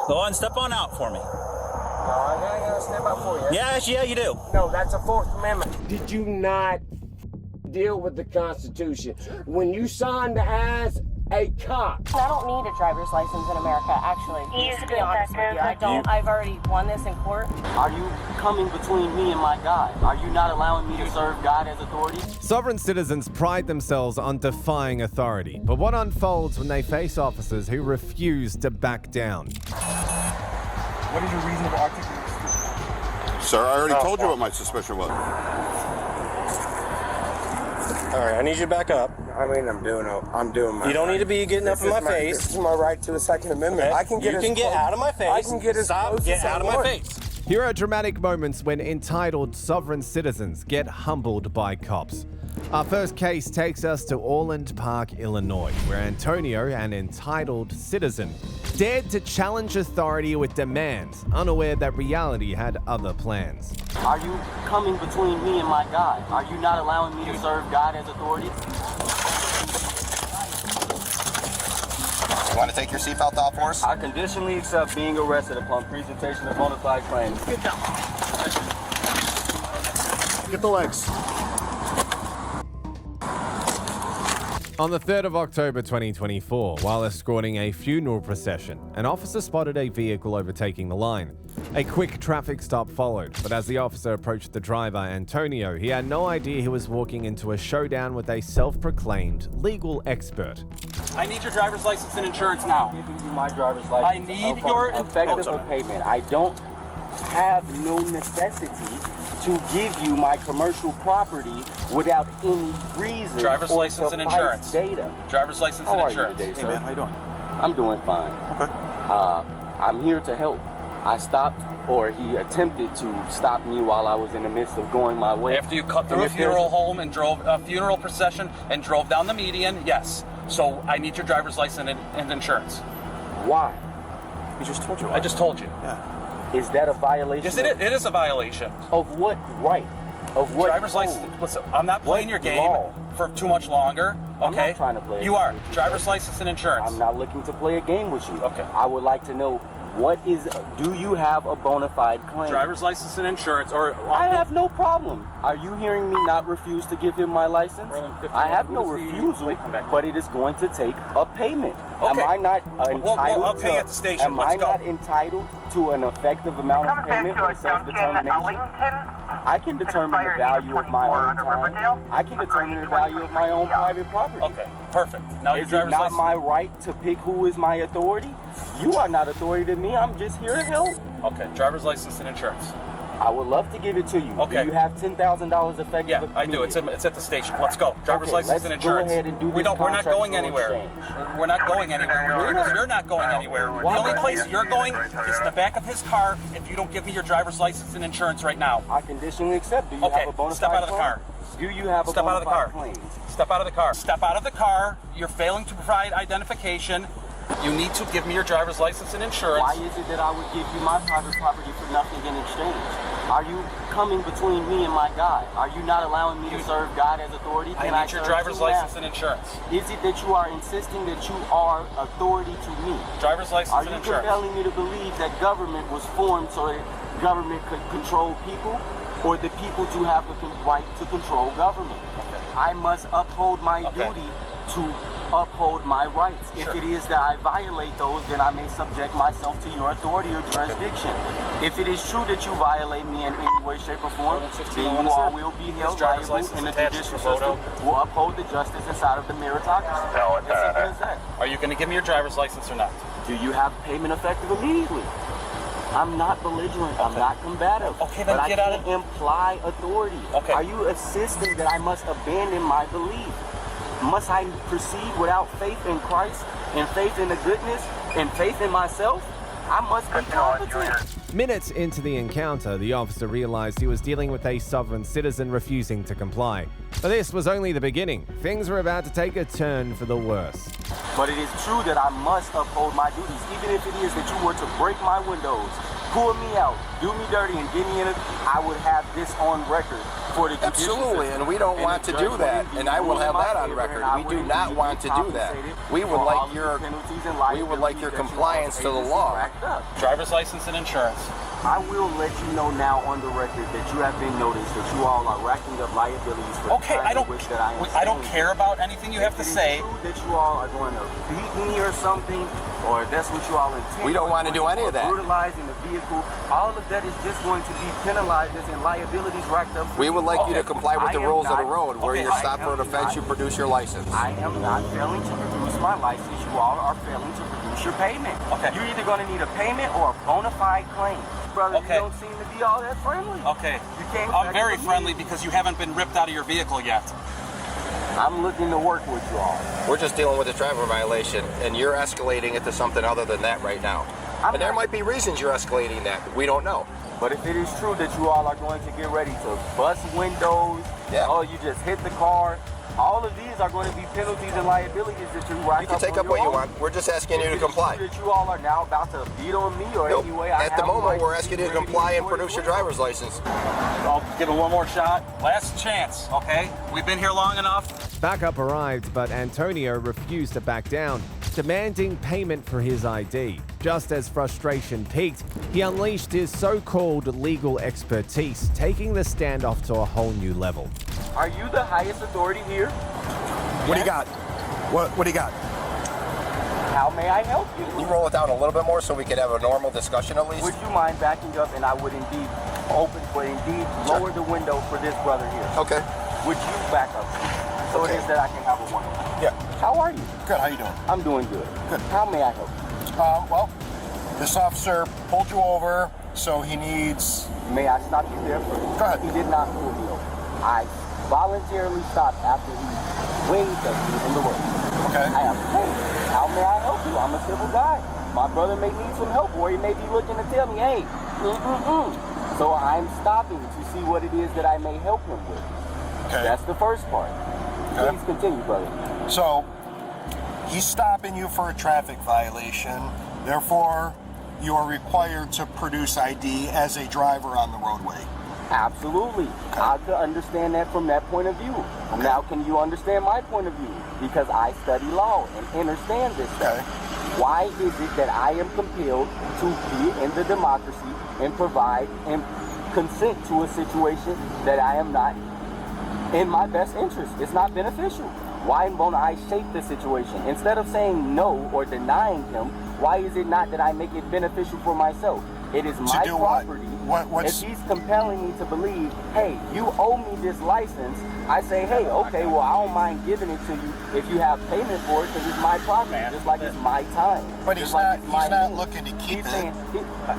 Go on, step on out for me. No, I gotta step out for you. Yeah, you do. No, that's a Fourth Amendment. Did you not deal with the Constitution? When you signed as a cop. I don't need a driver's license in America, actually. To be honest with you, I don't. I've already won this in court. Are you coming between me and my God? Are you not allowing me to serve God as authority? Sovereign citizens pride themselves on defying authority, but what unfolds when they face officers who refuse to back down? What is your reasonable articulation? Sir, I already told you what my suspicion was. All right, I need you to back up. I mean, I'm doing my. You don't need to be getting up in my face. This is my right to the Second Amendment. I can get. You can get out of my face. I can get as close Get as I out of my want. face. Here are dramatic moments when entitled sovereign citizens get humbled by cops. Our first case takes us to Orland Park, Illinois, where Antonio, an entitled citizen, dared to challenge authority with demands, unaware that reality had other plans. Are you coming between me and my God? Are you not allowing me to serve God as authority? You want to take your seatbelt off for us? I conditionally accept being arrested upon presentation of bona fide claims. Get down. Get the legs. On the 3rd of October 2024, while escorting a funeral procession, an officer spotted a vehicle overtaking the line. A quick traffic stop followed, but as the officer approached the driver, Antonio, he had no idea he was walking into a showdown with a self-proclaimed legal expert. I need your driver's license and insurance now. I'm giving you my driver's license. I need your effective payment. I don't have no necessity to give you my commercial property without any reason. Driver's or license and suffice insurance. Data. Driver's license How and are you insurance. today, Hey sir? man, how you doing? I'm doing fine. Okay. I'm here to help. I stopped, or he attempted to stop me while I was in the midst of going my way. After you cut through a funeral home and drove a funeral procession and drove down the median, yes. So I need your driver's license and insurance. Why? We just told you. I just told you. Yeah. Is that a violation? Yes, it is a violation. Of what right? Of what Driver's code? license. Listen, I'm not playing What your game law? for too much longer. Okay. I'm not trying to play a You game are. with you. Driver's license and insurance. I'm not looking to play a game with you. Okay. I would like to know do you have a bona fide claim? Driver's license and insurance, or I have no problem. Are you hearing me not refuse to give him my license? I have no refusal, but it is going to take a payment. Okay. Am I not entitled I'll pay at the station. Am Let's I go. not entitled to an effective amount of payment or self-determination? I can determine the value of my own time. I can determine the value of my own private property. Okay, perfect. Now your Is it driver's not license. my right to pick who is my authority? You are not authority to me. I'm just here to help. Okay, driver's license and insurance. I would love to give it to you. Okay. Do you have $10,000 effective? Yeah, I do. It's at the station. Let's go. Driver's Okay, license let's and insurance. go ahead and do We're this not contract going for anywhere. exchange. We're not going anywhere. You're not going anywhere. Why? The only place you're going is the back of his car if you don't give me your driver's license and insurance right now. I conditionally accept. Do you Okay, have a bona step fide out of the claim? car. Do you have a Step bona out of the fide car. claim? Step out of the car. Step out of the car. You're failing to provide identification. You need to give me your driver's license and insurance. Why is it that I would give you my private property for nothing in exchange? Are you coming between me and my God? Are you not allowing me to serve God as authority? I Can need your serve driver's two license and masters? insurance. Is it that you are insisting that you are authority to me? Driver's license Are and you insurance. compelling me to believe that government was formed so that government could control people, or the people do have the right to control government? I must uphold my duty to uphold my rights. Sure. If it is that I violate those, then I may subject myself to your authority or jurisdiction. If it is true that you violate me in any way, shape, or form, then you all will be held driver's liable, license and the attached judicial to the photo. system will uphold the justice inside of the meritocracy. As simple as that. Are you going to give me your driver's license or not? Do you have payment effective immediately? I'm not belligerent. I'm not combative. Okay, then but get I out can't imply authority. Okay. Are you insisting that I must abandon my belief? Must I proceed without faith in Christ and faith in the goodness and faith in myself? I must be competent. Minutes into the encounter, the officer realized he was dealing with a sovereign citizen refusing to comply. But this was only the beginning. Things were about to take a turn for the worse. But it is true that I must uphold my duties, even if it is that you were to break my windows pull me out, do me dirty, and get me in it, I would have this on record for the judicial Absolutely, system. and we don't want to do that, and I will have that on record. We do not want to do that. We would like your compliance to the law. Driver's license and insurance. I will let you know now on the record that you have been noticed that you all are racking up liabilities for Okay, the I don't. which that I don't care about anything you have to say. That you all are going to beat me or something, or that's what you all intend. We don't want to do any of that. Brutalizing the vehicle. All of that is just going to be penalized and liabilities racked up. We would like you to comply with the rules of the road. Where you're stopped for an offense, you produce your license. I am not failing to produce my license. You all are failing to produce your payment. Okay. You're either going to need a payment or a bona fide claim. Brother, Okay. you don't seem to be all that friendly. Okay. You came I'm back very to me. friendly because you haven't been ripped out of your vehicle yet. I'm looking to work with you all. We're just dealing with a traffic violation, and you're escalating it to something other than that right now. And there might be reasons you're escalating that. We don't know. But if it is true that you all are going to get ready to bust windows, oh, you just hit the car, all of these are going to be penalties and liabilities that you rack up. You can take up what you want. We're just asking you to comply. That you all are now about to beat on me or Nope. anyway. At the moment, we're asking you to comply and produce your driver's license. I'll give it one more shot. Last chance, okay? We've been here long enough. Backup arrived, but Antonio refused to back down, demanding payment for his ID. Just as frustration peaked, he unleashed his so-called legal expertise, taking the standoff to a whole new level. Are you the highest authority here? What do you got? What do you got? How may I help you? Can you roll it down a little bit more so we could have a normal discussion at least? Would you mind backing up, and I would indeed lower the window for this brother here. Okay. Would you back up so it is that I can have a one-on-one? Yeah. How are you? Good. How you doing? I'm doing good. Good. How may I help you? Well, this officer pulled you over, so he needs. May I stop you there first? Go ahead. He did not pull me over. I voluntarily stopped after he waved at me in the road. Okay. I am hey, how may I help you? I'm a civil guy. My brother may need some help, or he may be looking to tell me, hey, So I'm stopping to see what it is that I may help him with. Okay. That's the first part. Okay. Please continue, brother. So he's stopping you for a traffic violation. Therefore, you are required to produce ID as a driver on the roadway. Absolutely. Okay. I could understand that from that point of view. Okay. Now, can you understand my point of view? Because I study law and understand this stuff. Why is it that I am compelled to be in the democracy and provide and consent to a situation that I am not in my best interest? It's not beneficial. Why won't I shape the situation? Instead of saying no or denying him, why is it not that I make it beneficial for myself? It is my do what? property. What's... If he's compelling me to believe, hey, you owe me this license, I say, hey, okay, well, I don't mind giving it to you if you have payment for it because it's my property, just like it's my time. But he's not looking to keep it.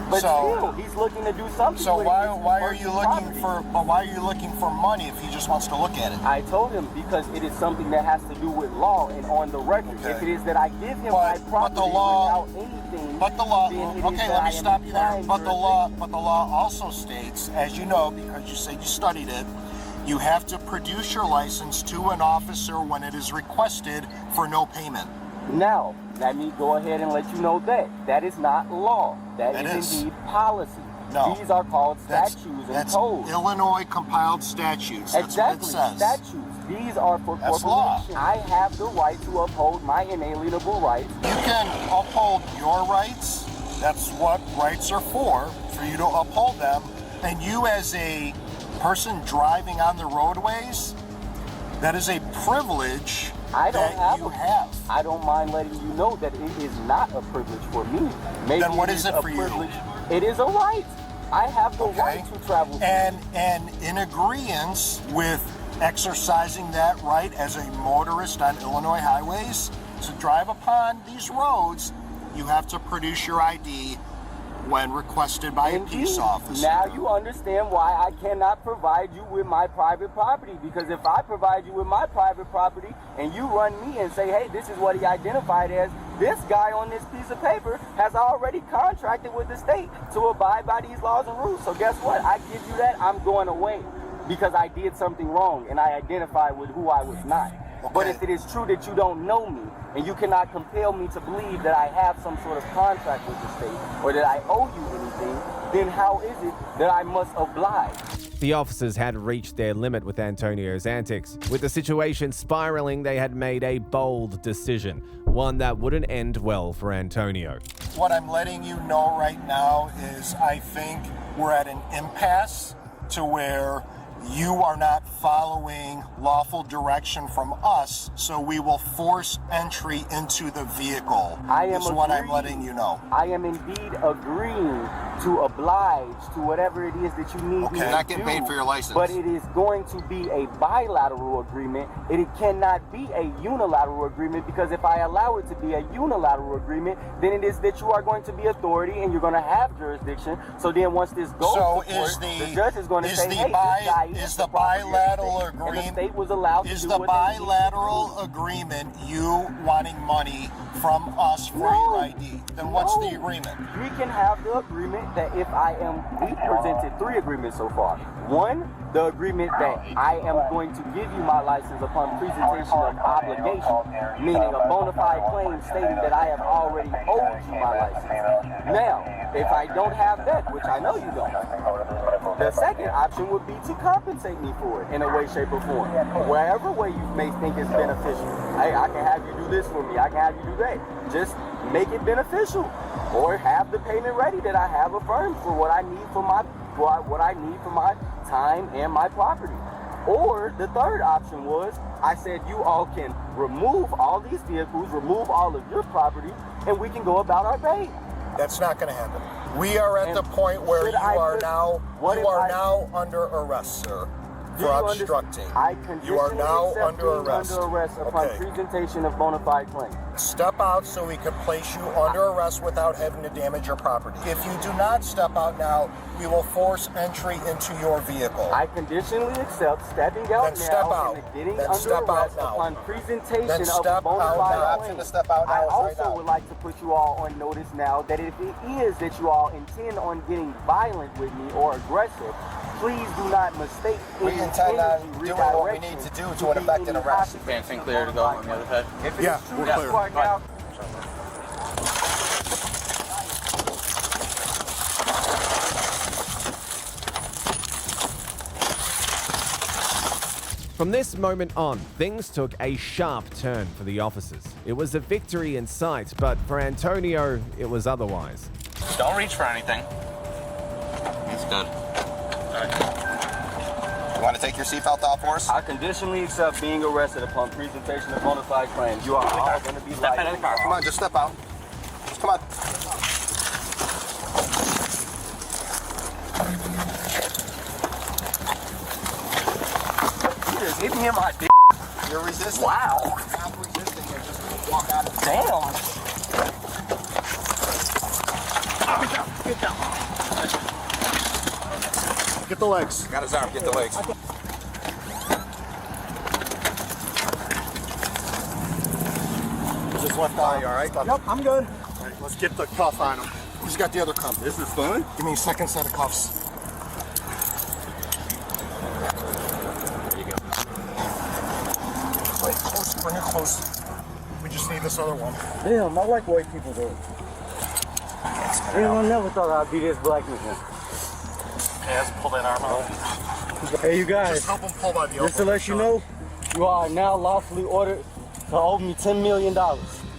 But still, he's looking to do something. So with why it. are you looking for money if he just wants to look at it? I told him because it is something that has to do with law and on the record. Okay. If it is that I give him my property without anything, But the law, then it is okay, that let I me am stop you there. implying But the jurisdiction. law also states, as you know, because you said you studied it, you have to produce your license to an officer when it is requested for no payment. Now, let me go ahead and let you know that. That is not law. That is indeed policy. No. These are called statutes and That's codes. Illinois compiled statutes. That's Exactly, what it says. statutes. These are for That's law. corporations. I have the right to uphold my inalienable rights. You can uphold your rights. That's what rights are for you to uphold them. And you as a person driving on the roadways, that is a privilege I don't that you have. I don't mind letting you know that it is not a privilege for me. Maybe Then what is it a for you? privilege. It is a right. I have the right to travel. And in agreeance with exercising that right as a motorist on Illinois highways to drive upon these roads, you have to produce your ID when requested by a peace officer. Now you understand why I cannot provide you with my private property. Because if I provide you with my private property and you run me and say, hey, this is what he identified as, this guy on this piece of paper has already contracted with the state to abide by these laws and rules. So guess what? I give you that, I'm going away because I did something wrong and I identified with who I was not. But if it is true that you don't know me, and you cannot compel me to believe that I have some sort of contract with the state, or that I owe you anything, then how is it that I must oblige? The officers had reached their limit with Antonio's antics. With the situation spiraling, they had made a bold decision, one that wouldn't end well for Antonio. What I'm letting you know right now is I think we're at an impasse to where you are not following lawful direction from us, so we will force entry into the vehicle. Is what I'm letting you know. I am indeed agreeing to oblige to whatever it is that you need me to do. You're not getting paid for your license. But it is going to be a bilateral agreement. It cannot be a unilateral agreement, because if I allow it to be a unilateral agreement, then it is that you are going to be authority and you're going to have jurisdiction. So then once this goes to court, the judge is going to say, hey, this guy is the bilateral agreement? And the state was allowed to is do the what bilateral agreement you wanting money from us for your ID? Then what's the agreement? We can have the agreement that if we presented 3 agreements so far. 1, the agreement that I am going to give you my license upon presentation of obligation, meaning a bona fide claim stating that I have already owed you my license. Now, if I don't have that, which I know you don't, the second option would be to compensate me for it in a way, shape, or form. Wherever way you may think is beneficial. Hey, I can have you do this for me. I can have you do that. Just make it beneficial, or have the payment ready that I have affirmed for what I need for my time and my property. Or the third option was, I said you all can remove all these vehicles, remove all of your property, and we can go about our day. That's not going to happen. We are at the point where you are now under arrest, sir, for obstructing. You are now under arrest. Upon presentation of bona fide claim. Step out so we can place you under arrest without having to damage your property. If you do not step out now, we will force entry into your vehicle. I conditionally accept stepping out then step now out. and getting Then under step arrest out now. upon presentation Then of step bona out fide now. claim. To step out now I is right also now. would like to put you all on notice now that if it is that you all intend on getting violent with me or aggressive, please do not mistake We intend on doing what we need to do to effect an arrest. Fancy clear to go on the other side. If it Yeah, is true we're that clear. you are now From this moment on, things took a sharp turn for the officers. It was a victory in sight, but for Antonio, it was otherwise. Don't reach for anything. It's good. You want to take your seatbelt off for us? I conditionally accept being arrested upon presentation of bona fide claims. You are all going to be Step out of the car. Come on, just step out. Just come on. You just hit me in my dick. You're resisting. Wow. Stop resisting here. Just walk out of the Damn. Get down. Get the legs. Got his arm. Get the legs. Just left eye, all right? Yep, I'm good. All right, let's get the cuff on him. Who's got the other cuff? This is fun. Give me a second set of cuffs. Wait, close. Bring it close. We just need this other one. Damn, I like white people though. Damn, I never thought I'd be this black man. Okay, let's pull that arm out. Hey, you guys. Just help him pull by the elbow. Just to let you know, you are now lawfully ordered to owe me $10 million.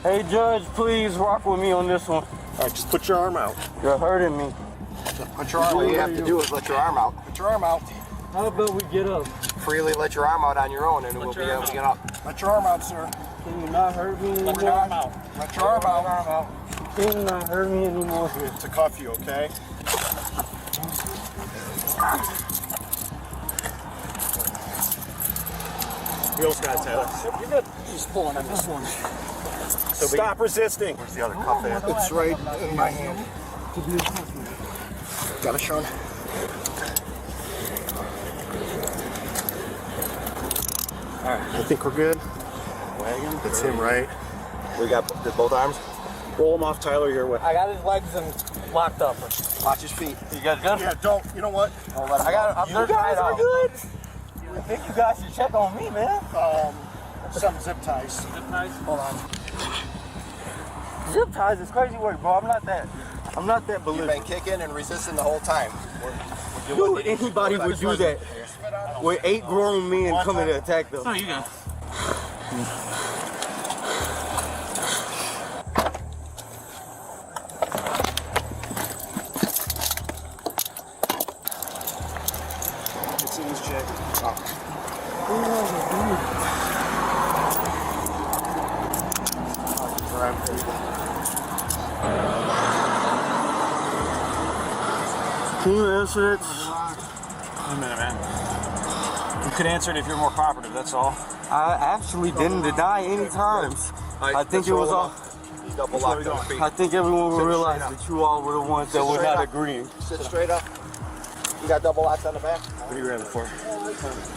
Hey, Judge, please rock with me on this one. All right, just put your arm out. You're hurting me. Put your arm out. All you have to do is let your arm out. Put your arm out. How about we get up? Freely let your arm out on your own, and we'll be able to get up. Let your arm out, sir. Can you not hurt me anymore? Let your arm out. Let your arm out. Can you not hurt me anymore? To cuff you, okay? Wheels, guys, Taylor. You're good. He's pulling on this one. Stop resisting. Where's the other cuff at? It's right in my hand. Got it, Sean? All right, I think we're good. Wagon. That's him, right? We got both arms. Roll him off, Tyler. You're with. I got his legs locked up. Watch his feet. You guys good? Yeah, don't. You know what? I got. I'm You guys are good. I think you guys should check on me, man. Some zip ties. Zip ties? Hold on. Zip ties is crazy work, bro. I'm not that You've belligerent. been kicking and resisting the whole time. Dude, anybody would do that with 8 grown men coming to attack them. Oh, you go. It's in this check. Can you answer it? Wait a minute, man. You could answer it if you're more cooperative, that's all. I actually didn't deny any times. I think it was all. You double locked on feet. I think everyone will realize that you all were the ones that were not agreeing. Sit straight up. You got double locks on the back? What are you ready for?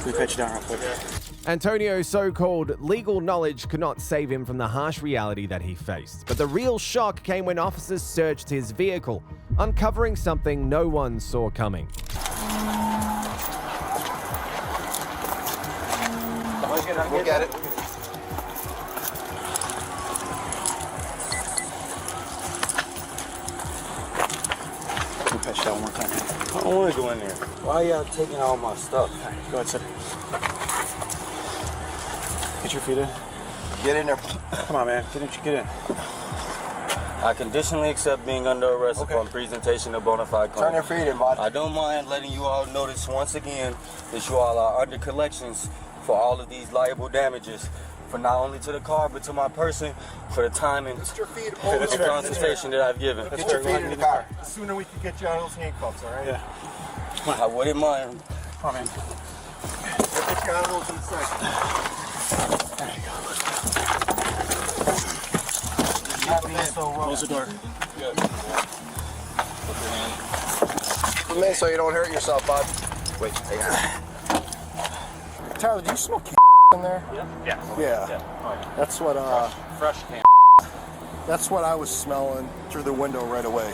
We pat you down real quick. Antonio's so-called legal knowledge could not save him from the harsh reality that he faced. But the real shock came when officers searched his vehicle, uncovering something no one saw coming. We'll get it. We'll pat you down one more time. I don't want to go in there. Why y'all taking all my stuff? Go ahead, sit. Get your feet in. Get in there. Come on, man. Get in. I conditionally accept being under arrest upon presentation of bona fide claim. Turn your feet in, bud. I don't mind letting you all notice once again that you all are under collections for all of these liable damages, for not only to the car but to my person, for the time and Get your feet the consultation that I've given. Get your feet in the car. The sooner we can get you out of those handcuffs, all right? Yeah. I wouldn't mind. Come on, man. We'll get you out of those in a second. There you go. Close the door. Good. Come in so you don't hurt yourself, bud. Wait, hang on. Tyler, do you smoke in there? Yeah. Yeah. That's what Fresh can. that's what I was smelling through the window right away.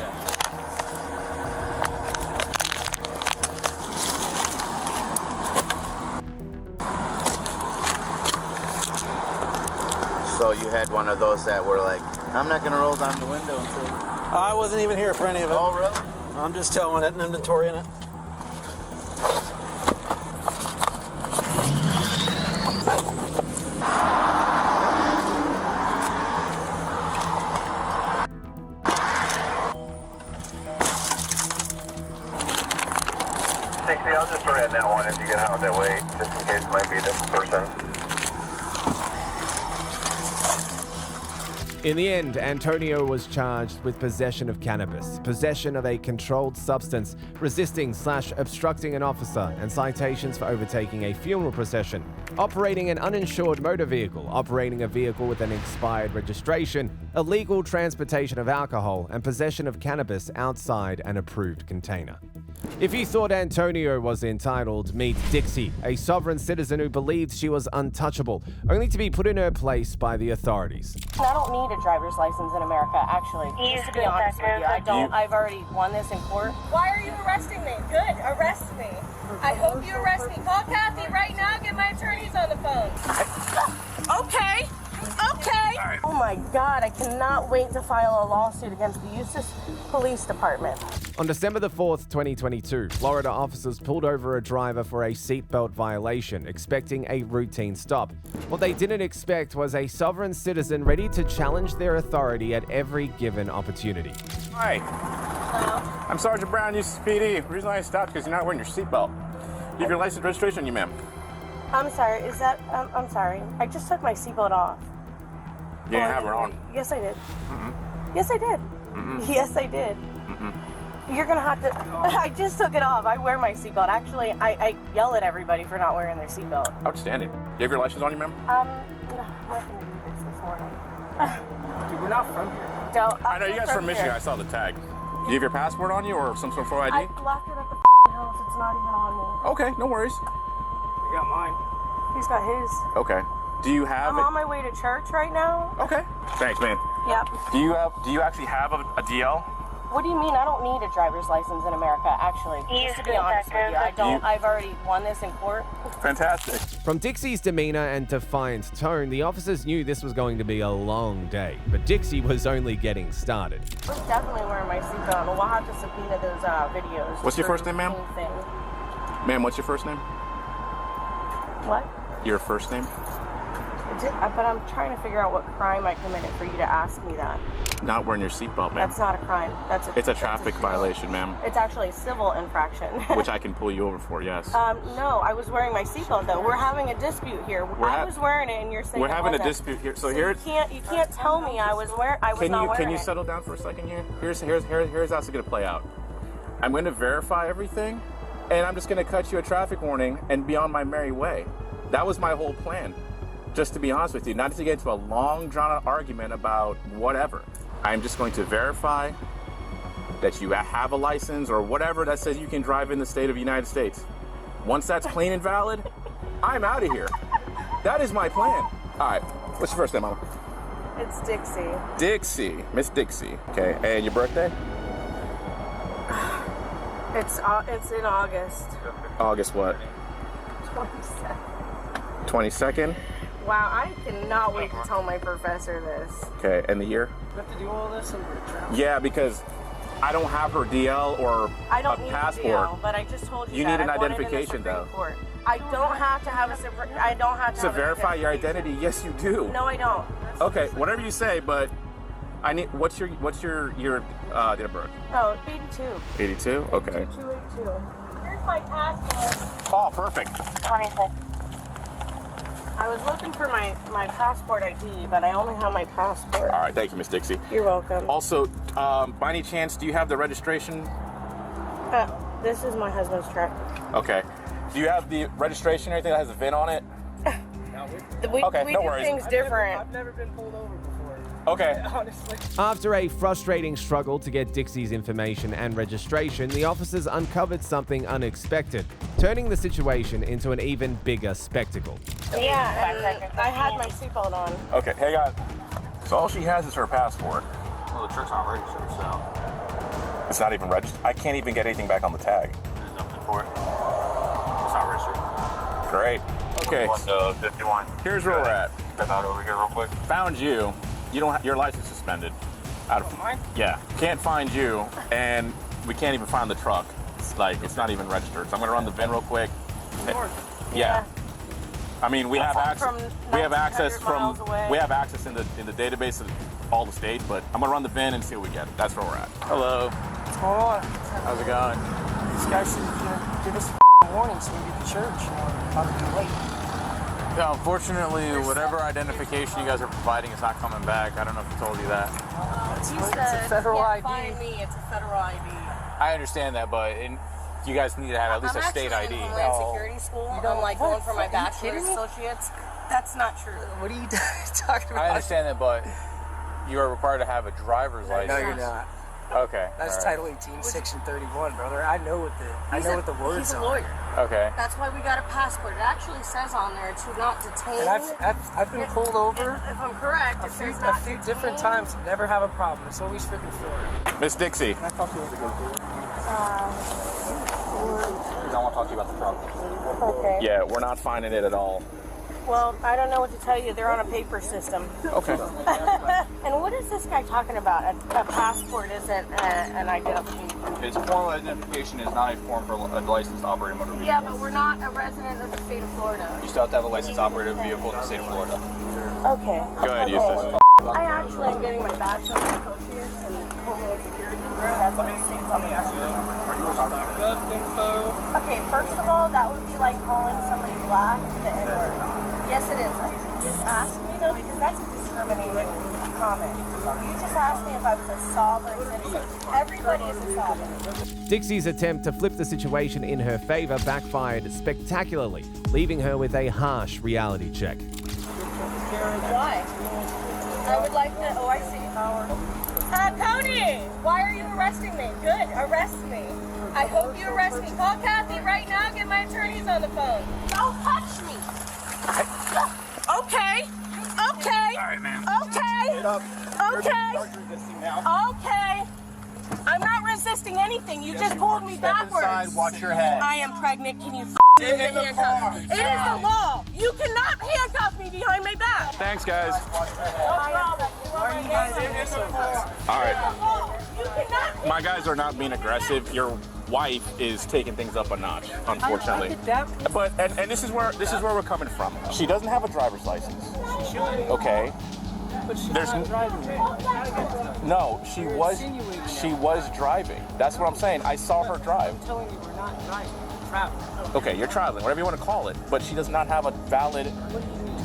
So you had one of those that were like, I'm not gonna roll down the window until. I wasn't even here for any of it. Oh, really? I'm just telling it an inventory in it. Dixie, I'll just throw in that one if you get out that way, just in case it might be this person. In the end, Antonio was charged with possession of cannabis, possession of a controlled substance, resisting/obstructing an officer, and citations for overtaking a funeral procession, operating an uninsured motor vehicle, operating a vehicle with an expired registration, illegal transportation of alcohol, and possession of cannabis outside an approved container. If you thought Antonio was entitled, meet Dixie, a sovereign citizen who believed she was untouchable, only to be put in her place by the authorities. I don't need a driver's license in America, actually. Just to be honest with you, I don't. I've already won this in court. Why are you arresting me? Good, arrest me. I hope you arrest me. Call Kathy right now. Get my attorneys on the phone. Okay. Oh my God, I cannot wait to file a lawsuit against the Eustis Police Department. On December the 4th, 2022, Florida officers pulled over a driver for a seatbelt violation, expecting a routine stop. What they didn't expect was a sovereign citizen ready to challenge their authority at every given opportunity. Hi. Hello? I'm Sergeant Brown, Eustis PD. The reason I stopped because you're not wearing your seatbelt. You have your license registration on you, ma'am. I'm sorry, is that, I'm sorry. I just took my seatbelt off. You didn't have her on. Yes, I did. Mm-mm. Yes, I did. Mm-mm. Yes, I did. Mm-mm. You're gonna have to, I just took it off. I wear my seatbelt. Actually, I yell at everybody for not wearing their seatbelt. Outstanding. You have your license on you, ma'am? No, nothing to do this morning. Dude, we're not from here. Don't, I know you guys from Michigan. I saw the tag. Do you have your passport on you or some sort of ID? I left it at the house. It's not even on me. Okay, no worries. You got mine. He's got his. Okay. Do you have I'm on my way to church right now. Okay. Thanks, man. Yep. Do you actually have a DL? What do you mean? I don't need a driver's license in America, actually. Just to be honest with you, I don't. I've already won this in court. Fantastic. From Dixie's demeanor and defiant tone, the officers knew this was going to be a long day, but Dixie was only getting started. I was definitely wearing my seatbelt, and we'll have to subpoena those videos. What's your first name, ma'am? Ma'am, what's your first name? What? Your first name? But I'm trying to figure out what crime I committed for you to ask me that. Not wearing your seatbelt, ma'am. That's not a crime. It's a traffic violation, ma'am. It's actually a civil infraction. Which I can pull you over for, yes. No, I was wearing my seatbelt though. We're having a dispute here. I was wearing it, and you're saying we're having a dispute here. So here, you can't tell me I was wearing. I was not wearing it. Can you settle down for a second here? Here's how it's going to play out. I'm going to verify everything, and I'm just going to cut you a traffic warning and be on my merry way. That was my whole plan. Just to be honest with you, not to get into a long, drawn-out argument about whatever. I'm just going to verify that you have a license or whatever that says you can drive in the state of the United States. Once that's clean and valid, I'm out of here. That is my plan. All right, what's your first name, Mama? It's Dixie. Dixie, Miss Dixie. Okay, and your birthday? It's in August. August what? 22nd. 22nd? Wow, I cannot wait to tell my professor this. Okay, and the year? You have to do all this and Yeah, because I don't have her DL or a passport. I don't need a DL, but I just told you that. You need an I won it in the identification, though. Supreme Court. I don't have to have I don't have to To verify your identity, yes, you do. No, I don't. Okay, whatever you say, but I need. What's your date of birth? Oh, 82. 82. Okay. 2282. Here's my passport. Oh, perfect. 26. I was looking for my passport ID, but I only have my passport. All right, thank you, Miss Dixie. You're welcome. Also, by any chance, do you have the registration? This is my husband's truck. Okay. Do you have the registration or anything that has a VIN on it? We no do worries. things different. I've never been pulled over before. Okay. Honestly. After a frustrating struggle to get Dixie's information and registration, the officers uncovered something unexpected, turning the situation into an even bigger spectacle. Yeah, and I had my seatbelt on. Okay, hang on. So all she has is her passport. Well, the truck's not registered, so. It's not even registered. I can't even get anything back on the tag. There's nothing for it. It's not registered. Great. Okay. 51. Here's where we're at. Step out over here real quick. Found you. You don't. Your license suspended. Mine? Yeah. Can't find you, and we can't even find the truck. It's not even registered. So I'm gonna run the VIN real quick. Yeah. I mean, we have access. We have access in the database of all the states, but I'm gonna run the VIN and see what we get. That's where we're at. Hello. What's going on? How's it going? This guy should give us a warning so we get to church. About to be late. Yeah, unfortunately, whatever identification you guys are providing is not coming back. I don't know if he told you that. It's a federal ID. Find me. It's a federal ID. I understand that, but you guys need to have at least a state ID. I'm actually in Homeland Security School. I'm like going for my bachelor's associates. That's not true. What are you talking about? I understand that, but you are required to have a driver's license. No, you're not. Okay. That's Title 18, Section 31, brother. I know what the words He's a are. lawyer. Okay. That's why we got a passport. It actually says on there to not detain. And I've been pulled over. If I'm correct, a few different times. Never have a problem. It's always freaking Florida. Miss Dixie. Can I talk to you about I want to talk to you about the truck. Okay. Yeah, we're not finding it at all. Well, I don't know what to tell you. They're on a paper system. Okay. And what is this guy talking about? A passport isn't an identification. His formal identification is not a form for a licensed operator motor vehicle. Yeah, but we're not a resident of the state of Florida. You still have to have a licensed operator vehicle in the state of Florida. Okay. Go ahead, Eustis. I actually am getting my bachelor's associates in Homeland Security. That's what it states on the Okay, first of all, that would be like calling somebody black the N-word. Yes, it is. Just ask me though, because that's a discriminating comment. You just asked me if I was a sovereign citizen. Everybody is a sovereign. Dixie's attempt to flip the situation in her favor backfired spectacularly, leaving her with a harsh reality check. Why? I would like to. Oh, I see. Cody, why are you arresting me? Good, arrest me. I hope you arrest me. Call Kathy right now. Get my attorneys on the phone. Don't touch me. Okay. Okay. All right, ma'am. Okay. Okay. Okay. I'm not resisting anything. You just pulled me backwards. Watch your head. I am pregnant. Can you me with the handcuffs. It is the law. You cannot handcuff me behind my back. Thanks, guys. All right. My guys are not being aggressive. Your wife is taking things up a notch, unfortunately. But and this is where we're coming from. She doesn't have a driver's license. She should. Okay. But she's There's not driving. no, she was driving. That's what I'm saying. I saw her drive. I'm telling you, we're not driving. We're traveling. Okay, you're traveling, whatever you want to call it, but she does not have a valid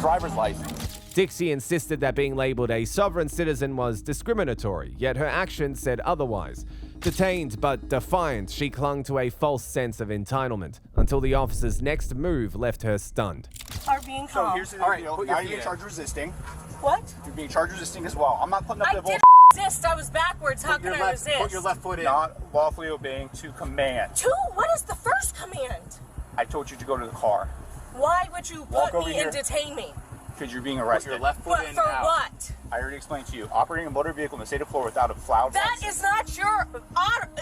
driver's license. Dixie insisted that being labeled a sovereign citizen was discriminatory, yet her actions said otherwise. Detained but defiant, she clung to a false sense of entitlement until the officer's next move left her stunned. Are being So calm. here's the deal. Now you're being charged with resisting. What? You're being charged with resisting as well. I'm not putting up I the bull. did resist. I was backwards. How can I resist? Put your left foot in. Not lawfully obeying to command. Two? What is the first command? I told you to go to the car. Why would you Walk put over me here. and detain me? Because you're being arrested. Put your left foot But in for now. what? I already explained to you. Operating a motor vehicle in the state of Florida without a flowered That is not your.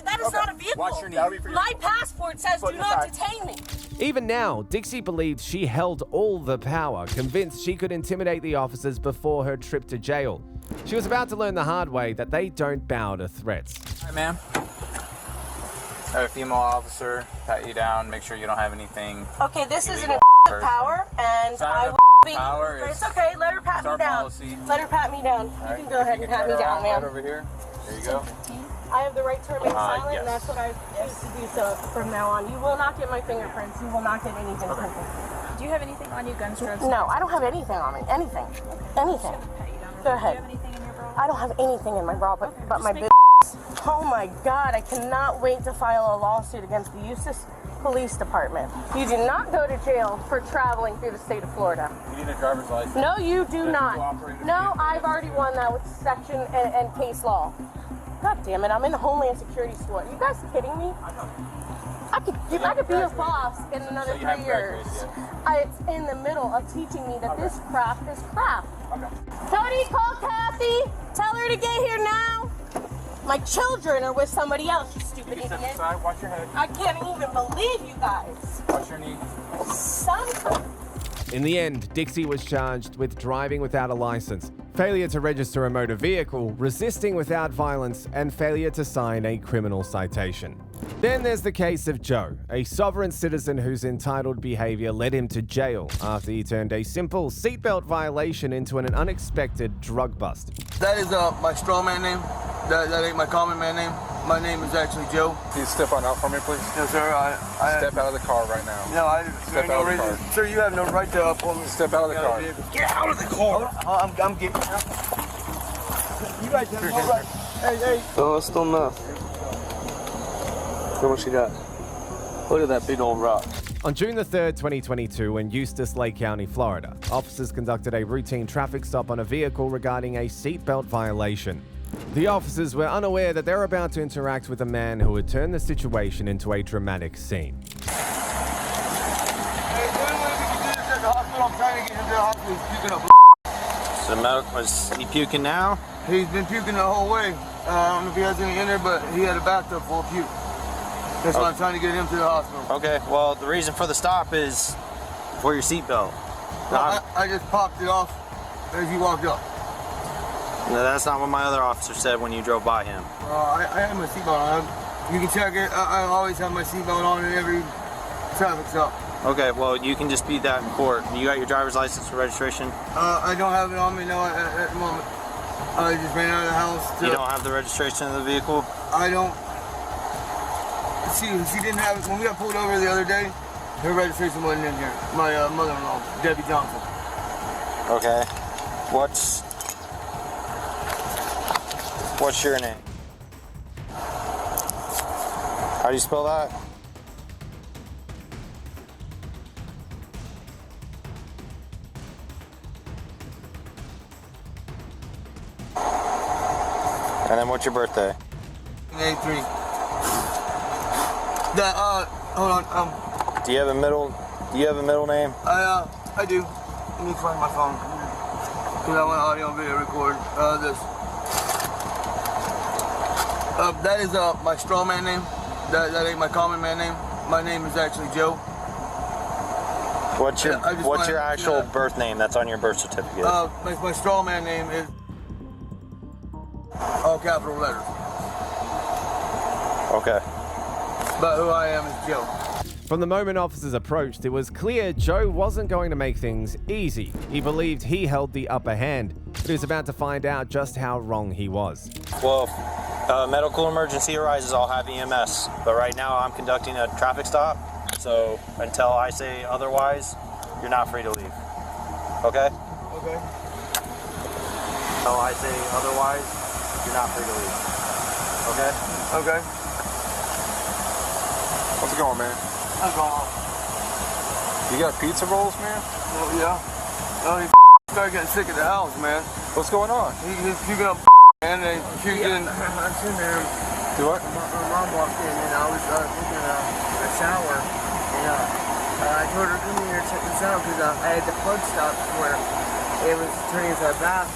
That is not a vehicle. Watch your knee. That'll be for your My passport says foot do not inside. detain me. Even now, Dixie believed she held all the power, convinced she could intimidate the officers before her trip to jail. She was about to learn the hard way that they don't bow to threats. Hi, ma'am. I have a female officer, pat you down, make sure you don't have anything. Okay, this is an illegal of power, and It's not I an will be. power, It's okay. Let her pat it's me our down. policy. Let her pat me down. You can go ahead and pat me down, Right ma'am. over here. There you go. I have the right to remain silent, yes. and that's what I choose to do so from now on. You will not get my fingerprints. You will not get anything from me. Do you have anything on you, guns, drugs? No, I don't have anything on me. Anything. Anything. Go ahead. Do you have anything in your bra? I don't have anything in my bra, but my b****. Oh my God, I cannot wait to file a lawsuit against the Eustis Police Department. You do not go to jail for traveling through the state of Florida. You need a driver's license. No, you do Then not. you operate a No, vehicle. I've already won that with section and case law. God damn it, I'm in Homeland Security school. Are you guys kidding me? I could be your boss in another 3 years. It's in the middle of teaching me that this craft is craft. Tony, call Kathy. Tell her to get here now. My children are with somebody else, you stupid idiot. Watch your head. I can't even believe you guys. Watch your knee. Son. In the end, Dixie was charged with driving without a license, failure to register a motor vehicle, resisting without violence, and failure to sign a criminal citation. Then there's the case of Joe, a sovereign citizen whose entitled behavior led him to jail after he turned a simple seatbelt violation into an unexpected drug bust. That is my straw man name. That ain't my common man name. My name is actually Joe. Can you step on out for me, please? Yes, sir. Step out of the car right now. No, Step out of the car. Sir, you have no right to pull me. Step out of the car. Get out of the car. I'm getting out. You guys have no right. Hey. Oh, it's still enough. How much you got? Look at that big old rock. On June the 3rd, 2022, in Eustis, Lake County, Florida, officers conducted a routine traffic stop on a vehicle regarding a seatbelt violation. The officers were unaware that they were about to interact with a man who would turn the situation into a dramatic scene. I'm trying to get him to the hospital. He's puking up. So, was he puking now? He's been puking the whole way. I don't know if he has any in there, but he had a bathtub full of puke. That's why I'm trying to get him to the hospital. Okay, well, the reason for the stop is for your seatbelt. I just popped it off as he walked up. No, that's not what my other officer said when you drove by him. I have my seatbelt on. You can check it. I always have my seatbelt on in every traffic stop. Okay, well, you can dispute that in court. You got your driver's license for registration? I don't have it on me now at the moment. I just ran out of the house. You don't have the registration of the vehicle? I don't. She didn't have it. When we got pulled over the other day, her registration wasn't in here. My mother-in-law, Debbie Johnson. Okay. What's your name? How do you spell that? And then what's your birthday? 83. Hold on. Do you have a middle name? I do. Let me find my phone. Because I want audio and video record this. That is my straw man name. That ain't my common man name. My name is actually Joe. What's your I just What's your wanna- actual birth name that's on your birth certificate? My straw man name is all capital letters. Okay. But who I am is Joe. From the moment officers approached, it was clear Joe wasn't going to make things easy. He believed he held the upper hand, but he was about to find out just how wrong he was. Well, if medical emergency arises, I'll have EMS. But right now, I'm conducting a traffic stop. So until I say otherwise, you're not free to leave. Okay? Okay. Until I say otherwise, you're not free to leave. Okay? Okay. What's going on, man? What's going on? You got pizza rolls, man? Oh, yeah. Oh, he started getting sick at the house, man. What's going on? He's puking up and then puking. I'm sitting there. Do what? My mom walked in and I was taking a shower. And I told her, come here, check this out, because I had the plug stopped where it was turning into a bath.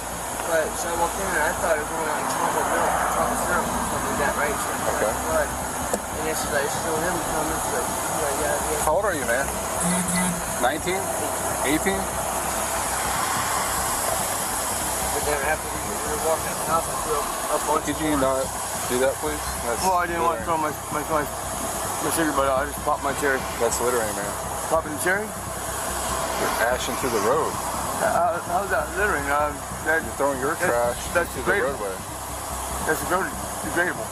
But so I walked in and I thought it was going on chocolate milk, chocolate syrup, something like that, right? Okay. Blood. And then she's like, showing him coming. She's like, yeah. How old are you, man? 19? 18? But then after we were walking out the house, I threw up on. Could you not do that, please? Well, I didn't want to throw my cigarette butt out. I just popped my cherry. That's littering, man. Popping the cherry? You're ashing through the road. How's that littering? You're throwing your trash that's into the roadway. That's degradable.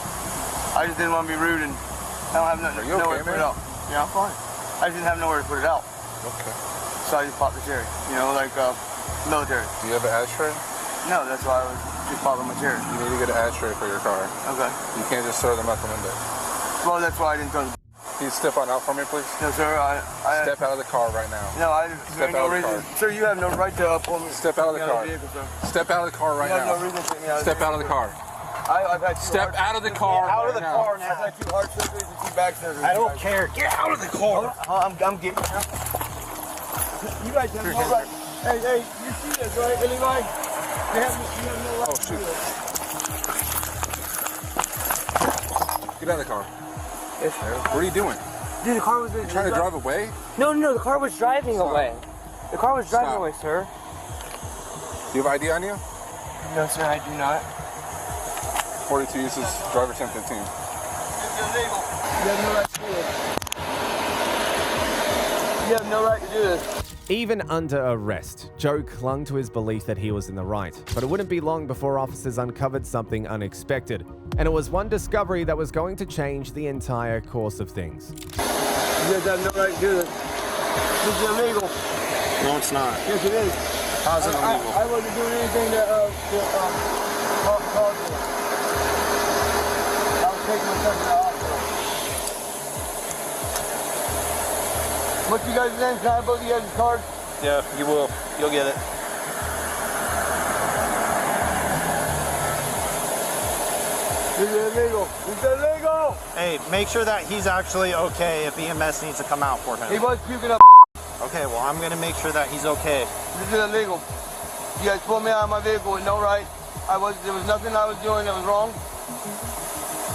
I just didn't want to be rude and I don't have nothing. Are you nowhere okay, to put man? it out. Yeah, I'm fine. I just didn't have nowhere to put it out. Okay. So I just popped the cherry. You know, like military. Do you have an ashtray? No, that's why I was just popping my cherry. You need to get an ashtray for your car. Okay. You can't just throw them out the window. Well, that's why I didn't throw the. Can you step on out for me, please? No, sir. Step out of the car right now. No, Step no out of the reason. car. Sir, you have no right to pull me. Step out of the car. Vehicle, sir. Step out of the car right You have now. no reason to take me out of Step out of the car. I've had two Step out of the car out of the right now. car now. I've had 2 heart surgeries and 2 back surgeries. I don't care. Get out of the car. I'm getting out. You guys have no right. Hey, you see this, right, Levi? You have no right. Oh, shoot. Get out of the car. Yes, sir. What are you doing? Dude, the car was Trying to drive away? No, the car was driving away. The car was driving away, sir. Do you have ID on you? No, sir, I do not. 42 uses driver 1015. It's illegal. You have no right to do this. You have no right to do this. Even under arrest, Joe clung to his belief that he was in the right, but it wouldn't be long before officers uncovered something unexpected, and it was one discovery that was going to change the entire course of things. You guys have no right to do this. This is illegal. No, it's not. Yes, it is. How's it illegal? I wasn't doing anything to cause it. I was taking myself to the hospital. What's you guys' name? Can I have both of you guys' cards? Yeah, you will. You'll get it. This is illegal. This is illegal. Hey, make sure that he's actually okay if EMS needs to come out for him. He was puking up. Okay, well, I'm going to make sure that he's okay. This is illegal. You guys pulled me out of my vehicle with no right. There was nothing I was doing that was wrong.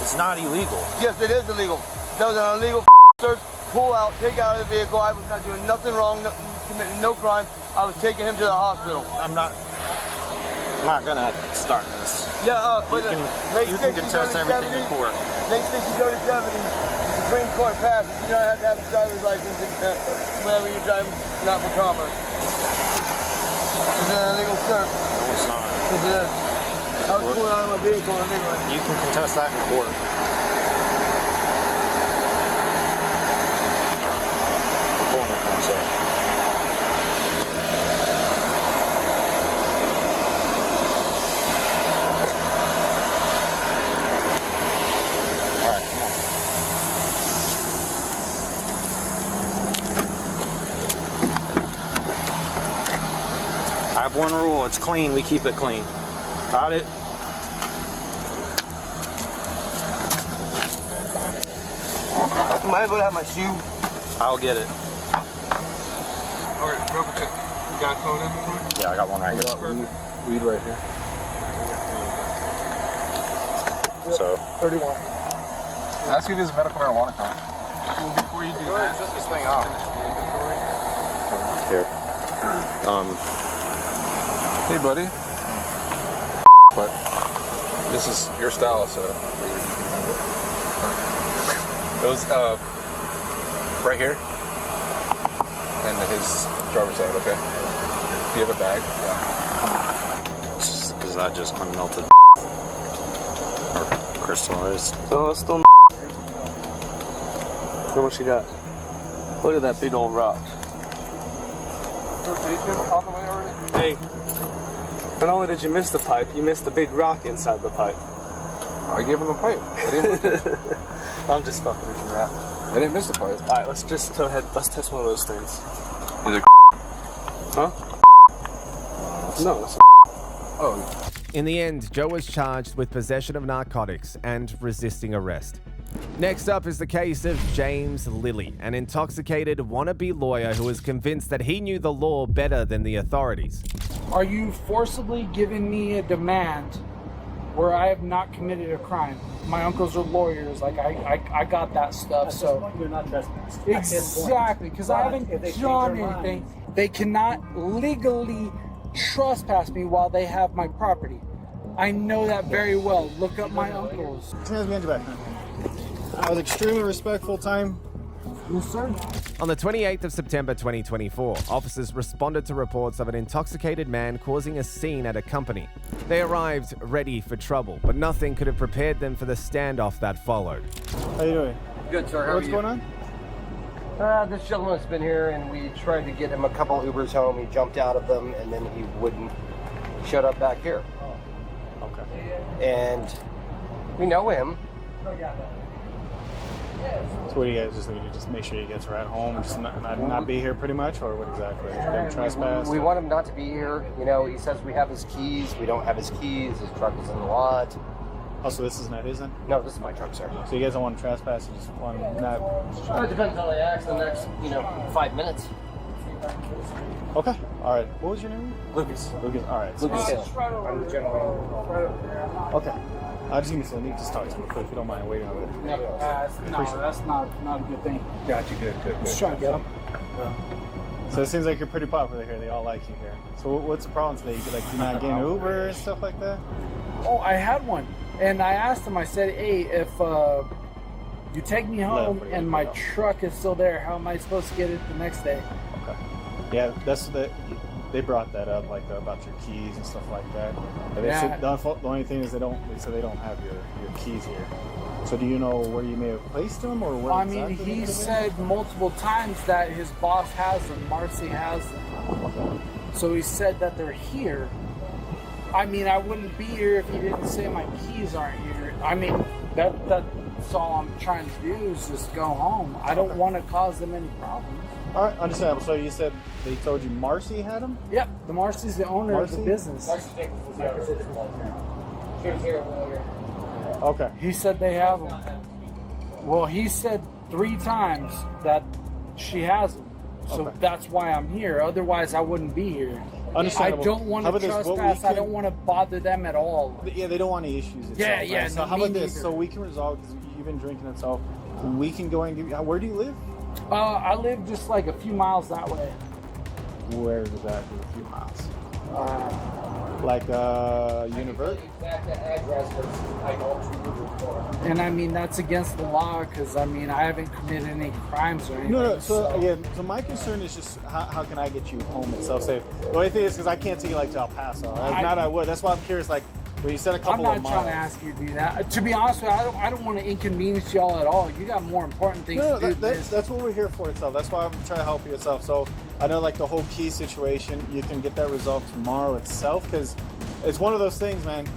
It's not illegal. Yes, it is illegal. That was an illegal search, pull out, take out of the vehicle. I was not doing nothing wrong, committing no crime. I was taking him to the hospital. I'm not gonna start this. Yeah, but you can contest everything in court. Late 60, 30, 70, the Supreme Court passed. You don't have to have a driver's license whenever you're driving, not for commerce. This is an illegal search. No, it's not. This is. I was pulling out of my vehicle illegally. You can contest that in court. I have one rule, it's clean, we keep it clean. Got it? Am I able to have my shoe? I'll get it. Alright, real quick. You got a phone inventory? Yeah, I got one right here. Weed right here. So 31. Ask you if there's a medical marijuana card. Before you do that, shut this thing off. Here. Hey, buddy. But this is your style, so. It was right here, and his driver's side. Okay. Do you have a bag? Yeah. Is that just unmelted or crystallized? So it's still. How much you got? Look at that big old rock. Hey, not only did you miss the pipe, you missed the big rock inside the pipe. I gave him the pipe. I didn't. I'm just fucking with you, rap. I didn't miss the pipe. All right, let's just go ahead. Let's test one of those things. Is it? Huh? No. It's Oh. In the end, Joe was charged with possession of narcotics and resisting arrest. Next up is the case of James Lilly, an intoxicated wannabe lawyer who was convinced that he knew the law better than the authorities. Are you forcibly giving me a demand where I have not committed a crime? My uncles are lawyers, like I got that stuff, so... You're not trespassing. Exactly, because I haven't done anything. They cannot legally trespass me while they have my property. I know that very well. Look up my uncles. Hands behind your back. I was extremely respectful time. Yes, sir. On the 28th of September 2024, officers responded to reports of an intoxicated man causing a scene at a company. They arrived ready for trouble, but nothing could have prepared them for the standoff that followed. How you doing? Good, sir. How What's are you? going on? This gentleman's been here, and we tried to get him a couple Ubers home. He jumped out of them, and then he wouldn't. Showed up back here. Okay. And we know him. So what do you guys just need to just make sure he gets right home, just not be here pretty much, or what exactly? Trespass? We want him not to be here. You know, he says we have his keys. We don't have his keys. His truck is in the lot. Oh, so this is not his then? No, this is my truck, sir. So you guys don't want to trespass, you just want him not... It depends how they act in the next, 5 minutes. Okay, all right. What was your name? Lucas. Lucas, all right. Lucas Hill. I'm the gentleman. Okay. Just give me a second. Need to just talk to you quick if you don't mind waiting on it. No, that's not a good thing. Gotcha, good. Just trying to get him. So it seems like you're pretty popular here. They all like you here. So what's the problem today? You're not getting Uber and stuff like that? Oh, I had one. And I asked him, I said, hey, if you take me home and my truck is still there, how am I supposed to get it the next day? Okay. Yeah, they brought that up, like about your keys and stuff like that. But they said the only thing is they said they don't have your keys here. So do you know where you may have placed them, or where? I mean, he said multiple times that his boss has them, Marcy has them. So he said that they're here. I mean, I wouldn't be here if he didn't say my keys aren't here. I mean, that's all I'm trying to do is just go home. I don't want to cause them any problems. All right, understandable. So you said they told you Marcy had them? Yep, the Marcy's the owner of the business. Okay. He said they have them. Well, he said 3 times that she has them. So that's why I'm here. Otherwise, I wouldn't be here. Understandable. I don't want to trespass. I don't want to bother them at all. Yeah, they don't want any issues. Yeah. So No, how about this? neither. So we can resolve, because you've been drinking and so we can go and give you, where do you live? I live just like a few miles that way. Where exactly a few miles? University? And I mean, that's against the law because I mean, I haven't committed any crimes or anything. No. So my concern is just how can I get you home and safe? The only thing is because I can't take you to El Paso. If not, I would. That's why I'm curious. Like when you said a couple of miles. I'm not trying to ask you to do that. To be honest with you, I don't want to inconvenience y'all at all. You got more important things to do. That's what we're here for itself. That's why I'm trying to help you itself. So I know like the whole key situation, you can get that resolved tomorrow itself because it's one of those things, man.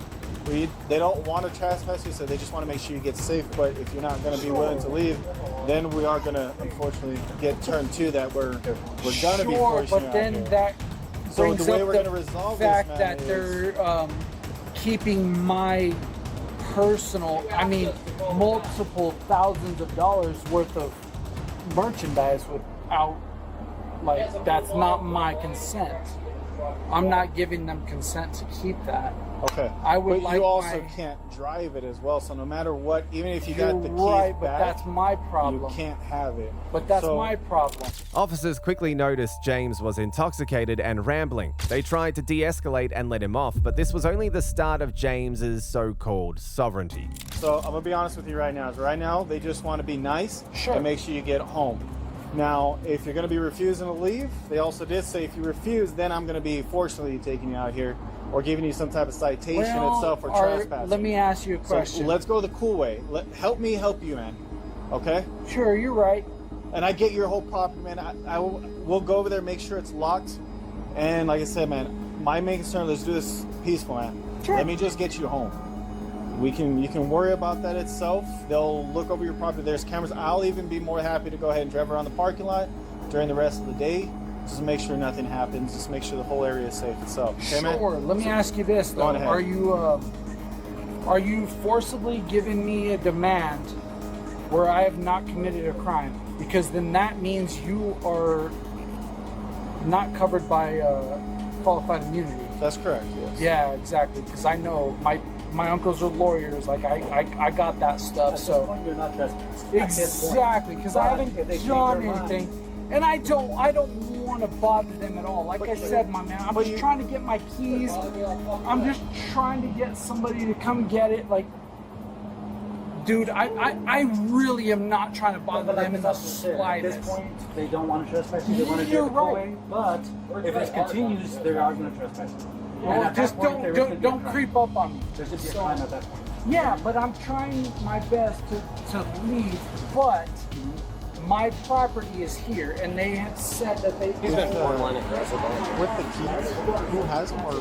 They don't want to trespass you, so they just want to make sure you get safe. But if you're not going to be willing to leave, then we are going to unfortunately get turned to that. We're going to be forcing but you then out here. that So brings the way up we're the going to resolve fact this, man, that they're keeping my personal, I mean, multiple thousands of dollars worth of merchandise without, like, that's not my consent. I'm not giving them consent to keep that. Okay. I would but like you also my- can't drive it as well. So no matter what, even if you You're got the keys right, but back, that's my problem. You can't have it. But that's So- my problem. Officers quickly noticed James was intoxicated and rambling. They tried to de-escalate and let him off, but this was only the start of James's so-called sovereignty. So I'm gonna be honest with you right now. Right now, they just want to be nice Sure. and make sure you get home. Now, if you're gonna be refusing to leave, they also did say if you refuse, then I'm gonna be forcibly taking you out here or giving you some type of citation itself for trespassing. Let me ask you a So question. let's go the cool way. Help me help you, man. Okay? Sure, you're right. And I get your whole property, man. We'll go over there, make sure it's locked. And like I said, man, my main concern, let's do this peaceful, man. Sure. Let me just get you home. You can worry about that itself. They'll look over your property. There's cameras. I'll even be more happy to go ahead and drive around the parking lot during the rest of the day. Just make sure nothing happens. Just make sure the whole area is safe itself. Okay, man? Sure. Let me ask you this, Go though. on ahead. Are you forcibly giving me a demand where I have not committed a crime? Because then that means you are not covered by qualified immunity. That's correct, yes. Yeah, exactly. Because I know my uncles are lawyers. Like I got that stuff. So You're not trespassing. exactly, because I haven't done anything, and I don't want to bother them at all. Like I said, my man, I'm just trying to get my keys. I'm just trying to get somebody to come get it. Like, dude, I really am not trying to bother them in the slightest. At this point, they don't want to trespass you. They want to You're do it right. away. But if this continues, they are going to trespass you. And Well, at that just point, there is gonna be a don't crime. creep up on me. There's going to be a crime at that point. Yeah, but I'm trying my best to leave, but my property is here, and they have said that they... With the keys, who has them, or do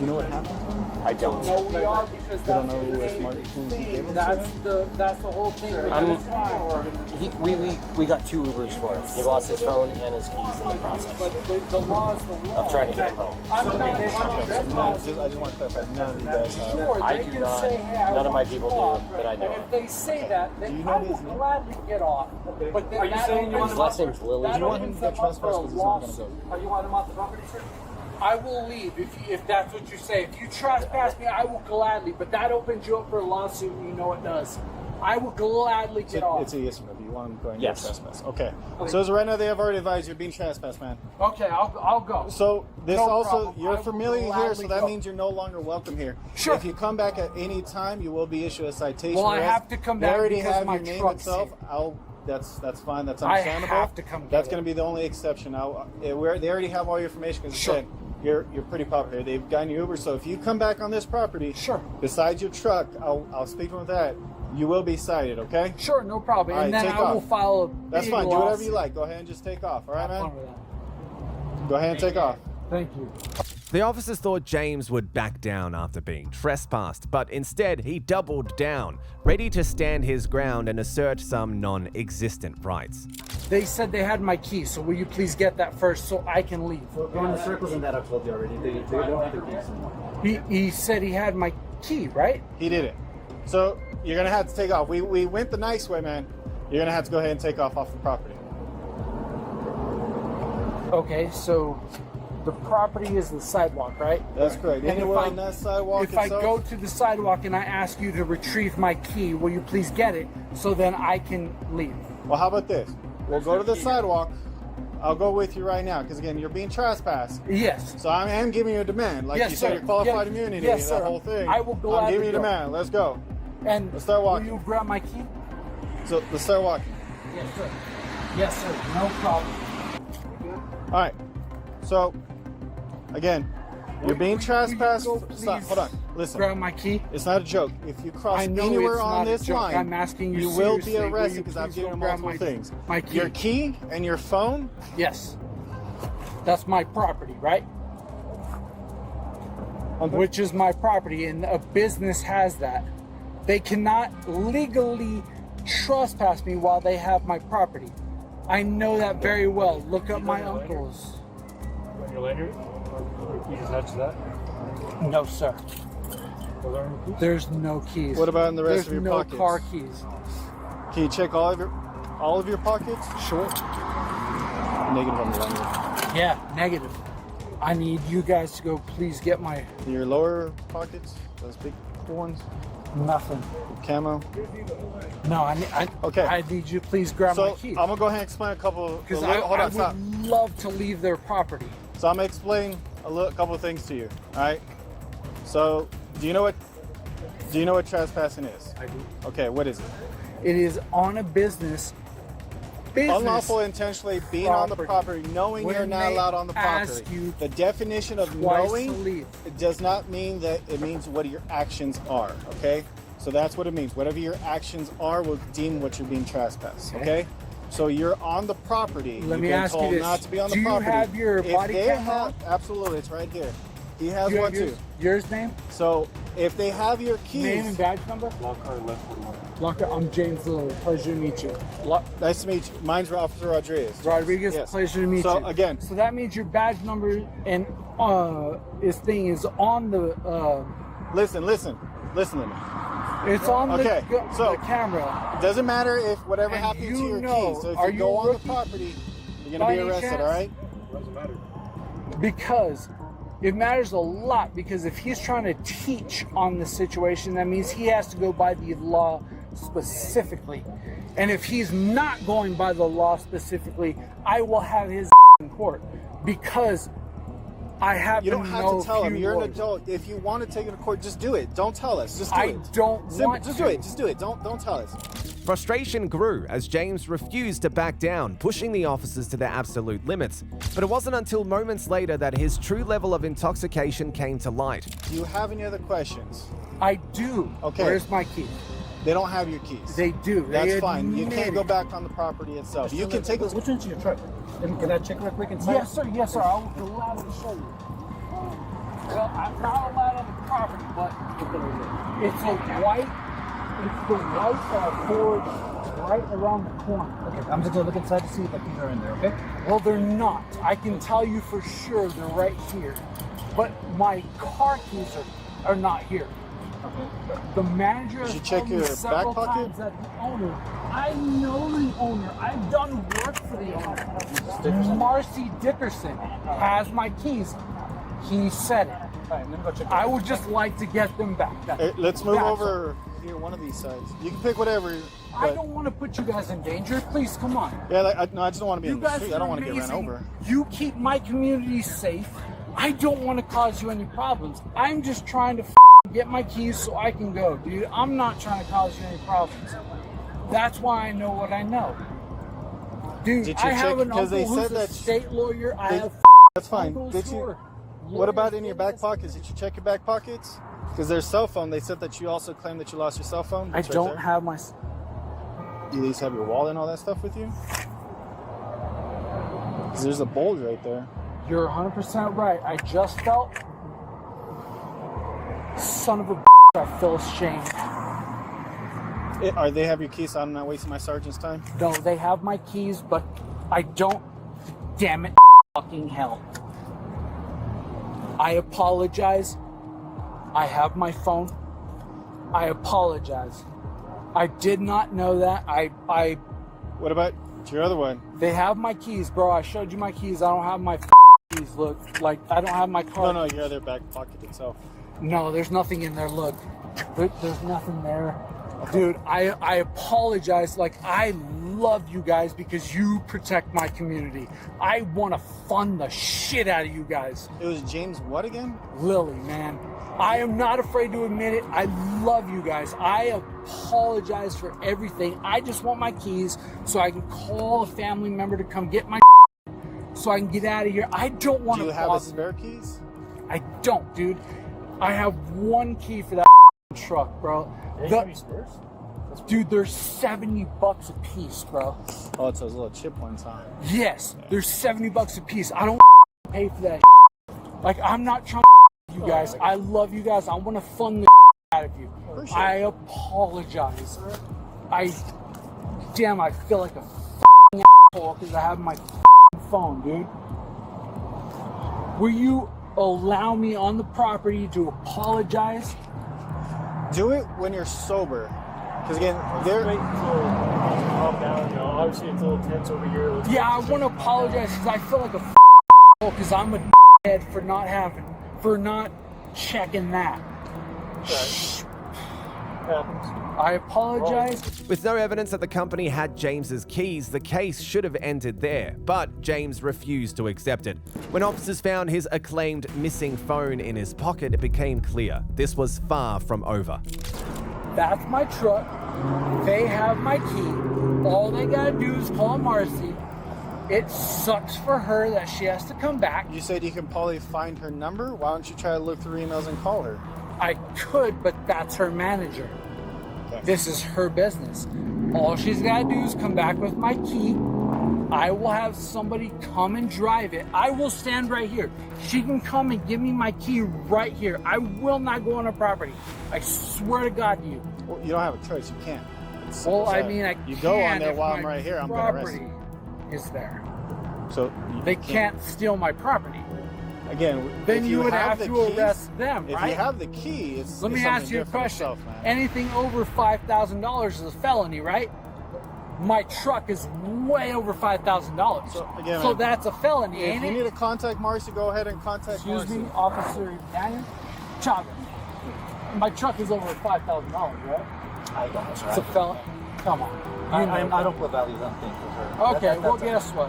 you know what happened to them? I don't. No, we are, because They don't that's know the who Smart Keys gave them to? that's the whole thing. We got 2 Ubers for him. He lost his phone and his keys in the process But the law is the law. of trying to get him home. I'm not, I just want to clarify, none of you guys have. sure, I they do can not. say, hey, I None of my want people you off, do that I know and of. if they say that, then Do you know I will his name? gladly get off. But then Are you saying you want His last name's Lily. Do you want him to get trespassed because he's not going to go? Are you want him off the property, sir? I will leave if that's what you say. If you trespass me, I will gladly. But that opens you up for a lawsuit, and you know it does. I will gladly get off. It's a yes or no. Do you want him going Yes. to trespass? Okay. So as of right now, they have already advised you're being trespassed, man. Okay, I'll go. So this No also, problem. I you're will familiar here, gladly so that go. means you're no longer welcome here. Sure. If you come back at any time, you will be issued a citation. Well, I arrest. have to come They back already because have my your name truck's itself. here. That's fine. That's I understandable. have to come get That's it. going to be the only exception. They already have all your information because Sure. you're pretty popular. They've gotten you Uber. So if you come back on this property, Sure. besides your truck, I'll speak with that. You will be cited. Okay. Sure, no problem. All And right, then take I will off. file a That's big fine. Do whatever lawsuit. you like. Go ahead and just take off. All right, Have man. fun with that. Go ahead and take off. Thank you. The officers thought James would back down after being trespassed, but instead he doubled down, ready to stand his ground and assert some non-existent rights. They said they had my key, so will you please get that first so I can leave? Go in the circles and that I've told you already. They don't have the keys. He said he had my key, right? He did it. So you're gonna have to take off. We went the nice way, man. You're gonna have to go ahead and take off the property. Okay, so the property is the sidewalk, right? That's correct. And Anywhere on that sidewalk if I itself? go to the sidewalk and I ask you to retrieve my key, will you please get it so then I can leave? Well, how about this? We'll go to the sidewalk. I'll go with you right now, because again, you're being trespassed. Yes. So I am giving you a demand, like Yes, you said, sir. your qualified Yes. immunity, Yes, that sir. whole thing. I will I'm gladly giving you a go. demand. Let's go. And Let's start walking. will you grab my key? So let's start walking. Yes, sir. Yes, sir. No problem. All right. So again, you're being trespassed. Stop. please Hold on. Listen. Grab my key. It's not a joke. If you cross I know anywhere it's on not a this joke. line, I'm asking you will be seriously. Will arrested you because I've please given go you grab multiple my- things. my key. Your key and your phone. Yes. That's my property, right? Which is my property, and a business has that. They cannot legally trespass me while they have my property. I know that very well. Look up my uncles. Your lanyard? You just touched that? No, sir. There's no keys. What about in the rest of your There's no pockets? car keys. Can you check all of your pockets? Sure. Negative on the lanyard. Yeah, negative. I need you guys to go please get my... Your lower pockets, those big ones? Nothing. Camo? No, I need you to please grab my keys. I'm gonna go ahead and explain a couple. Because I would love to leave their property. So I'm gonna explain a couple of things to you. All right. So do you know what trespassing is? I do. Okay. What is it? It is on a business. Unlawful intentionally being on the property, knowing When you're not they allowed on the ask property. you The definition of twice to knowing leave. it does not mean that it means what your actions are. Okay. So that's what it means. Whatever your actions are will deem what you're being trespassed. Okay. So you're on the property. Let You've me been ask you told this. not to be on the Do you property. have your body cam on? Absolutely, it's right here. He has You one have too. Yours name? So if they have your keys, Name and badge number? Lockhart, I'm James Lillard. Pleasure to meet you. Nice to meet you. Mine's Officer Rodriguez. Rodriguez, Yes. pleasure to meet you. So again, so that means your badge number and his thing is on the. Listen to me. It's on okay, so the camera. It doesn't matter if whatever And happens to your know, keys. So if are you go you on the rookie? property, you're By gonna be any arrested. chance? All right? Doesn't matter. Because it matters a lot, because if he's trying to teach on the situation, that means he has to go by the law specifically. And if he's not going by the law specifically, I will have his in court, because I have You don't have know to tell him. few You're an lawyers. adult. If you want to take it to court, just do it. Don't tell us. Just do I it. don't Simple. want Just to. do it. Just do it. Don't tell us. Frustration grew as James refused to back down, pushing the officers to their absolute limits. But it wasn't until moments later that his true level of intoxication came to light. Do you have any other questions? I do. Okay. Where's my key? They don't have your keys. They do. That's They fine. You admit can't go it. back on the property itself. You can take Which one's your truck? Can I check real quick inside? Yes, sir. Yes, sir. I'll allow to show you. Well, I'm not allowed on the property, but it's a white. It's the white Ford right around the corner. Okay, I'm just gonna look inside to see if the keys are in there. Okay. Well, they're not. I can tell you for sure they're right here, but my car keys are not here. Okay. The manager has Did you check told me your several back pocket? times that the owner. I know the owner. I've done work for the owner. Marcy Dickerson has my keys. He said it. All right, let me go check. I would just like to get them back. Hey, let's move That's over here, one of these sides. You can pick whatever. I but- don't want to put you guys in danger. Please, come on. Yeah, I just don't want to be You in the guys street. I are don't want to get ran amazing. over. You keep my community safe. I don't want to cause you any problems. I'm just trying to get my keys so I can go, dude. I'm not trying to cause you any problems. That's why I know what I know. Dude, Did you I have check- an 'cause uncle they who's said a that- state lawyer. I have That's fine. uncles Did who you? are What about lawyers in your back pockets? Did you check your back pockets? Because there's cell phone. They said that you also claimed that you lost your cell phone. I It's right don't there. have my... Do you at least have your wallet and all that stuff with you? Because there's a bulge right there. You're 100% right. I just felt... Son of a I feel ashamed. Are they have your keys so I'm not wasting my sergeant's time? No, they have my keys, but I don't... Damn it, fucking hell. I apologize. I have my phone. I apologize. I did not know that. I What about your other one? They have my keys, bro. I showed you my keys. I don't have my keys. Look, like I don't have my car. No, your other back pocket itself. No, there's nothing in there. Look, there's nothing there. Dude, I apologize. Like, I love you guys because you protect my community. I want to fund the shit out of you guys. It was James what again? Lily, man. I am not afraid to admit it. I love you guys. I apologize for everything. I just want my keys so I can call a family member to come get my so I can get out of here. I don't want to. Do you have a spare keys? I don't, dude. I have one key for that truck, bro. Dude, they're $70 a piece, bro. Oh, it's those little chip ones, huh? Yes, they're $70 a piece. I don't pay for that. Like, I'm not trying to you guys. I love you guys. I want to fund the out of you. I apologize. Damn, I feel like a asshole because I have my phone, dude. Will you allow me on the property to apologize? Do it when you're sober. Because again, they're... Wait until calm down. You know, obviously it's a little tense over here. Yeah, I want to apologize because I feel like a because I'm a head for not checking that. I apologize. With no evidence that the company had James's keys, the case should have ended there, but James refused to accept it. When officers found his acclaimed missing phone in his pocket, it became clear this was far from over. That's my truck. They have my key. All they gotta do is call Marcy. It sucks for her that she has to come back. You said you can probably find her number? Why don't you try to look through emails and call her? I could, but that's her manager. Okay. This is her business. All she's got to do is come back with my key. I will have somebody come and drive it. I will stand right here. She can come and give me my key right here. I will not go on her property. I swear to God to you. Well, you don't have a choice. You can't. You go on there while I'm right here. I'm going to arrest you. Is there? So they can't steal my property. Again, then you would have to arrest them, right? If you have the key, it's Let me ask you a question. Anything over $5,000 is a felony, right? My truck is way over $5,000. So that's a felony, ain't it? If you need to contact Marcy, go ahead and contact Marcy. Excuse me, Officer Daniel Chavez. My truck is over $5,000, right? I don't. It's a felony. Come on. I don't put values on things for her. Okay, well, guess what?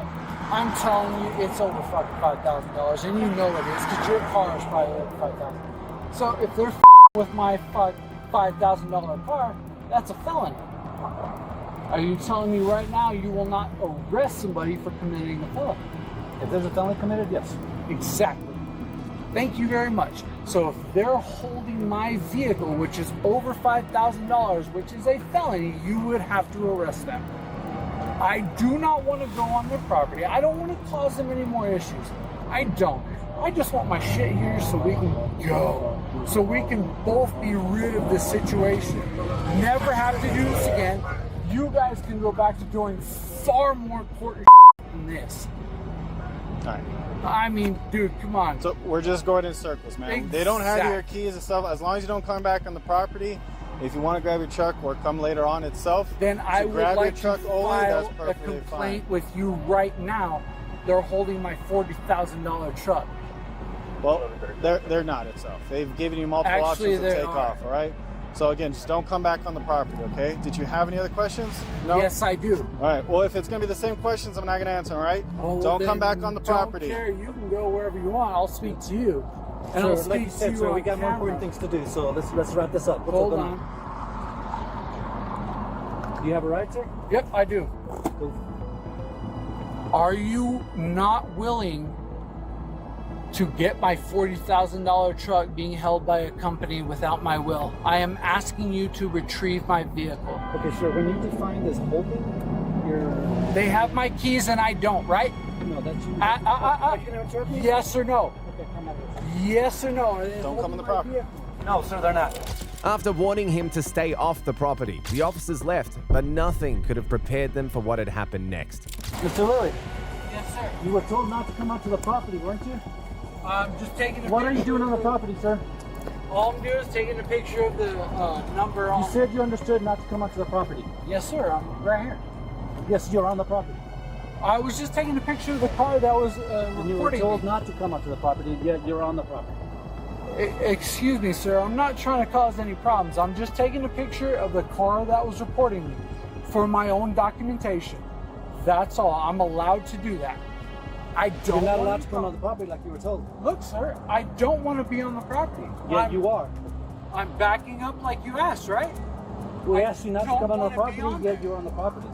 I'm telling you, it's over fucking $5,000, and you know it is, because your car is probably over $5,000. So if they're with my $5,000 car, that's a felony. Are you telling me right now you will not arrest somebody for committing a felony? If there's a felony committed, yes. Exactly. Thank you very much. So if they're holding my vehicle, which is over $5,000, which is a felony, you would have to arrest them. I do not want to go on their property. I don't want to cause them any more issues. I don't. I just want my shit here so we can go. So we can both be rid of this situation. Never have to do this again. You guys can go back to doing far more important than this. All right. I mean, dude, come on. So we're just going in circles, man. Exactly. They don't have your keys and stuff. As long as you don't come back on the property, if you want to grab your truck or come later on itself, then I would like to file a complaint complaint with you right now. They're holding my $40,000 truck. Well, they're not itself. They've given you multiple options to take off, all right? So again, just don't come back on the property, okay? Did you have any other questions? No? Yes, I do. All right, well, if it's going to be the same questions, I'm not going to answer, all right? Oh, don't come back on the property. Don't care. You can go wherever you want. I'll speak to you. And I'll speak like you said, to you sir, on we got more camera. important things to do, so let's wrap this up. Hold on. Do you have a ride, sir? Yep, I do. Cool. Are you not willing to get my $40,000 truck being held by a company without my will? I am asking you to retrieve my vehicle. Okay, sure. When you define this holding, They have my keys and I don't, right? No, that's you. Yes or no? Okay, come on. Yes or no? Don't come on the property. No, sir, they're not. After warning him to stay off the property, the officers left, but nothing could have prepared them for what had happened next. Mr. Lilly. Yes, sir. You were told not to come out to the property, weren't you? I'm just taking a What are you picture doing on the of property, sir? All I'm doing is taking a picture of the number on... You said you understood not to come out to the property. Yes, sir. I'm right here. Yes, you're on the property. I was just taking a picture of the car that was And you were reporting told me. not to come out to the property, yet you're on the property. Excuse me, sir. I'm not trying to cause any problems. I'm just taking a picture of the car that was reporting me for my own documentation. That's all. I'm allowed to do that. I don't. You're not allowed to come on the property like you were told. Look, sir. I don't want to be on the property. Yeah, you are. I'm backing up like you asked, right? We asked you not to come on the property, on yet you're on the property.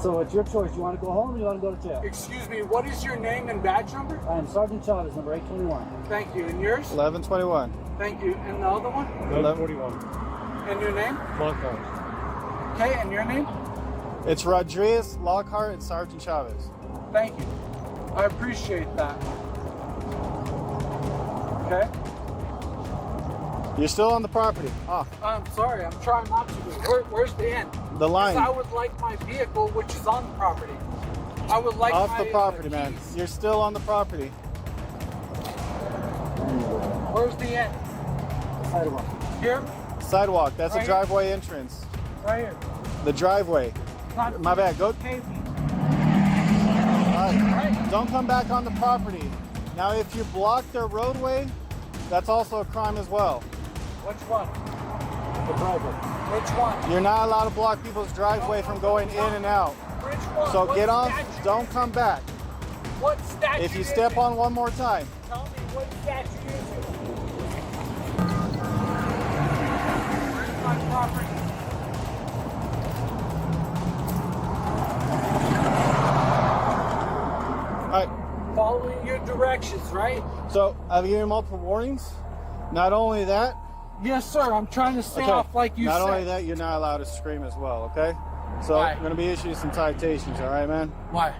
So it's your choice. You want to go home or you want to go to jail? Excuse me. What is your name and badge number? I am Sergeant Chavez, number 821. Thank you. And yours? 1121. Thank you. And the other one? 1141. And your name? Lockhart. Okay. And your name? It's Rodriguez, Lockhart, and Sergeant Chavez. Thank you. I appreciate that. Okay. You're still on the property. Off. I'm sorry. I'm trying not to be. Where's the end? The line. I would like my vehicle, which is on the property. I would like Off my the property, keys. man. You're still on the property. Where's the end? Sidewalk. Here? Sidewalk. That's Right a driveway entrance. Right here. The driveway. My bad. Go. Pavement. All right. Don't come back on the property. Now, if you block their roadway, that's also a crime as well. Which one? The driveway. Which one? You're not allowed to block people's driveway from going in and out. Which one? So What get off, statute? don't come back. What statute? If you step on one more time. Tell me what statute is it? Where's my property? All right. Following your directions, right? So I've given you multiple warnings. Not only that. Yes, sir. I'm trying to stay off like you said. Not only that, you're not allowed to scream as well, okay? So Why? I'm going to be issuing some citations, all right, man? Why?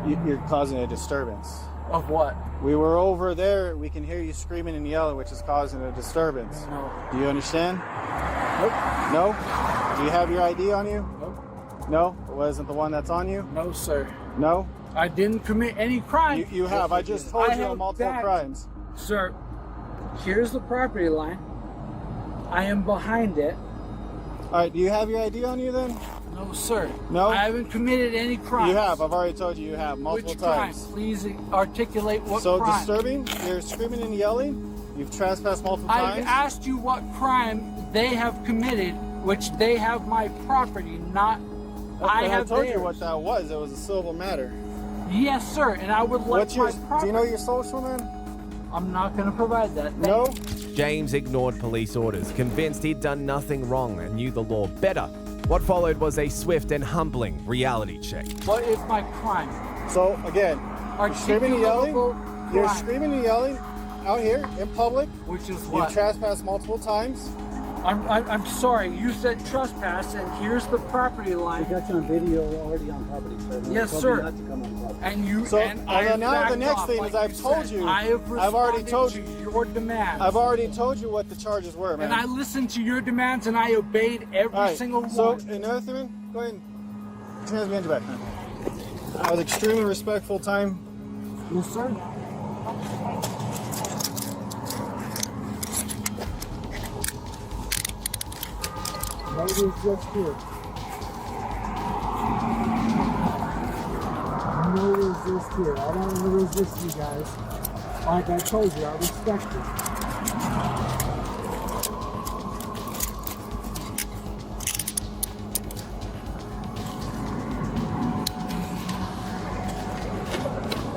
You're causing a disturbance. Of what? We were over there. We can hear you screaming and yelling, which is causing a disturbance. No. Do you understand? Nope. No? Do you have your ID on you? Nope. No? It wasn't the one that's on you? No, sir. No? I didn't commit any crime. You have. I just told you multiple crimes. Sir, here's the property line. I am behind it. All right. Do you have your ID on you then? No, sir. No? I haven't committed any crimes. You have. I've already told you have multiple Which times. crime? Please articulate what So crime. disturbing. You're screaming and yelling. You've trespassed multiple I've times. asked you what crime they have committed, which they have my property, not I And have I told theirs. you what that was. It was a civil matter. Yes, sir, and I would like What's your? my property. Do you know your social, man? I'm not going to provide that. Thank No. you. James ignored police orders, convinced he'd done nothing wrong and knew the law better. What followed was a swift and humbling reality check. What is my crime? So again, you're screaming and yelling. Articulable You're crime. screaming and yelling out here in public. Which is You've what? trespassed multiple times. I'm sorry. You said trespass, and here's the property line. We got you on video already on property, sir. No, Yes, told sir. you not to come on property. And you So and I have now the backed next off, thing like is I've told said. you. I have I've already responded told to you. your demands. I've already told you what the charges were, man. And I listened to your demands, and I obeyed every All right, single so one. another thing, man, go ahead. Put your hands behind your back. I was extremely respectful time. Yes, sir. No resist here. No resist here. I don't want to resist you guys. Like I told you, I respect you.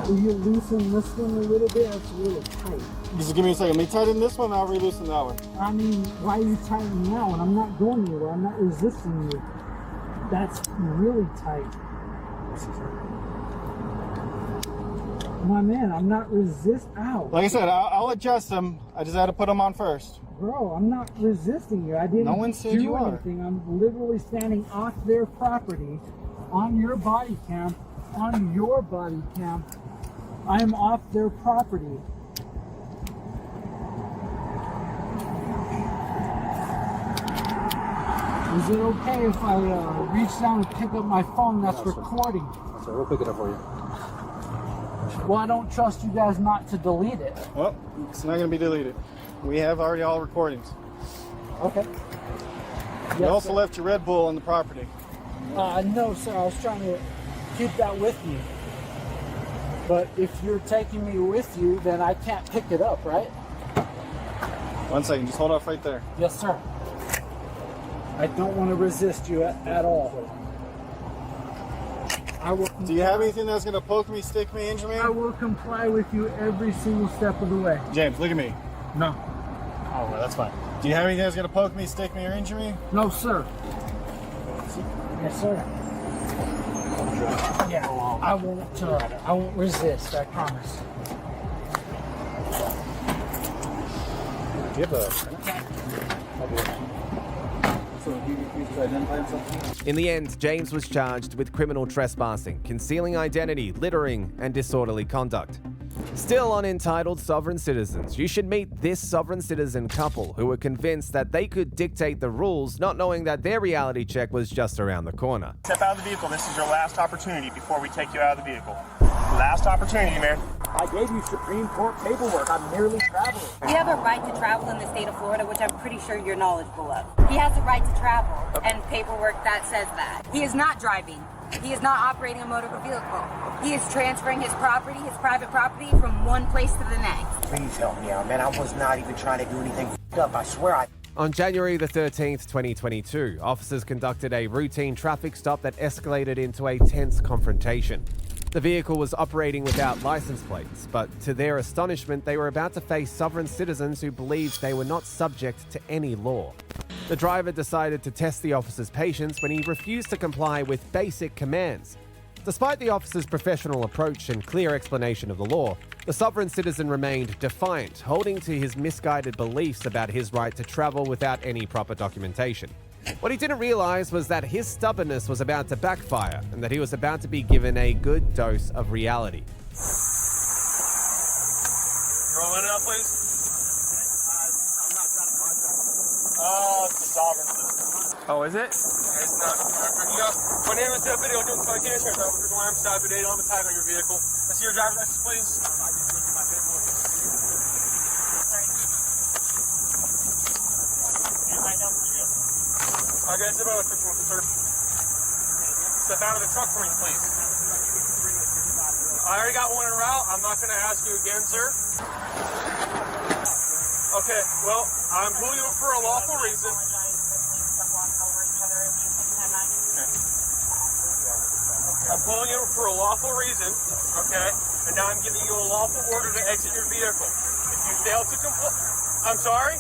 Will you loosen this one a little bit? It's a little tight. Just give me a second. Let me tighten this one, I'll re-loosen that one. I mean, why are you tightening now? And I'm not going anywhere. I'm not resisting you. That's really tight. My man, I'm not Ow. Like I said, I'll adjust them. I just had to put them on first. Bro, I'm not resisting you. I didn't No one said do you are. anything. I'm literally standing off their property on your body cam. On your body cam. I am off their property. Is it okay if I reach down and pick up my phone that's recording? So we'll pick it up for you. Well, I don't trust you guys not to delete it. Well, it's not going to be deleted. We have already all recordings. Okay. You also left your Red Bull on the property. No, sir. I was trying to keep that with me. But if you're taking me with you, then I can't pick it up, right? 1 second, just hold off right there. Yes, sir. I don't want to resist you at all. I will. Do you have anything that's going to poke me, stick me, injure me? I will comply with you every single step of the way. James, look at me. No. Oh, well, that's fine. Do you have anything that's going to poke me, stick me, or injure me? No, sir. Yes, sir. Yeah, I won't resist, I promise. Give a. So he refused to identify himself? In the end, James was charged with criminal trespassing, concealing identity, littering, and disorderly conduct. Still on Entitled Sovereign Citizens, you should meet this sovereign citizen couple who were convinced that they could dictate the rules, not knowing that their reality check was just around the corner. Step out of the vehicle. This is your last opportunity before we take you out of the vehicle. Last opportunity, man. I gave you Supreme Court paperwork. I'm merely traveling. You have a right to travel in the state of Florida, which I'm pretty sure you're knowledgeable of. He has a right to travel and paperwork that says that. He is not driving. He is not operating a motor vehicle. He is transferring his property, his private property, from one place to the next. Please help me out, man. I was not even trying to do anything up. I swear I... On January the 13th, 2022, officers conducted a routine traffic stop that escalated into a tense confrontation. The vehicle was operating without license plates, but to their astonishment, they were about to face sovereign citizens who believed they were not subject to any law. The driver decided to test the officer's patience when he refused to comply with basic commands. Despite the officer's professional approach and clear explanation of the law, the sovereign citizen remained defiant, holding to his misguided beliefs about his right to travel without any proper documentation. What he didn't realize was that his stubbornness was about to backfire and that he was about to be given a good dose of reality. Roll it out, please. Oh, it's the sovereign citizen. Oh, is it? It's not. My name is Video doing confrontation. I'm stopped today. Don't have a tag on your vehicle. Let's see your driver's license, please. I got step out of the truck, sir. Step out of the truck for me, please. I already got one en route. I'm not going to ask you again, sir. Okay, well, I'm pulling you for a lawful reason. I'm pulling you for a lawful reason, okay? And now I'm giving you a lawful order to exit your vehicle. If you fail to comply, I'm sorry?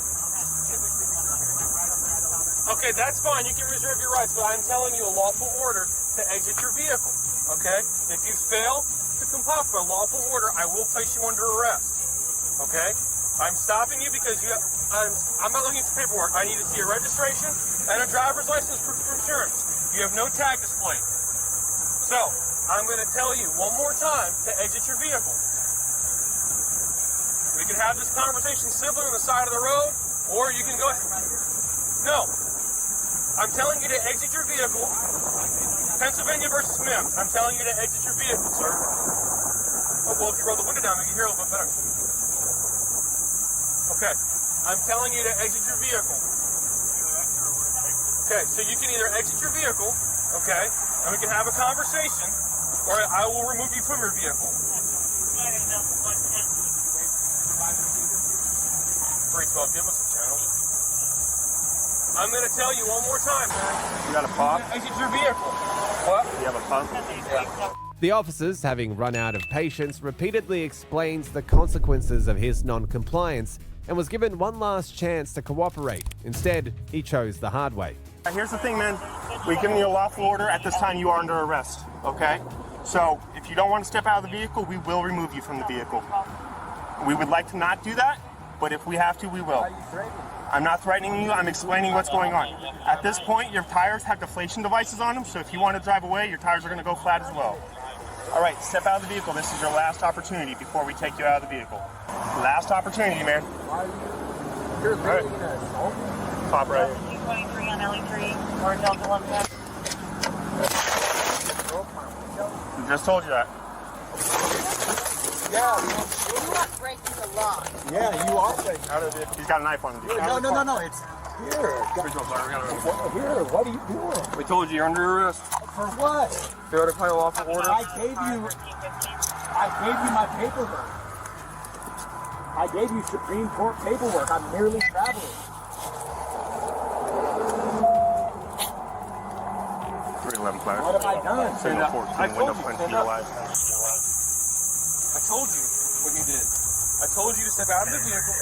Okay, that's fine. You can reserve your rights, but I'm telling you a lawful order to exit your vehicle, okay? If you fail to comply with a lawful order, I will place you under arrest, okay? I'm stopping you because I'm not looking for paperwork. I need to see a registration and a driver's license for insurance. You have no tag displayed. So, I'm going to tell you one more time to exit your vehicle. We can have this conversation simply on the side of the road, or you can go ahead. No. I'm telling you to exit your vehicle. Pennsylvania versus Mims. I'm telling you to exit your vehicle, sir. Oh, well, if you roll the window down, we can hear a little bit better. Okay. I'm telling you to exit your vehicle. Okay, so you can either exit your vehicle, okay, and we can have a conversation, or I will remove you from your vehicle. 312, give us a channel. I'm going to tell you one more time, man. You got a pop? Exit your vehicle. What? You have a pump? Yeah. The officers, having run out of patience, repeatedly explained the consequences of his non-compliance and was given one last chance to cooperate. Instead, he chose the hard way. Here's the thing, man. We've given you a lawful order. At this time, you are under arrest, okay? So, if you don't want to step out of the vehicle, we will remove you from the vehicle. We would like to not do that, but if we have to, we will. I'm not threatening you. I'm explaining what's going on. At this point, your tires have deflation devices on them, so if you want to drive away, your tires are going to go flat as well. All right, step out of the vehicle. This is your last opportunity before we take you out of the vehicle. Last opportunity, man. You're right. Pop right here. 23 on LE3 or Delta 110. I just told you that. Yeah, You're not breaking the law. yeah, you are breaking. He's got a knife on him. No, it's here. Here, what are you doing? We told you you're under arrest. For what? Failure to play a lawful order. I gave you my paperwork. I gave you Supreme Court paperwork. I'm merely traveling. 311 flash. What have I done? Signal 14, window punch to your life. I told you what you did. I told you to step out of the vehicle.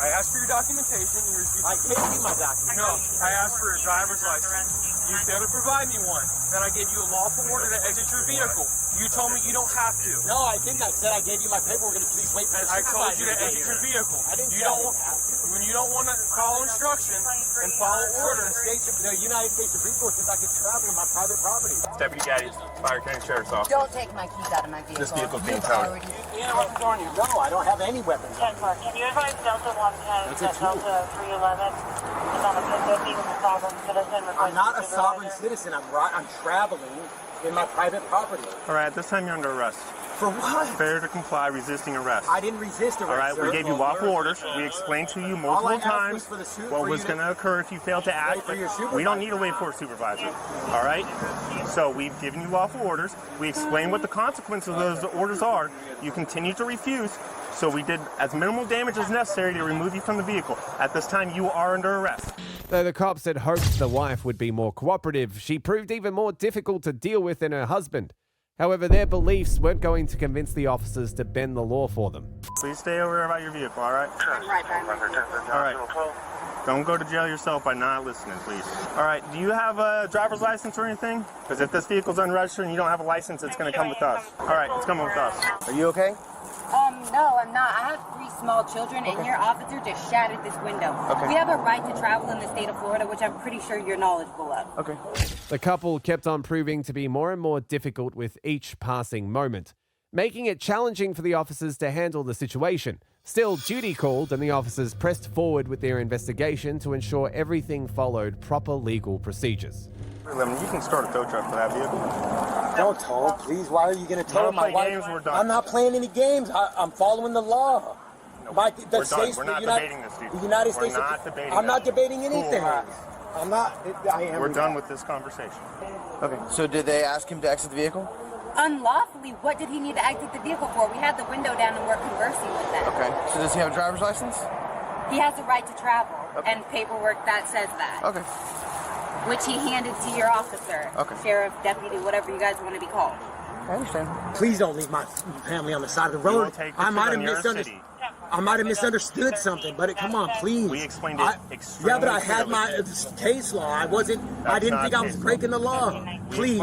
I asked for your documentation. You refused. I gave you my documentation. No, I asked for your driver's license. You failed to provide me one. Then I gave you a lawful order to exit your vehicle. You told me you don't have to. No, I didn't. I said I gave you my paperwork and please wait for the I told you to supervisor exit your vehicle. I didn't You say I don't. didn't have to. When you don't want to follow instruction and follow orders. The United States Supreme Court says I can travel on my private property. Deputy Gaddy, Fire County Sheriff's Office. Don't take my keys out of my vehicle. This vehicle's being towed. You know weapons on you? No, I don't have any weapons. Can you advise Delta 110 that Delta 311 is on the 50 with a sovereign citizen? I'm not a sovereign citizen. I'm traveling in my private property. All right, at this time you're under arrest. For what? Failure to comply, resisting arrest. I didn't resist arrest. All right, we gave you lawful orders. We explained to you multiple times what was going to occur if you failed to act. We don't need to wait for a supervisor. All right? So we've given you lawful orders. We explained what the consequences of those orders are. You continue to refuse. So we did as minimal damage as necessary to remove you from the vehicle. At this time, you are under arrest. Though the cops had hoped the wife would be more cooperative, she proved even more difficult to deal with than her husband. However, their beliefs weren't going to convince the officers to bend the law for them. Please stay aware about your vehicle, all right? Right back. All right. Don't go to jail yourself by not listening, please. All right, do you have a driver's license or anything? Because if this vehicle's unregistered and you don't have a license, it's going to come with us. All right, it's coming with us. Are you okay? No, I'm not. I have 3 small children, and your officer just shattered this window. Okay. We have a right to travel in the state of Florida, which I'm pretty sure you're knowledgeable of. Okay. The couple kept on proving to be more and more difficult with each passing moment, making it challenging for the officers to handle the situation. Still, duty called, and the officers pressed forward with their investigation to ensure everything followed proper legal procedures. Lemon, you can start a tow truck for that vehicle. Don't tow him, please. Why are you going to tow him? My games, we're done. I'm not playing any games. I'm following the law. We're done. We're not debating this, dude. The United States. We're not debating I'm not debating anything. Cool. I'm not. I am. We're done with this conversation. Okay. So did they ask him to exit the vehicle? Unlawfully, what did he need to exit the vehicle for? We had the window down and we're conversing with them. Okay. So does he have a driver's license? He has a right to travel and paperwork that says that. Okay. Which he handed to your officer. Okay. Sheriff, deputy, whatever you guys want to be called. I understand. Please don't leave my family on the side of the road. I might have misunderstood something, but come on, please. We explained it extremely Yeah, but I had clearly. my case law. I didn't think I was breaking the law. Please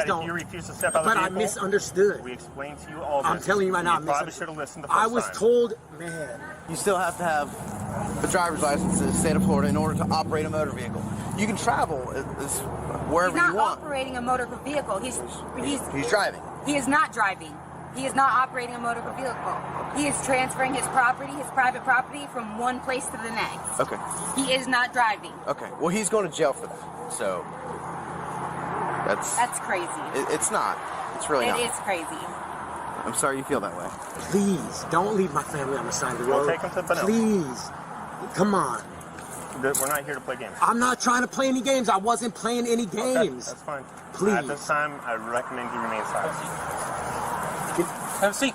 don't. If you refuse to step out of But the I vehicle, misunderstood. we explained to you all this. I'm telling you right now, You probably should have listened the first I was time. told, man. You still have to have a driver's license in the state of Florida in order to operate a motor vehicle. You can travel wherever He's you not want. operating a motor vehicle. He's driving. He is not driving. He is not operating a motor vehicle. He is transferring his property, his private property, from one place to the next. Okay. He is not driving. Okay. Well, he's going to jail for that. So that's crazy. It's not. It's really not. It is crazy. I'm sorry you feel that way. Please, don't leave my family on the side of the road. We'll take them to Felony. Please. Come on. We're not here to play games. I'm not trying to play any games. I wasn't playing any games. Okay, that's fine. Please. At this time, I recommend you remain silent. Have a seat.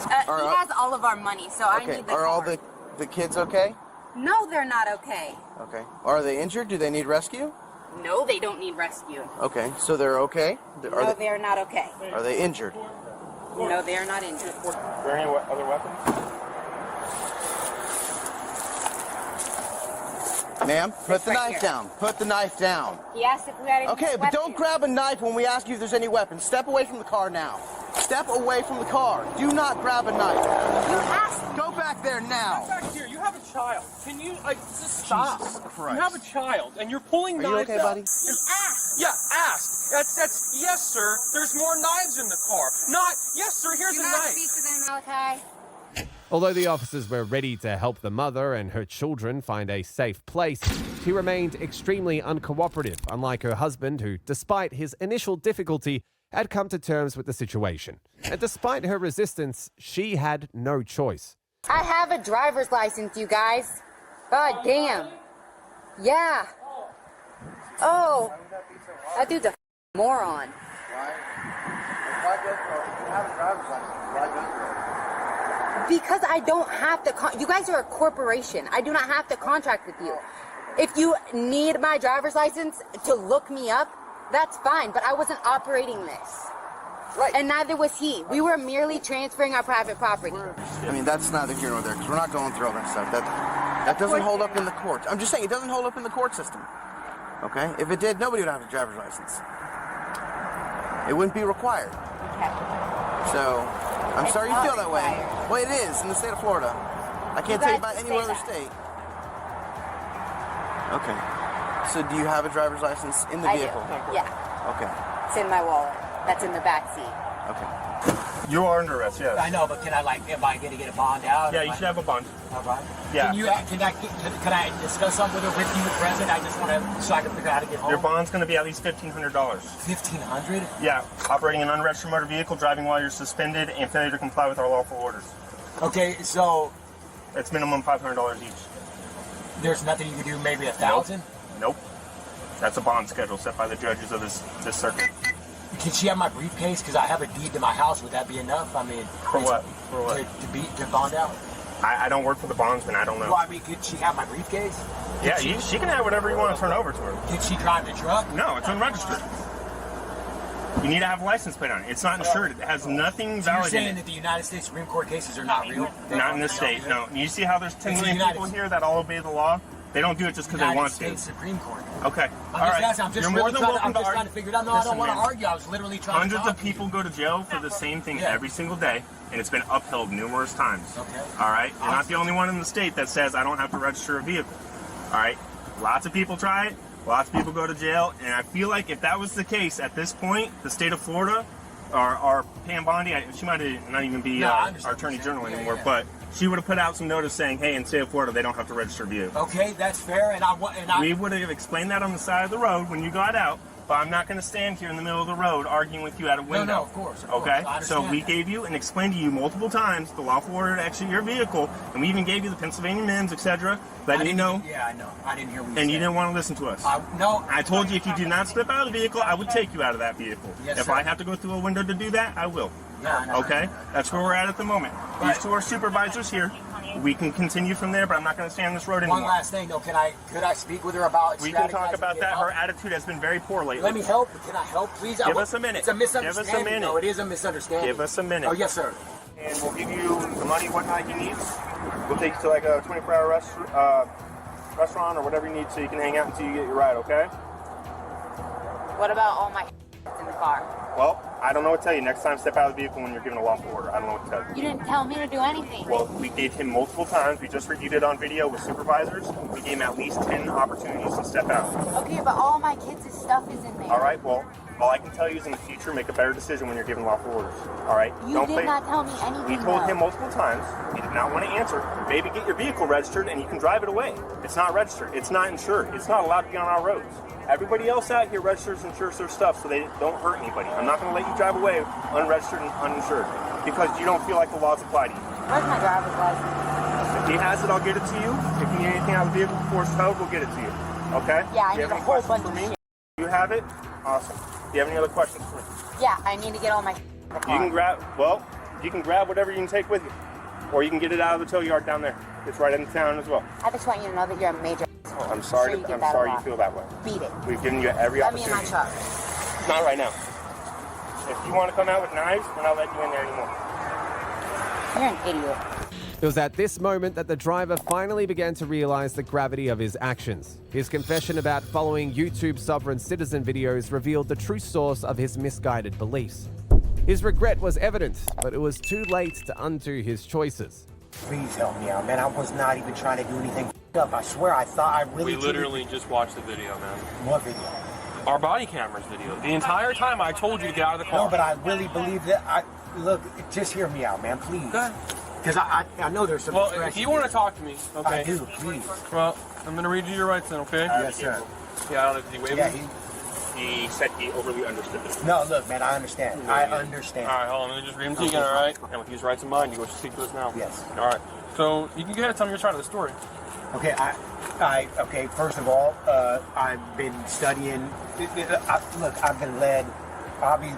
He has all of our money, so I need the Are all card. the kids okay? No, they're not okay. Okay. Are they injured? Do they need rescue? No, they don't need rescue. Okay. So they're okay? No, they are not okay. Are they injured? No, they are not injured. Are there any other weapons? Ma'am, put the right knife here. down. Put the knife down. He asked if we had any Okay, but don't grab a knife when we ask you if there's any weapons. Step away from the car now. Step away from the car. Do not grab a knife. You asked. Go back there now. Back here, you have a child. Can you just stop? Jesus Christ. You have a child, and you're pulling Are you knives okay, out. buddy? Ask. Yeah, ask. That's yes, sir. There's more knives in the car. Not yes, sir. Here's Do a not knife. speak to them, Malachi. Although the officers were ready to help the mother and her children find a safe place, she remained extremely uncooperative, unlike her husband, who, despite his initial difficulty, had come to terms with the situation. And despite her resistance, she had no choice. I have a driver's license, you guys. God damn. Yeah. Oh. That dude's a moron. Because I don't have to. You guys are a corporation. I do not have to contract with you. If you need my driver's license to look me up, that's fine. But I wasn't operating this. Right. And neither was he. We were merely transferring our private property. I mean, that's neither here nor there, because we're not going through all that stuff. That doesn't hold up in the court. I'm just saying, it doesn't hold up in the court system. Okay? If it did, nobody would have a driver's license. It wouldn't be required. Okay. So, I'm sorry you feel that way. required. Well, it is in the state of Florida. I can't tell you about any other state. Okay. So, do you have a driver's license in the vehicle? I do. Yeah. Okay. It's in my wallet. That's in the back seat. Okay. You are under arrest, yes. I know, but can I, like, am I going to get a bond out? Yeah, you should have a bond. All right. Yeah. Can I discuss something with her with you present? I just want to, so I can figure out how to get home. Your bond's going to be at least $1,500. $1,500? Yeah, operating an unregistered motor vehicle, driving while you're suspended, and failure to comply with our lawful orders. Okay, so it's minimum $500 each. There's nothing you can do, maybe $1,000? Nope. That's a bond schedule set by the judges of this circuit. Can she have my briefcase? Because I have a deed to my house. Would that be enough? I mean, for what? For what? To bond out. I don't work for the bondsman. I don't know. Well, I mean, could she have my briefcase? Yeah, she can have whatever you want to turn over to her. Did she drive the truck? No, it's unregistered. You need to have a license plate on it. It's not insured. It has nothing valid in it. You're saying that the United States Supreme Court cases are not real? Not in this state, no. You see how there's 10 million people here that all obey the law? They don't do it just because they want to. United States Supreme Court. Okay. All right. You're more than welcome to argue. I'm just trying to figure it out. No, I don't want to argue. I was literally trying to Hundreds of people go to jail for the same thing every single day, and it's been upheld numerous times. Okay. All right? You're not the only one in the state that says I don't have to register a vehicle. All right? Lots of people try it. Lots of people go to jail, and I feel like if that was the case at this point, the state of Florida, our Pam Bondi, she might not even be our attorney general anymore, but she would have put out some notice saying, hey, in the state of Florida, they don't have to register vehicles. Okay, that's fair, We would have explained that on the side of the road when you got out, but I'm not going to stand here in the middle of the road arguing with you at a window. No, of course. Okay? So we that. gave you and explained to you multiple times the lawful order to exit your vehicle, and we even gave you the Pennsylvania MIMS, etc., letting you know. Yeah, I know. I didn't hear what you said. And you didn't want to listen to us. No. I told you if you do not step out of the vehicle, I would take you out of that vehicle. Yes, if sir. I have to go through a window to do that, I will. Yeah, I know. Okay? That's where we're at the moment. These two are supervisors here. We can continue from there, but I'm not going to stay on this road anymore. One last thing, though. Could I speak with her about? We can talk about that. Her attitude has been very poor lately. Let me help. Can I help, please? Give us a minute. It's a misunderstanding. Give us a minute. No, it is a misunderstanding. Give us a minute. Oh, yes, sir. And we'll give you the money, whatnot you need. We'll take you to like a 24-hour restaurant or whatever you need so you can hang out until you get your ride, okay? What about all my in the car? Well, I don't know what to tell you. Next time, step out of the vehicle when you're given a lawful order. I don't know what to tell you. You didn't tell me to do anything. Well, we gave him multiple times. We just reviewed it on video with supervisors. We gave him at least 10 opportunities to step out. Okay, but all my kids' stuff is in there. All right, well, all I can tell you is in the future, make a better decision when you're given lawful orders. All right? You did not tell me anything. We told him multiple times. He did not want to answer. Maybe get your vehicle registered and you can drive it away. It's not registered. It's not insured. It's not allowed to be on our roads. Everybody else out here registers and insures their stuff so they don't hurt anybody. I'm not going to let you drive away unregistered and uninsured because you don't feel like the laws apply to you. Where's my driver's license? If he has it, I'll get it to you. If you need anything out of the vehicle before it's towed, we'll get it to you. Okay? Yeah, I Do you need have a any whole questions bunch for of me? shit. You have it? Awesome. Do you have any other questions for me? Yeah, I need to get all my You can grab whatever you can take with you. Or you can get it out of the tow yard down there. It's right in town as well. I just want you to know that you're a major asshole. I'm sorry you you feel that way. Beat it. We've given you every Let me in opportunity. my truck. Not right now. If you want to come out with knives, then I'll let you in there anymore. You're an idiot. It was at this moment that the driver finally began to realize the gravity of his actions. His confession about following YouTube sovereign citizen videos revealed the true source of his misguided beliefs. His regret was evident, but it was too late to undo his choices. Please help me out, man. I was not even trying to do anything up. I swear, I thought I really. We literally just watched the video, man. What video? Our body cameras video. The entire time I told you to get out of the car. No, but I really believe that. Look, just hear me out, man, please. Because I know there's some. Well, if you want to talk to me, okay. I do, please. Well, I'm gonna read you your rights then, okay? Yes, sir. Yeah, I'll let you waive Yeah, it. He said he overly understood it. No, look, man, I understand. I understand. All right, hold on. Let me just read them to you again, all right? And with these rights in mind, you go speak to us now. Yes. All right. So you can go ahead and tell me your side of the story. Okay, okay. First of all, I've been studying. Look, I've been led.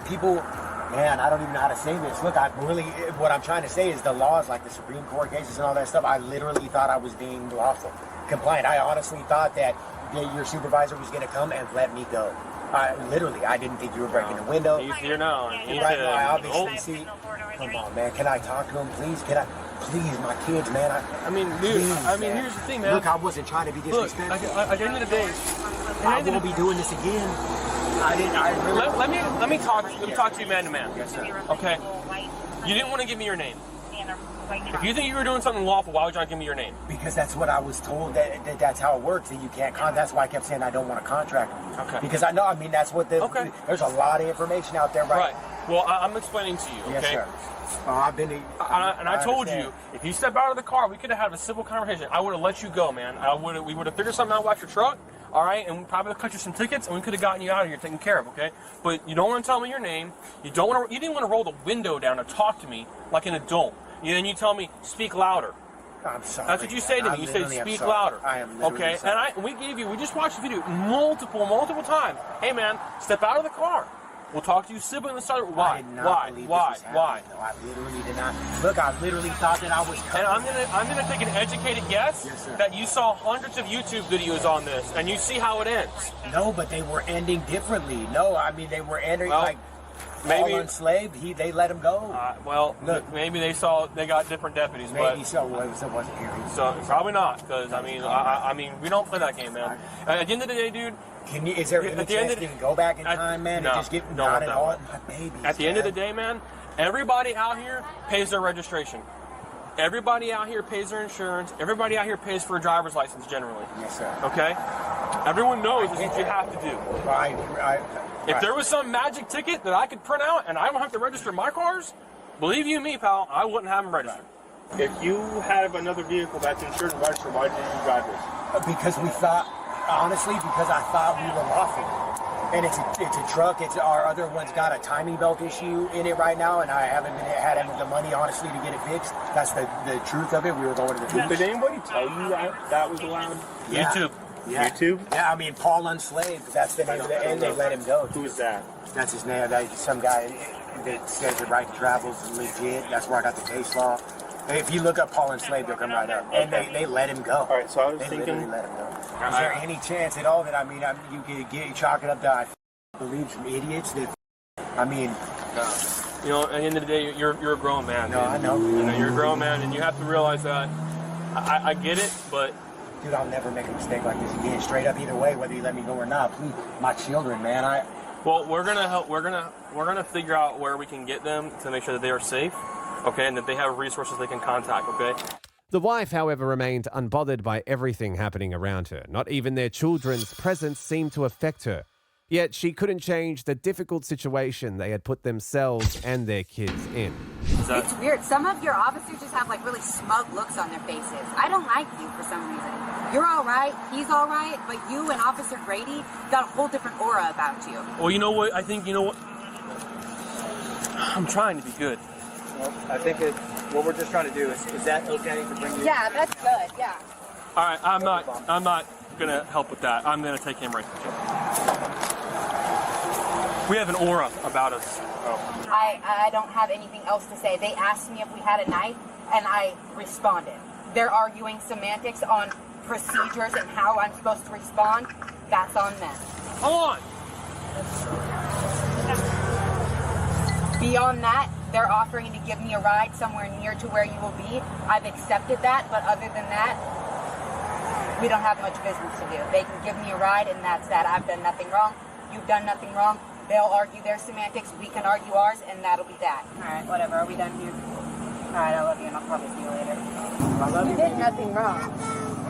People, man, I don't even know how to say this. Look, what I'm trying to say is the laws, like the Supreme Court cases and all that stuff. I literally thought I was being lawful, compliant. I honestly thought that your supervisor was going to come and let me go. I didn't think you were breaking the window. He's here now. Right now, I obviously see. Come on, man. Can I talk to him, please? Please, my kids, man. I mean, dude. Here's the thing, man. Look, I wasn't trying to be disrespectful. Look, at the end of the day, I won't be doing this again. Let me talk to you man to man. Yes, sir. Okay. You didn't want to give me your name. If you think you were doing something lawful, why would you not give me your name? Because that's what I was told. That's how it works. That you can't. That's why I kept saying I don't want to contract with you. Okay. Because I know. I mean, that's what the. Okay. There's a lot of information out there, right? Well, I'm explaining to you, okay? Yes, sir. I've been. And I told you, if you step out of the car, we could have had a civil conversation. I would have let you go, man. We would have figured something out about your truck, all right? And we probably cut you some tickets, and we could have gotten you out of here taken care of, okay? But you don't want to tell me your name. You didn't want to roll the window down and talk to me like an adult. And then you tell me, speak louder. I'm sorry. That's what you say to me. You say, speak louder. I am literally okay? sorry. And we just watched the video multiple times. Hey, man, step out of the car. We'll talk to you civilly on the side. Why? Why? No, I literally did not. Look, I literally thought that I was. And I'm gonna take an educated guess that you saw hundreds of YouTube videos on this, and you see how it ends. No, but they were ending differently. No, I mean they were ending like. Maybe all enslaved. They let him go. Well, look, maybe they got different deputies. Maybe but so. It wasn't here. So probably not, because I mean, we don't play that game, man. At the end of the day, dude. Is there any chance you can go back in time, man, and just get not at all? My babies. At the end of the day, man, everybody out here pays their registration. Everybody out here pays their insurance. Everybody out here pays for a driver's license generally. Yes, sir. Okay? Everyone knows this is what you have to do. If there was some magic ticket that I could print out and I don't have to register my cars, believe you me, pal, I wouldn't have them registered. If you have another vehicle that's insured and registered, why didn't you drive this? Because we thought, honestly, because I thought we were lawful. And it's a truck. Our other one's got a timing belt issue in it right now, and I haven't had the money, honestly, to get it fixed. That's the truth of it. We were going to the beach. Did anybody tell you that was allowed? Yeah. YouTube. Yeah. YouTube? Yeah, I mean, Paul Unslaved. That's the name of the end. They let him go. Who is that? That's his name. Some guy that says the right to travel is legit. That's where I got the case law. If you look up Paul Enslaved, they'll come right up. And they let him go. All right, so I was they thinking. Literally let him go. Is there any chance at all that, you could chalk it up to, I believe, some idiots that, You know, at the end of the day, you're a grown man. No, I know. You know, you're a grown man, and you have to realize that. I get it, but. Dude, I'll never make a mistake like this again. Straight up, either way, whether you let me go or not. Please, my children, man. Well, we're gonna help. We're gonna figure out where we can get them to make sure that they are safe, okay, and that they have resources they can contact, okay. The wife, however, remained unbothered by everything happening around her. Not even their children's presence seemed to affect her. Yet she couldn't change the difficult situation they had put themselves and their kids in. It's weird. Some of your officers just have like really smug looks on their faces. I don't like you for some reason. You're all right, he's all right, but you and Officer Grady got a whole different aura about you. Well, you know what? I think, you know what? I'm trying to be good. Well, I think what we're just trying to do is that okay to bring you? Yeah, that's good, yeah. All right, I'm not going to help with that. I'm going to take him right now. We have an aura about us. Oh. I don't have anything else to say. They asked me if we had a knife, and I responded. They're arguing semantics on procedures and how I'm supposed to respond. That's on them. Hold on. Beyond that, they're offering to give me a ride somewhere near to where you will be. I've accepted that, but other than that, we don't have much business to do. They can give me a ride, and that's that. I've done nothing wrong. You've done nothing wrong. They'll argue their semantics. We can argue ours, and that'll be that. All right, whatever. Are we done here? All right, I love you, and I'll probably see you later. I love you. You did nothing wrong.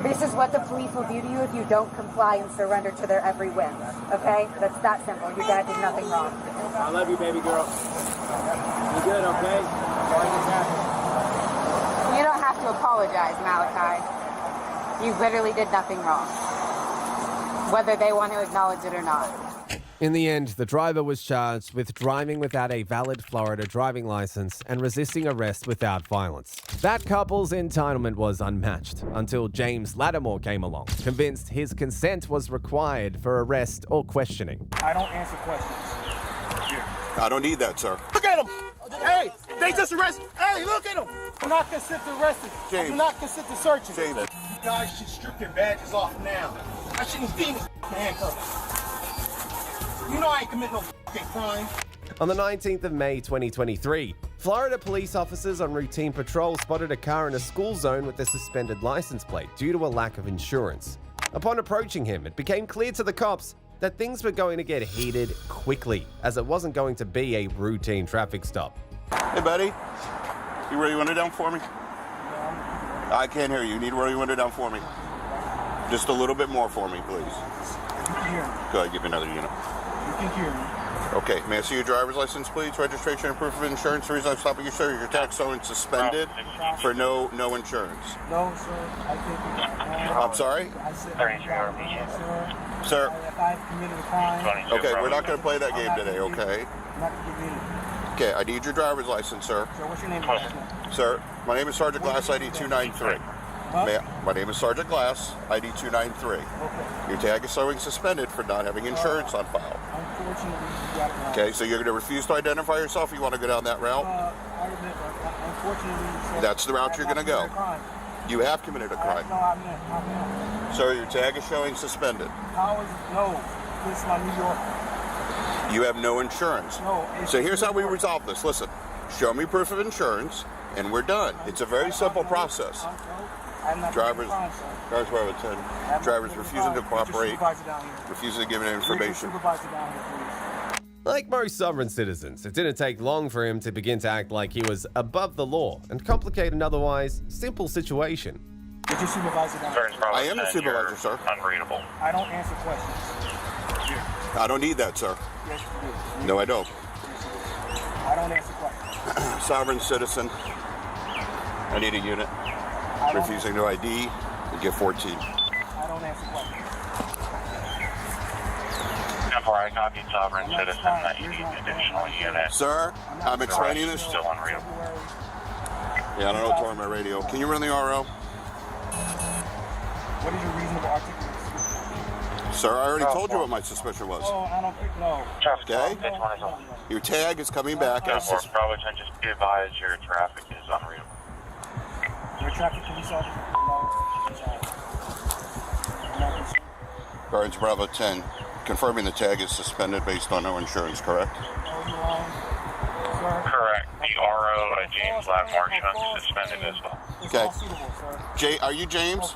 This is what the police will do to you if you don't comply and surrender to their every whim. Okay? That's that simple. Your dad did nothing wrong. I love you, baby girl. You good, okay? Sorry this happened. You don't have to apologize, Malachi. You literally did nothing wrong. Whether they want to acknowledge it or not. In the end, the driver was charged with driving without a valid Florida driving license and resisting arrest without violence. That couple's entitlement was unmatched until James Lattimore came along, convinced his consent was required for arrest or questioning. I don't answer questions. I don't need that, sir. Look at him! Hey, they just arrested. Hey, look at him! Do not consent to arresting. James. Do not consent to searching. James. You guys should strip your badges off now. I shouldn't be handcuffed. You know I ain't committing no crime. On the 19th of May 2023, Florida police officers on routine patrol spotted a car in a school zone with a suspended license plate due to a lack of insurance. Upon approaching him, it became clear to the cops that things were going to get heated quickly, as it wasn't going to be a routine traffic stop. Hey, buddy. You roll your window down for me? I can't hear you. You need to roll your window down for me. Just a little bit more for me, please. You can hear me. Go ahead, give me another unit. You can hear me. Okay, may I see your driver's license, please? Registration and proof of insurance. The reason I'm stopping you, sir, your tax owing suspended for no insurance. No, sir. I think I'm sorry? I said, Sir. If I've committed a crime. Okay, we're not going to play that game today, okay? I'm not going to give you Okay, I need your driver's license, sir. Sir, what's your name? Sir, my name is Sergeant Glass, ID 293. My name is Sergeant Glass, ID 293. Okay. Your tag is showing suspended for not having insurance on file. Unfortunately, you got it wrong. Okay, so you're going to refuse to identify yourself, or you want to go down that route? Unfortunately, sir, That's the route you're going to go. You have committed a crime. No, I'm not. Sir, your tag is showing suspended. How is it? No, this is my New York. You have no insurance. No. So here's how we resolve this. Listen, show me proof of insurance, and we're done. It's a very simple process. Drivers refusing to cooperate, refusing to give any information. Like most sovereign citizens, it didn't take long for him to begin to act like he was above the law and complicate an otherwise simple situation. Get your supervisor down. I am the supervisor, sir. Unreadable. I don't answer questions. I don't need that, sir. Yes, you do. No, I don't. I don't answer questions. Sovereign citizen. I need a unit. Refusing to ID, you get 14. I don't answer questions. I copied sovereign citizen that you need an additional unit. Sir, I'm explaining this. Still unreadable. Yeah, I don't know what's on my radio. Can you run the RO? What is your reasonable articulation? Sir, I already told you what my suspicion was. Oh, I don't think, no. Okay? Your tag is coming back as just be advised your traffic is unreadable. Your traffic police officer? No. Guards Bravo 10, confirming the tag is suspended based on no insurance, correct? Correct. The RO at James Lab Marshman suspended as well. Okay. Are you James?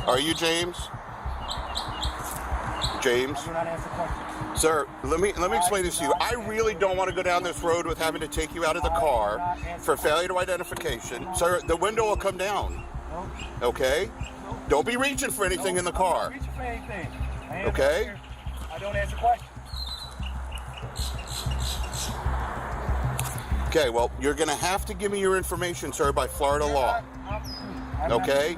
Are you James? James? Sir, let me explain this to you. I really don't want to go down this road with having to take you out of the car for failure to identification. Sir, the window will come down. Okay? Don't be reaching for anything in the car. Okay? I don't answer questions. Okay, well, you're going to have to give me your information, sir, by Florida law. Okay?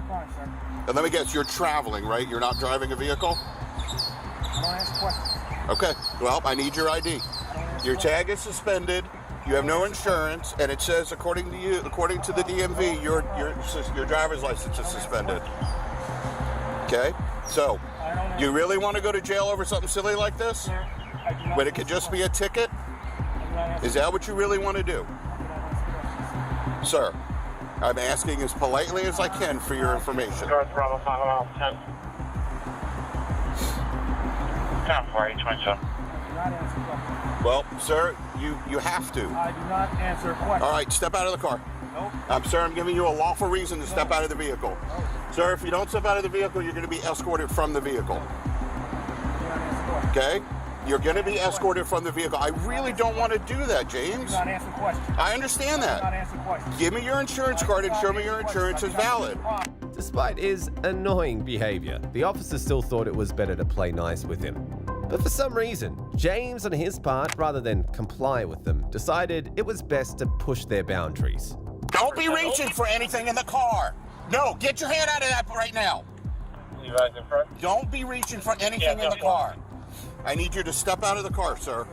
And let me guess, you're traveling, right? You're not driving a vehicle? I don't answer questions. Okay, well, I need your ID. Your tag is suspended, you have no insurance, and it says, according to the DMV, your driver's license is suspended. Okay? So, you really want to go to jail over something silly like this? When it could just be a ticket? Is that what you really want to do? Sir, I'm asking as politely as I can for your information. North Bravo 5 10. Down 427. Well, sir, you have to. I do not answer questions. All right, step out of the car. Nope. Sir, I'm giving you a lawful reason to step out of the vehicle. Sir, if you don't step out of the vehicle, you're going to be escorted from the vehicle. Okay? You're going to be escorted from the vehicle. I really don't want to do that, James. I do not answer questions. I understand that. I do not answer questions. Give me your insurance card and show me your insurance is valid. Despite his annoying behavior, the officer still thought it was better to play nice with him. But for some reason, James on his part, rather than comply with them, decided it was best to push their boundaries. Don't be reaching for anything in the car. No, get your hand out of that right now. You guys in front? Don't be reaching for anything in the car. I need you to step out of the car, sir.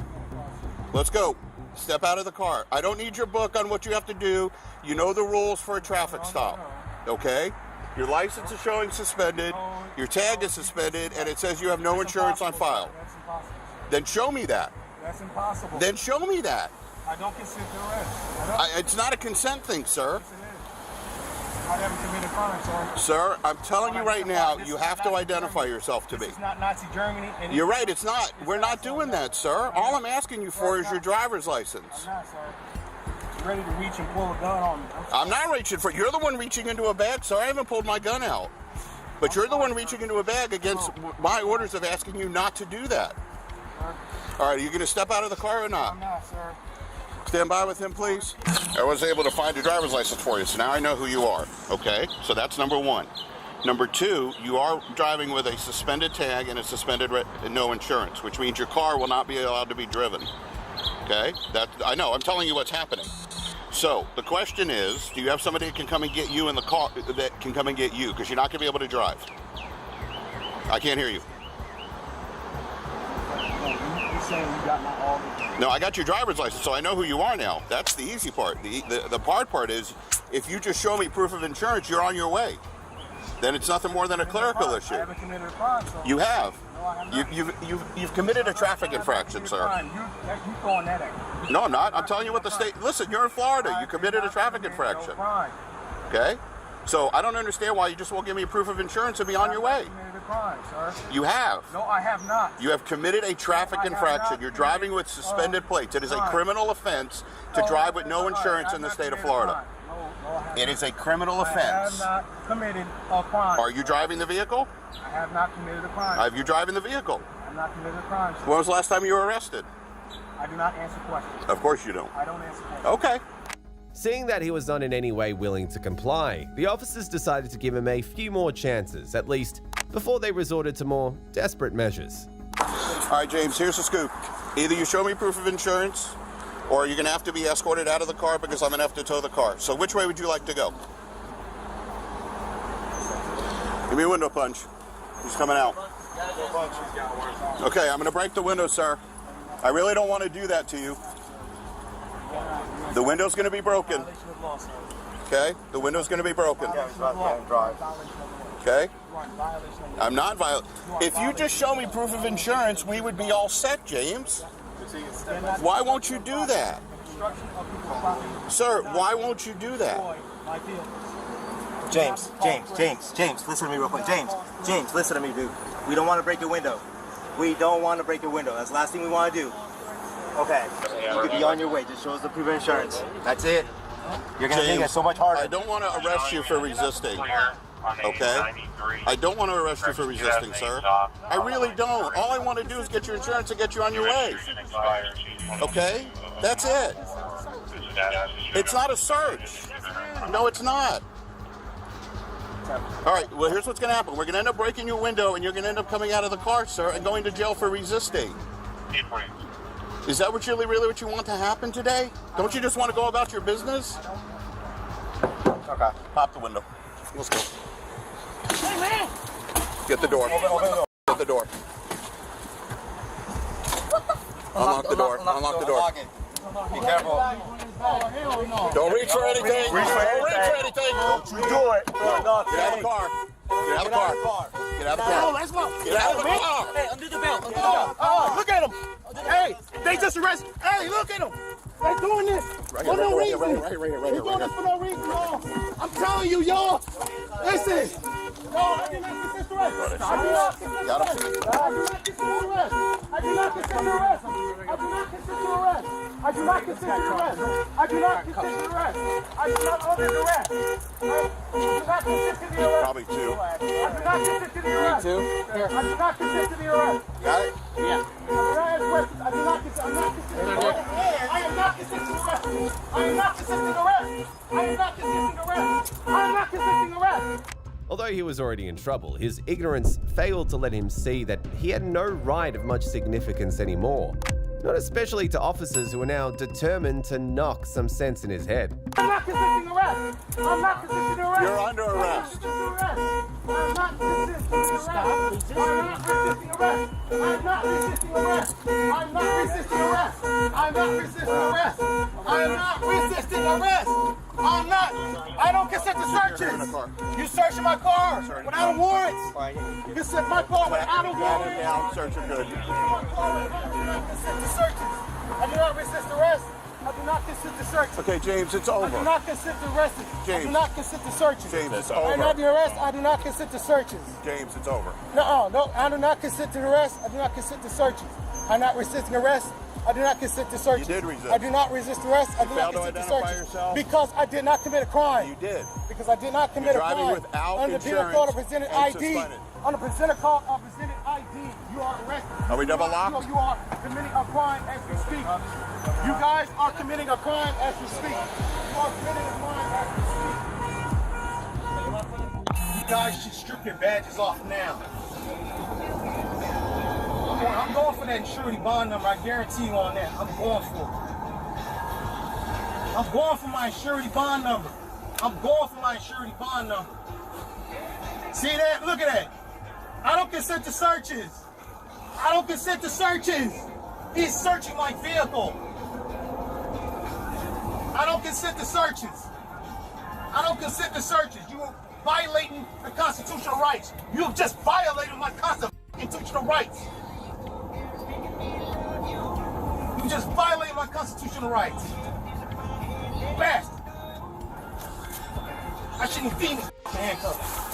Let's go. Step out of the car. I don't need your book on what you have to do. You know the rules for a traffic stop. Okay? Your license is showing suspended. Your tag is suspended, and it says you have no insurance on file. That's impossible. Then show me that. That's impossible. Then show me that. I don't consent to arrest. It's not a consent thing, sir. Yes, it is. I haven't committed crime, Sir, I'm telling you right now, you have to identify yourself to me. It's not Nazi Germany. You're right, it's not. We're not doing that, sir. All I'm asking you for is your driver's license. I'm not, sir. You're ready to reach and pull a gun on me. I'm not reaching for it. You're the one reaching into a bag, sir. I haven't pulled my gun out. But you're the one reaching into a bag against my orders of asking you not to do that. All right, are you going to step out of the car or not? I'm not, sir. Stand by with him, please. I was able to find your driver's license for you, so now I know who you are, okay? So that's number one. Number two, you are driving with a suspended tag and a suspended no insurance, which means your car will not be allowed to be driven. Okay? I know, I'm telling you what's happening. So, the question is, do you have somebody that can come and get you in the car, that can come and get you? Because you're not going to be able to drive. I can't hear you. You're saying you got my all the... No, I got your driver's license, so I know who you are now. That's the easy part. The hard part is, if you just show me proof of insurance, you're on your way. Then it's nothing more than a clerical issue. I haven't committed a crime, so... You have. No, I have not. You've committed a traffic infraction, sir. You throwing that at me. No, I'm not. I'm telling you what the state... Listen, you're in Florida. You committed a traffic infraction. Okay? So I don't understand why you just won't give me a proof of insurance and be on your way. Committed a crime, sir. You have. No, I have not. You have committed a traffic infraction. You're driving with suspended plates. It is a criminal offense to drive with no insurance in the state of Florida. It is a criminal offense. I have not committed a crime. Are you driving the vehicle? I have not committed a crime. Are you driving the vehicle? I have not committed a crime, sir. When was the last time you were arrested? I do not answer questions. Of course you don't. I don't answer questions. Okay. Seeing that he was not in any way willing to comply, the officers decided to give him a few more chances, at least, before they resorted to more desperate measures. All right, James, here's the scoop. Either you show me proof of insurance, or you're going to have to be escorted out of the car because I'm going to have to tow the car. So which way would you like to go? Give me a window punch. He's coming out. Okay, I'm going to break the window, sir. I really don't want to do that to you. The window's going to be broken. Okay? The window's going to be broken. Okay? I'm not violent. If you just show me proof of insurance, we would be all set, James. Why won't you do that? Sir, why won't you do that? James, listen to me real quick. James, listen to me, dude. We don't want to break your window. We don't want to break your window. That's the last thing we want to do. Okay, you could be on your way. Just show us the proof of insurance. That's it. You're going to make it so much harder. I don't want to arrest you for resisting. Okay? I don't want to arrest you for resisting, sir. I really don't. All I want to do is get your insurance and get you on your way. Okay? That's it. It's not a search. No, it's not. All right, well, here's what's going to happen. We're going to end up breaking your window, and you're going to end up coming out of the car, sir, and going to jail for resisting. Is that really what you want to happen today? Don't you just want to go about your business? Okay, pop the window. Let's go. Hey, man! Get the door. Get the door. Unlock the door. Unlock the door. Be careful. Don't reach for anything. Don't reach for anything. Don't you do it. Get out of the car. Get out of the car. Get out of the car. Let's go. Get out of the car. Hey, undo the belt. Undo the belt. Look at him. Hey, they just arrested. Hey, look at them. They're doing this for no reason. They're doing this for no reason, y'all. I'm telling you, y'all. Listen. No, I did not consent to arrest. I did not consent to arrest. I did not consent to arrest. I did not consent to arrest. I do not consent to arrest. I do not consent to arrest. I do not order the arrest. I do not consent to the arrest. Probably two. I do not consent to the arrest. Two? I do not consent to the arrest. Got it? Yeah. I do not consent. I'm not consenting to arrest. I am not consenting to arrest. I am not consenting to arrest. I am not consenting to arrest. I am not consenting to arrest. Although he was already in trouble, his ignorance failed to let him see that he had no right of much significance anymore. Not especially to officers who are now determined to knock some sense in his head. I'm not consenting to arrest. I'm not consenting to arrest. You're under arrest. I'm not consenting to arrest. I'm not resisting arrest. I'm not resisting arrest. I'm not resisting arrest. I'm not resisting arrest. I'm not. I don't consent to searches. You searching my car without warrants. You search my car without a warrant. Down, search are good. I do not consent to searches. I do not resist arrest. I do not consent to searches. Okay, James, it's over. I do not consent to arrests. I do not consent to searches. James, it's I am over. not the arrest. I do not consent to searches. James, it's over. No, I do not consent to arrest. I do not consent to searches. I'm not resisting arrest. I do not consent to searches. You did resist. I do not resist arrest. I do not consent to searches. Because I did not commit a crime. You did. Because I did not commit a crime. You're driving without Under insurance penal code of presented and ID. suspended. Under presented code of presented ID, you are arrested. Are we double locked? You are committing a crime as we speak. You guys are committing a crime as we speak. You are committing a crime as we speak. guys should strip your badges off now. I'm going for that surety bond number. I guarantee you on that. I'm going for it. I'm going for my surety bond number. I'm going for my surety bond number. See that? Look at that. I don't consent to searches. I don't consent to searches. He's searching my vehicle. I don't consent to searches. I don't consent to searches. You are violating the constitutional rights. You have just violated my constitutional rights. You just violated my constitutional rights. Bastard. I shouldn't be in this handcuffs.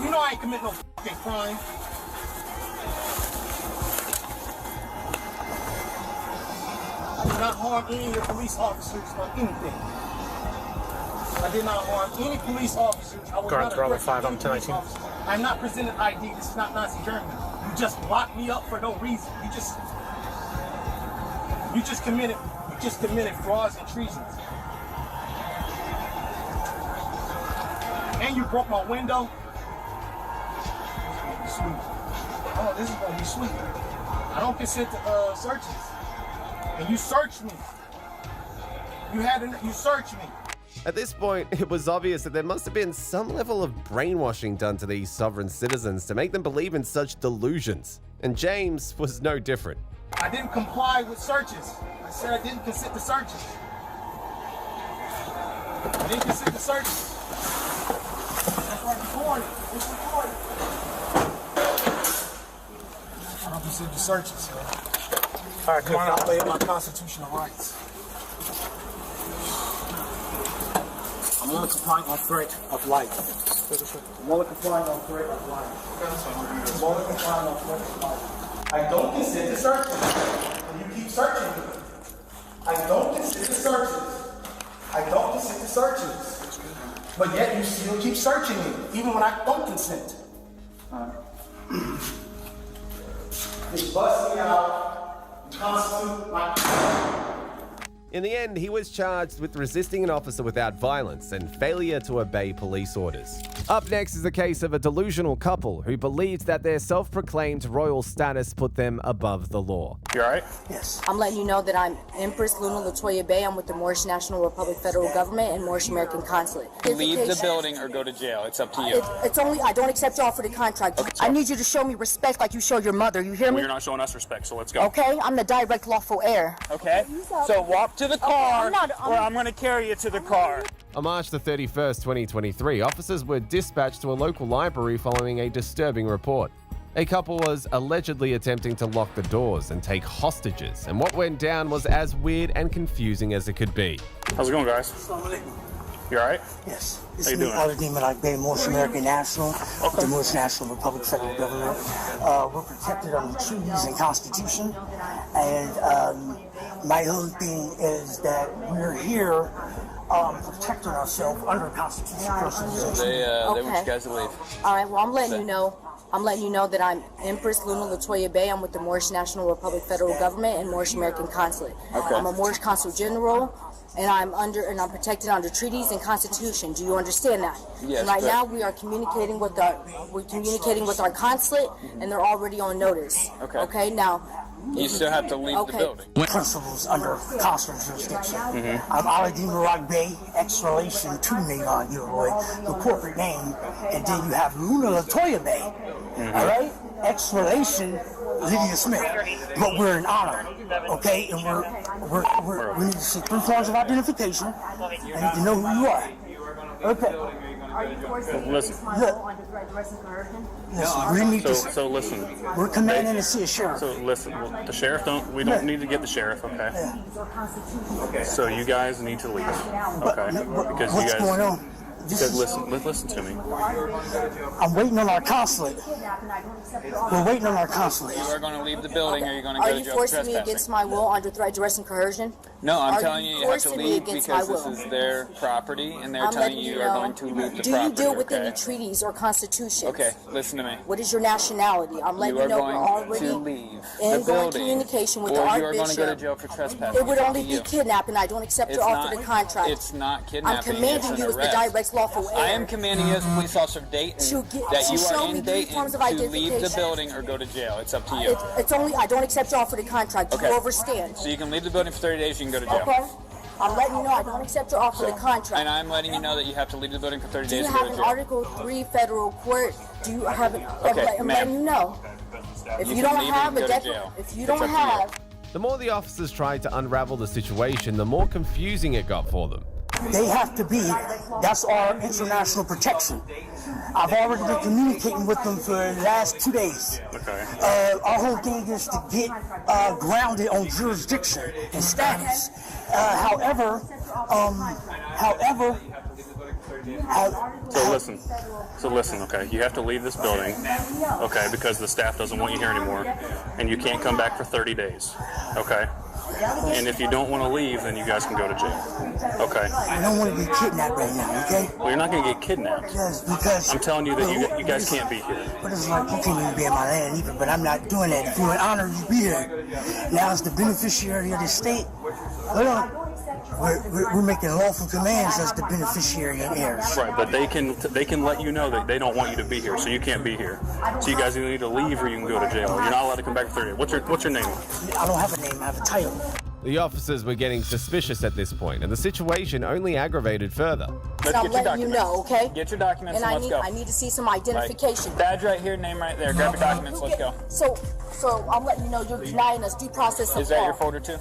You know I ain't committing no fucking crime. I did not harm any of the police officers or anything. I did not harm any police officers. I was not Guard aggressive 5 to on any police 1019. officer. I'm not presenting ID. This is not Nazi Germany. You just locked me up for no reason. You just committed frauds and treasons. And you broke my window. Sweet. Oh, this is gonna be sweet. I don't consent to searches. And you searched me. You searched me. At this point, it was obvious that there must have been some level of brainwashing done to these sovereign citizens to make them believe in such delusions. And James was no different. I didn't comply with searches. I said I didn't consent to searches. I didn't consent to searches. That's why I'm recording. It's recorded. I don't consent to searches, man. All right, come on. I violated my constitutional rights. I'm only complying on threat of life. I'm only complying on threat of life. I'm only complying on threat of life. I don't consent to searches. And you keep searching me. I don't consent to searches. I don't consent to searches. But yet you still keep searching me, even when I don't consent. Just bust me out. Constitute my. In the end, he was charged with resisting an officer without violence and failure to obey police orders. Up next is the case of a delusional couple who believes that their self-proclaimed royal status put them above the law. You alright? Yes. I'm letting you know that I'm Empress Luna Latoya Bay. I'm with the Moorish National Republic Federal Government and Moorish American Consulate. Leave the building or go to jail. It's up to you. It's only, I don't accept y'all for the contract. Okay, I need you to show me respect like you showed your mother. You hear Well, me? you're not showing us respect, so let's go. Okay, I'm the direct lawful heir. Okay? So walk to the car, or I'm going to carry you to the car. On March the 31st, 2023, officers were dispatched to a local library following a disturbing report. A couple was allegedly attempting to lock the doors and take hostages, and what went down was as weird and confusing as it could be. How's it going, guys? You alright? Yes. How This you is doing? Aladdin Malak Bay, Moorish American National, the Moorish National Republic Federal Government. We're protected under treaties and Constitution. And my whole thing is that we're here protecting ourselves under Constitution. They want you guys to leave. All right, well, I'm letting you know that I'm Empress Luna Latoya Bay. I'm with the Moorish National Republic Federal Government and Moorish American Consulate. Okay. I'm a Moorish Consul General, and I'm protected under treaties and Constitution. Do you understand that? Yes, And right but- now we are communicating with our consulate, and they're already on notice. Okay. Okay. Now. You still have to leave the building. Principles under consular jurisdiction. I'm Aladdin Malak Bay, ex-relation to Navon Gilroy, the corporate name, and then you have Luna Latoya Bay, all right? Ex-relation Lydia Smith, but we're in honor, okay? And we need to see 3 forms of identification. I need to know who you are. Okay. Are you forcing Listen. under threat, duress, and coercion? Listen, we need to. So listen. We're commanding to see a sheriff. So listen, the sheriff we don't need to get the sheriff, okay? So you guys need to leave, okay? Because What's you guys. going on? Listen to me. I'm waiting on our consulate. We're waiting on our consulate. You are going to leave the building, or you're going to Are go to you jail for forcing me trespassing. against my will under threat, duress, and coercion? No, I'm Are telling you, you have to forcing me leave against because my this will? is their property, and they're I'm telling letting you you you are know. going to leave the Do property. you deal with okay? any treaties or constitutions? Okay, listen to me. What is your nationality? I'm letting You you are know we're going already to leave in the going building, communication with or the you Archbishop. are going to go to jail for trespassing. It would It's up only to be you. kidnapping. I don't accept It's your not, offer to contract. It's not I'm kidnapping. commanding it's you an as the arrest. direct lawful heir. I am commanding you as a police officer of Dayton that you show are me in 3 Dayton forms of to leave the identification. building or go to jail. It's up to you. It's only, I don't accept your offer to contract. Do Okay. you overstand? So you can leave the building for 30 days, you can go to jail. Okay. I'm letting you know I don't accept your offer to contract. And I'm letting you know that you have to leave the building for 30 Do days you to go have to an jail. Article 3 federal court? Do you have an? Okay, I'm ma'am. letting you know. If you can don't leave have and a go to declaration, jail. if you It's don't up to have, The more the officers tried to unravel the situation, the more confusing it got for them. They have to be, that's our international protection. I've already been communicating with them for the last 2 days. Okay. Our whole thing is to get grounded on jurisdiction and status. However, So listen, okay, you have to leave this building, okay, because the staff doesn't want you here anymore, and you can't come back for 30 days, okay? And if you don't want to leave, then you guys can go to jail, okay? I don't want to be kidnapped right now, okay? Well, you're not going to get kidnapped. Yes, because I'm telling you that you guys can't be here. But it's like you can't even be in my land either, but I'm not doing that. If you're an honor, you be here. Now as the beneficiary of the state, hold on. We're making lawful commands as the beneficiary and heirs. Right, but they can let you know that they don't want you to be here, so you can't be here. So you guys either need to leave or you can go to jail. You're not allowed to come back for 30 days. What's your name? I don't have a name, I have a title. The officers were getting suspicious at this point, and the situation only aggravated further. and I'm letting you know, okay? Get your documents And and let's go. I need to see some identification. Badge right here, name right there. Grab your documents, let's go. So I'm letting you know you're denying us due process of Is that law. your folder too?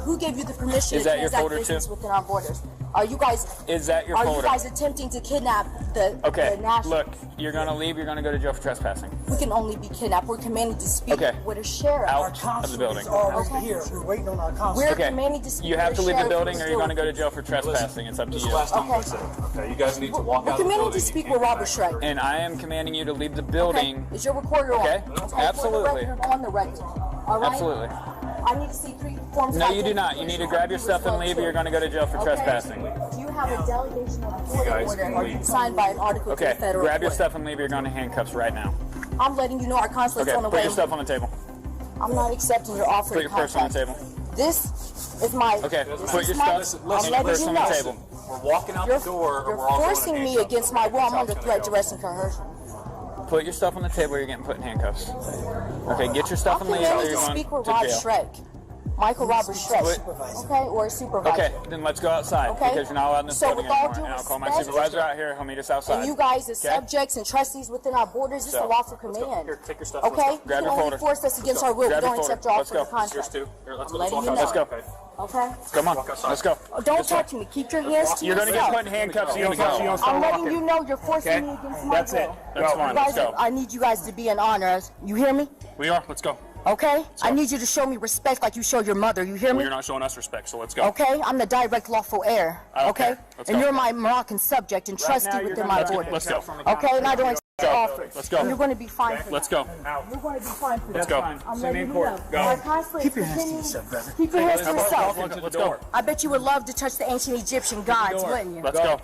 Who gave you the permission Is to that your transact folder business too? within our borders? Are you guys? Is that your Are folder? you guys attempting to kidnap the Okay, national? look, you're gonna leave, you're gonna go to jail for trespassing. We can only be kidnapped. We're commanded to speak Okay. with a sheriff. Out of the building. Over here, we're waiting on our consul. We're Okay, commanded to speak you have with to a leave the sheriff building who's or you're gonna still- go to jail for trespassing. It's up to you. Okay, you guys need to walk We're out the commanded building. to speak with Robert Shrek. And I am commanding you to leave the building. Okay. Is your recorder on? Okay, absolutely. On the record. All right. Absolutely. I need to see 3 forms. No, of you do not. You need to grab your stuff and leave or you're gonna go to jail for trespassing. Do you have a delegation of court guys order can or leave. signed by an article to Okay, the federal grab your court? stuff and leave or you're going to handcuffs right now. I'm letting you know our consulate's Okay, on the put way. your stuff on the table. I'm not accepting your offer. Put your purse on the table. This is my. Okay, this put is your my, stuff I'm and your letting purse you on know. the table. We're walking out You're, the door, you're or we're all going forcing in me handcuffs. against my will. I'm under Gonna threat, go. duress, and coercion. Put your stuff on the table or you're getting put in handcuffs. Okay, get your stuff I'm and leave or commanded you're to going speak with to Rod jail. Shrek. Michael Robert Shrek. Okay, or a supervisor. Okay, then let's go outside Okay. because you're not allowed in this So building with all anymore. due And I'll call my respect- supervisor out here. He'll meet us outside. And you guys as Okay? subjects and trustees within our borders, this is So, a lawful let's go. command. Here, take your stuff. Okay? Let's go. You Grab can your only folder. force us against our will. Grab We your don't folder. accept your Let's offer go. to contract. Yours too. Here, let's I'm letting you know. Let's go. Okay? Come on, let's go. Oh, don't touch me. Keep your hands to You're going to yourself. get put in handcuffs. You don't start I'm letting walking. you know you're forcing Okay? me against my That's will. it. That's fine. You Let's guys, go. I need you guys to be in honor. You hear me? We are. Let's go. Okay? I need you to show me respect like you show your mother. You hear Well, me? you're not showing us respect, so let's go. Okay? I'm the direct lawful heir. I don't Okay? care. Let's And go. you're my Moroccan subject and trustee within my borders. Let's go. Okay? And I don't accept your offers. Let's go. And you're going to be fine for Let's that. go. You're going to be fine for Let's that. go. I'm letting you know. Go. Our consulate Keep your hands to continues- yourself, brother. Keep your hands to yourself. Let's go. I bet you would love to touch the ancient Egyptian gods, wouldn't you? Let's go.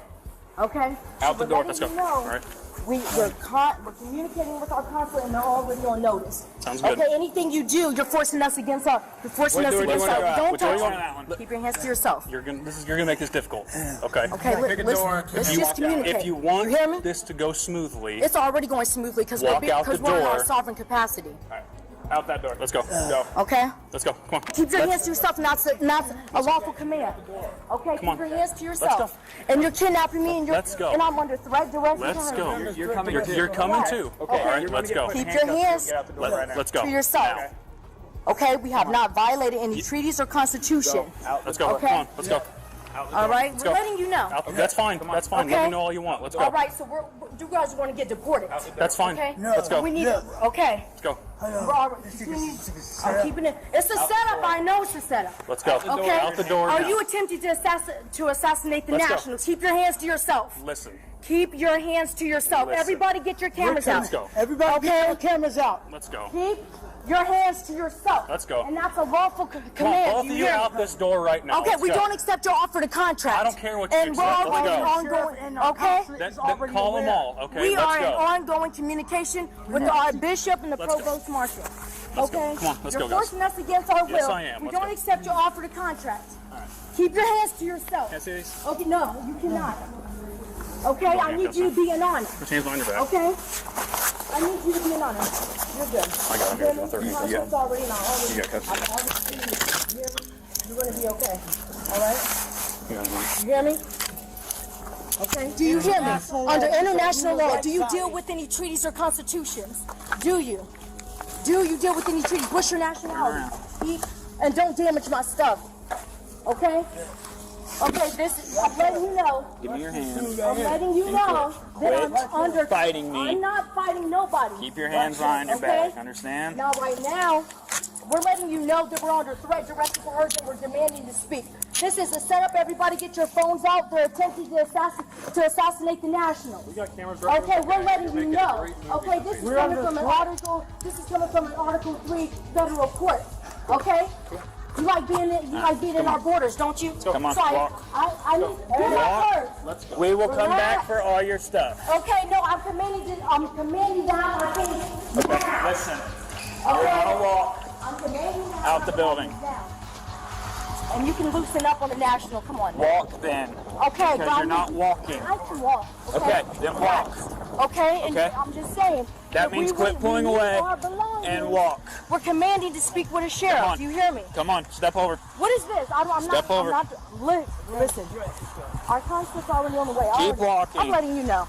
Okay? Out the So door. we're Let's go. letting you know All right. We're communicating with our consulate and they're already on notice. Sounds good. Okay, anything you do, you're forcing us against our. You're forcing What us door do you against wanna our. go out? Don't Which door touch you want me. on that one? Keep your hands to yourself. You're gonna make this difficult. Okay. Okay, let's just communicate. If you want hear me? this to go smoothly, It's already going smoothly because Walk out we're the in our door. sovereign capacity. out that door. Let's go. Go. Okay? Let's go. Come on. Keep your hands to yourself, not a lawful command. Okay, keep on. your hands to Let's yourself. And you're kidnapping me, and Let's go. and I'm under threat, duress, and Let's go. coercion. You're coming. You're coming too. Okay. All right. Let's go. Keep your hands Let's go. to yourself. Okay, we have not violated any treaties or constitution. Let's go. Okay. Come on. Let's go. All right, Let's we're go. letting you know. That's fine. That's fine. Let Okay. me know all you want. Let's go. All right, so you guys are going to get deported. That's fine. Okay. Let's go. We need. Okay. Let's go. We're all right. I'm keeping it. It's a setup. I know it's a setup. Let's go. Okay. Out the door. Are now. you attempting to assassinate the Let's go. nationals? Keep your hands to yourself. Listen. Keep your hands to yourself. Listen. Everybody, get your cameras out. Let's go. Everybody get your cameras out. Let's go. Keep your hands to yourself. Let's go. And that's a lawful command. Come on, both You of you hear me? out this door right now. Okay, Let's we go. don't accept your offer to contract. I don't care what you and accept. we're Let's go. ongoing, okay? Then call them all. Okay, We let's are go. in ongoing communication with the Archbishop and the Let's go. Provost Marshal. Let's go. Okay? Come on, let's You're go, guys. forcing us against our will. Yes, I am. We Let's don't go. accept your offer to contract. Keep your hands to yourself. Can I see these? Okay, no, you cannot. Okay, I need you to be an honor. Put your hands behind your back. Okay? I need you to be an honor. You're good. I got it. I'll throw it. You got it. Already now. You got custody. You're going to be okay. All right? You You hear me? Okay. Do you hear me? Under international law, do you deal with any treaties or constitutions? Do you? Do you deal with any treaties? What's your nationality? Speak and don't damage my stuff. Okay? Okay, I'm letting you know. Give me your hands. I'm letting you know that I'm under. Fighting me. I'm not fighting nobody. Keep your hands behind your back. Understand? Now, right now, we're letting you know that we're under threat, direct coercion. We're demanding to speak. This is a setup. Everybody get your phones out. They're attempting to assassinate the national. We got cameras right Okay, we're letting you know. Okay, this is coming from an article. This is coming from an Article 3 federal court. Okay. You like being in our borders, don't you? Come on, Sorry, walk. I need hear my words. Let's go. We will come back for all your stuff. Okay, no, I'm commanding to have my things. Okay, listen. Okay. We're gonna walk I'm commanding to have out the my building. things down. And you can loosen up on the national. Come on. Walk then. Okay, Because you're not walking. I can walk. Okay, then walk. Okay, and Okay. I'm just saying. That means quit pulling away and walk. We're commanding to speak with a Come sheriff. on. Do you hear me? Come on, step over. What is this? I'm Step not. over. I'm not. Listen. Our conflict's already on the way. Keep walking. I'm letting you know.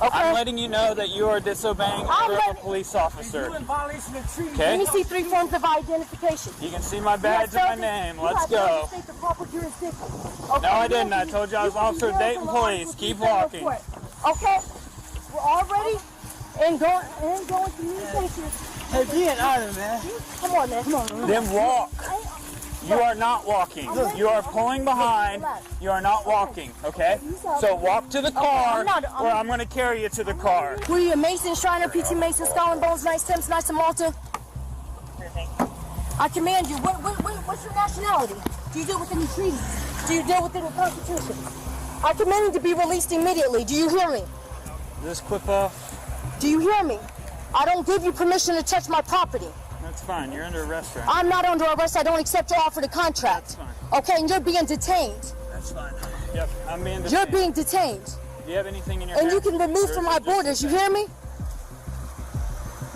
Okay. I'm letting you know that you are disobeying order of a police officer. in violation of treaty. Okay. Let me see 3 forms of identification. You can see my badge and my name. Let's go. Okay, No, I didn't. I told you I was Officer of Dayton Police. Keep walking. Okay. We're already in going communication. Hey, be an honor, man. Come on, man. Come on. Then walk. You are not walking. You are pulling behind. You are not walking, okay? So walk to the car, or I'm going to carry you to the car. Were you a Mason, Shriner, PT Mason, Skull and Bones, Nice Thames, Nice and Malta? I command you. What's your nationality? Do you deal with any treaties? Do you deal with any constitutions? I command you to be released immediately. Do you hear me? This quip off. Do you hear me? I don't give you permission to touch my property. That's fine. You're under arrest right now. I'm not under arrest. I don't accept your offer to contract. That's fine. Okay, and you're being detained. That's fine. Yep, I'm being detained. You're being detained. Do you have anything in your And hand? you can remove from my borders. You hear me?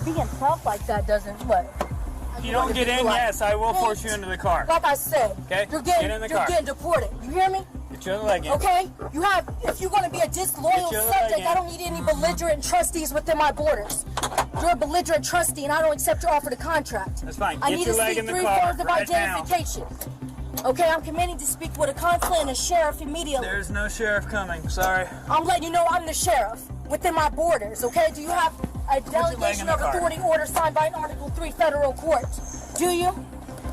Being tough like that doesn't what? You don't get in, yes, I will force you into the car. Like I said, Okay? you're Get in the car. getting deported. You hear me? Get your leg in. Okay? If you're going to be a disloyal Get your leg subject, in. I don't need any belligerent trustees within my borders. You're a belligerent trustee, and I don't accept your offer to contract. That's fine. I Get need your to leg see in the 3 car forms of right now. identification. Okay, I'm commanding to speak with a consul and a sheriff immediately. There's no sheriff coming. Sorry. I'm letting you know I'm the sheriff within my borders, okay? Do you have a your leg in delegation the of car. authority order signed by an Article 3 federal court? Do you?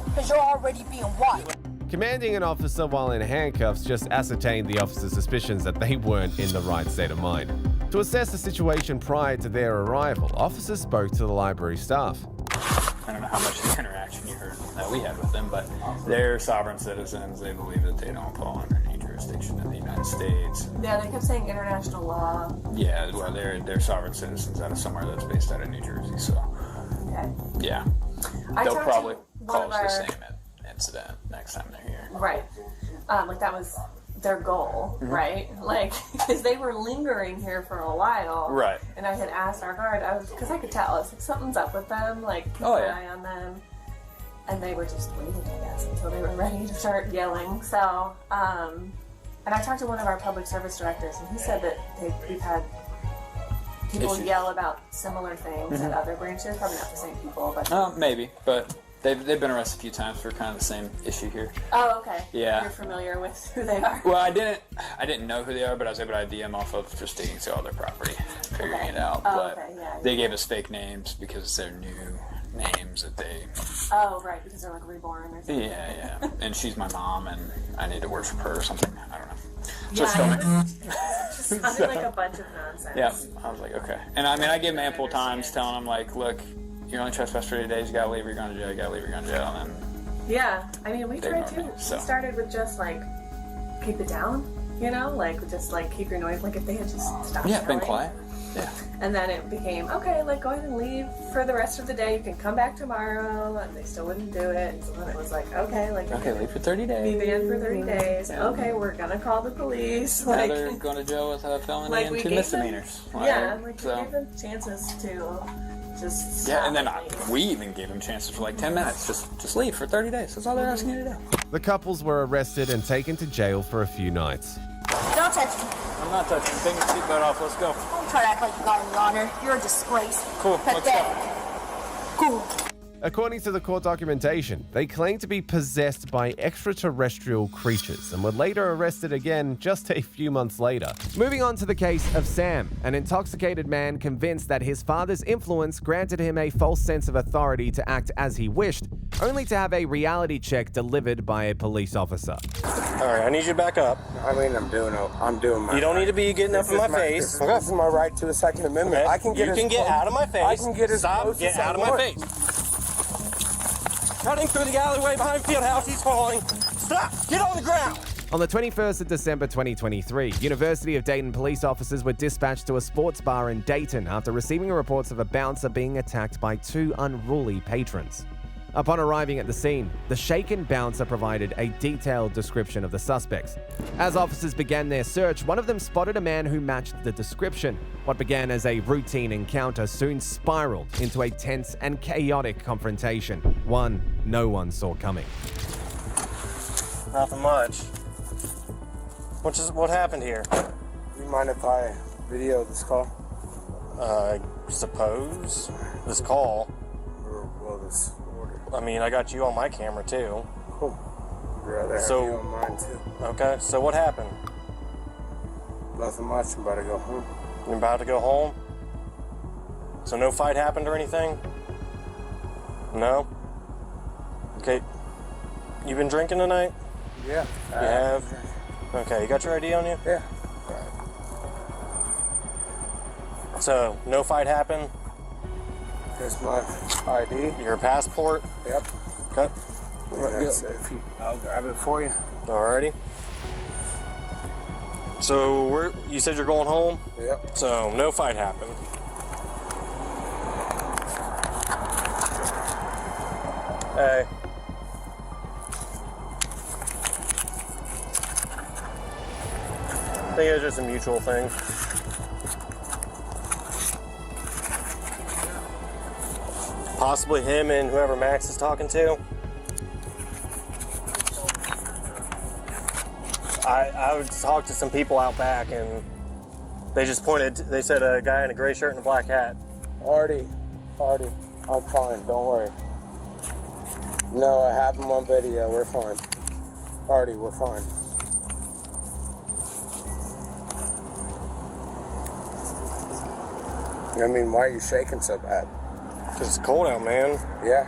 Because you're already being watched. Commanding an officer while in handcuffs just ascertained the officer's suspicions that they weren't in the right state of mind. To assess the situation prior to their arrival, officers spoke to the library staff. I don't know how much interaction you heard that we had with them, but they're sovereign citizens. They believe that they don't fall under any jurisdiction in the United States. Yeah, they kept saying international law. Yeah, well, they're sovereign citizens out of somewhere that's based out of New Jersey, so Okay. yeah. I They'll talked probably to one cause of the our- same incident next time they're here. Right. Like that was their goal, Mhm. right? Like, because they were lingering here for a while. Right. And I had asked our guard, because I could tell, I was like, something's up with them, like, keep Oh, an yeah. eye on them. And they were just waiting, I guess, until they were ready to start yelling. So, and I talked to one of our public service directors, and he said that we've had people Issues. yell about similar things at Mhm. other branches. Probably not the same people, but. Maybe, but they've been arrested a few times for kind of the same issue here. Oh, okay. Yeah. You're familiar with who they are. Well, I didn't know who they are, but I was able to ID them off of just digging through all their property, figuring it out. Oh, but okay, yeah. they gave us fake names because they're new names that they. Oh, right, because they're like reborn or something. Yeah. And she's my mom, and I need to worship her or something. I don't know. So Yeah, it's filming. it just sounded like a bunch of nonsense. Yeah, I was like, okay. And I mean, I give them ample times telling them, like, look, you only trespass for 30 days, you gotta leave, you're going to jail, you gotta leave, you're going to jail, and then Yeah, I mean, we They tried ignore to. me, so. We started with just like keep it down, you know, like just like keep your noise. Like if they had just stopped. yeah, been yelling. quiet. Yeah. And then it became okay. Like go ahead and leave for the rest of the day. You can come back tomorrow, and they still wouldn't do it. And so then it was like okay, like Okay, leave for 30 days. be banned for 30 days. Yeah. Okay, we're gonna call the police. Now Like they're going to jail with a felony like and we 2 gave misdemeanors. Them, yeah, like so. we gave them chances to just. Yeah, and then stop. we even gave them chances for like 10 minutes. Just leave for 30 days. That's all they're asking you to do. The couples were arrested and taken to jail for a few nights. Don't touch me. I'm not touching. Take your seatbelt off. Let's go. Don't try to act like you got any honor. You're a disgrace. Cool, let's Pathetic. Cool. According to the court documentation, they claimed to be possessed by extraterrestrial creatures and were later arrested again just a few months later. Moving on to the case of Sam, an intoxicated man convinced that his father's influence granted him a false sense of authority to act as he wished, only to have a reality check delivered by a police officer. All right, I need you to back up. I mean, I'm doing my. You don't need to be getting up in my face. This is my right to the Second Amendment. Okay. I can get. You as can get close- out of my face. I can get as Stop. close Get as I out of my want. face. Cutting through the alleyway behind Fieldhouse, he's falling. Stop. Get on the ground. On the 21st of December 2023, University of Dayton police officers were dispatched to a sports bar in Dayton after receiving reports of a bouncer being attacked by 2 unruly patrons. Upon arriving at the scene, the shaken bouncer provided a detailed description of the suspects. As officers began their search, one of them spotted a man who matched the description. What began as a routine encounter soon spiraled into a tense and chaotic confrontation, one no one saw coming. Nothing much. What happened here? You mind if I video this call? I suppose. This call. Well, this order. I mean, I got you on my camera too. Cool. I'd rather have you on mine too. Okay, so what happened? Nothing much. I'm about to go home. You're about to go home? So no fight happened or anything? No? Okay. You been drinking tonight? Yeah. You have? Okay, you got your ID on you? Yeah. So, no fight happened? Here's my ID. Your passport? Yep. Okay. I'll grab it for you. Alrighty. So, you said you're going home? Yep. So, no fight happened. Hey. I think it was just a mutual thing. Possibly him and whoever Max is talking to. I would talk to some people out back and they just they said a guy in a gray shirt and a black hat. Artie, I'm fine, don't worry. No, I have him on video, we're fine. Artie, we're fine. I mean, why are you shaking so bad? Because it's cold out, man. Yeah.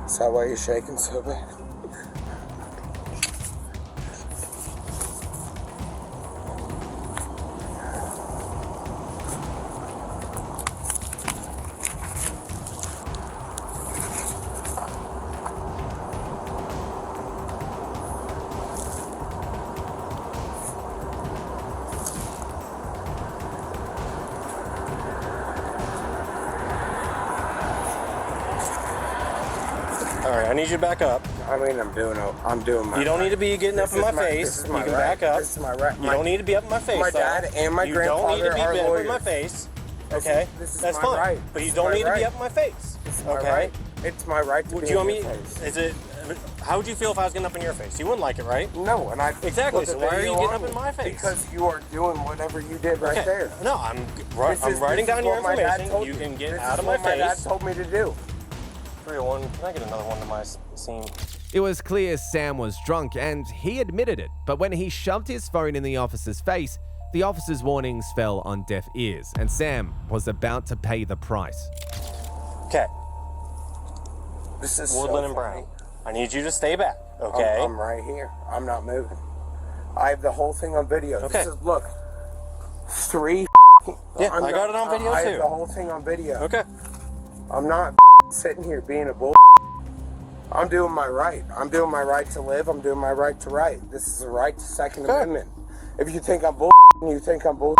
Is that why you're shaking so bad? Alright, I need you to back up. I mean, I'm doing my. You don't need to be getting up in my face. You can back up. This is my right. You don't need to be up in my face. My dad and my grandfather You don't need to be are up in lawyers. my face. Okay? This is That's my fine. right. But you This don't is need my to be right. up in my face. This is my Okay? right. It's my right to Would be you in want your me? face. How would you feel if I was getting up in your face? You wouldn't like it, right? No, and I Exactly. put the So why are you video getting on up in me. my face? Because you are doing whatever you did right Okay. there. No, I'm This writing is down your what my dad information. told You me. can get This out is of my what my dad face. told me to do. 301. Can I get another one to my scene? It was clear Sam was drunk, and he admitted it, but when he shoved his phone in the officer's face, the officer's warnings fell on deaf ears, and Sam was about to pay the price. Okay. This is Woodland so and Brown. funny. I need you to stay back, okay? I'm right here. I'm not moving. I have the whole thing on video. Okay. This is, look, 3 Yeah, I got it on video I too. have the whole thing on video. Okay. I'm not sitting here being a bull. I'm doing my right. I'm doing my right to live. I'm doing my right to right. This is a right to Second Amendment. If you think I'm bull, you think I'm bull.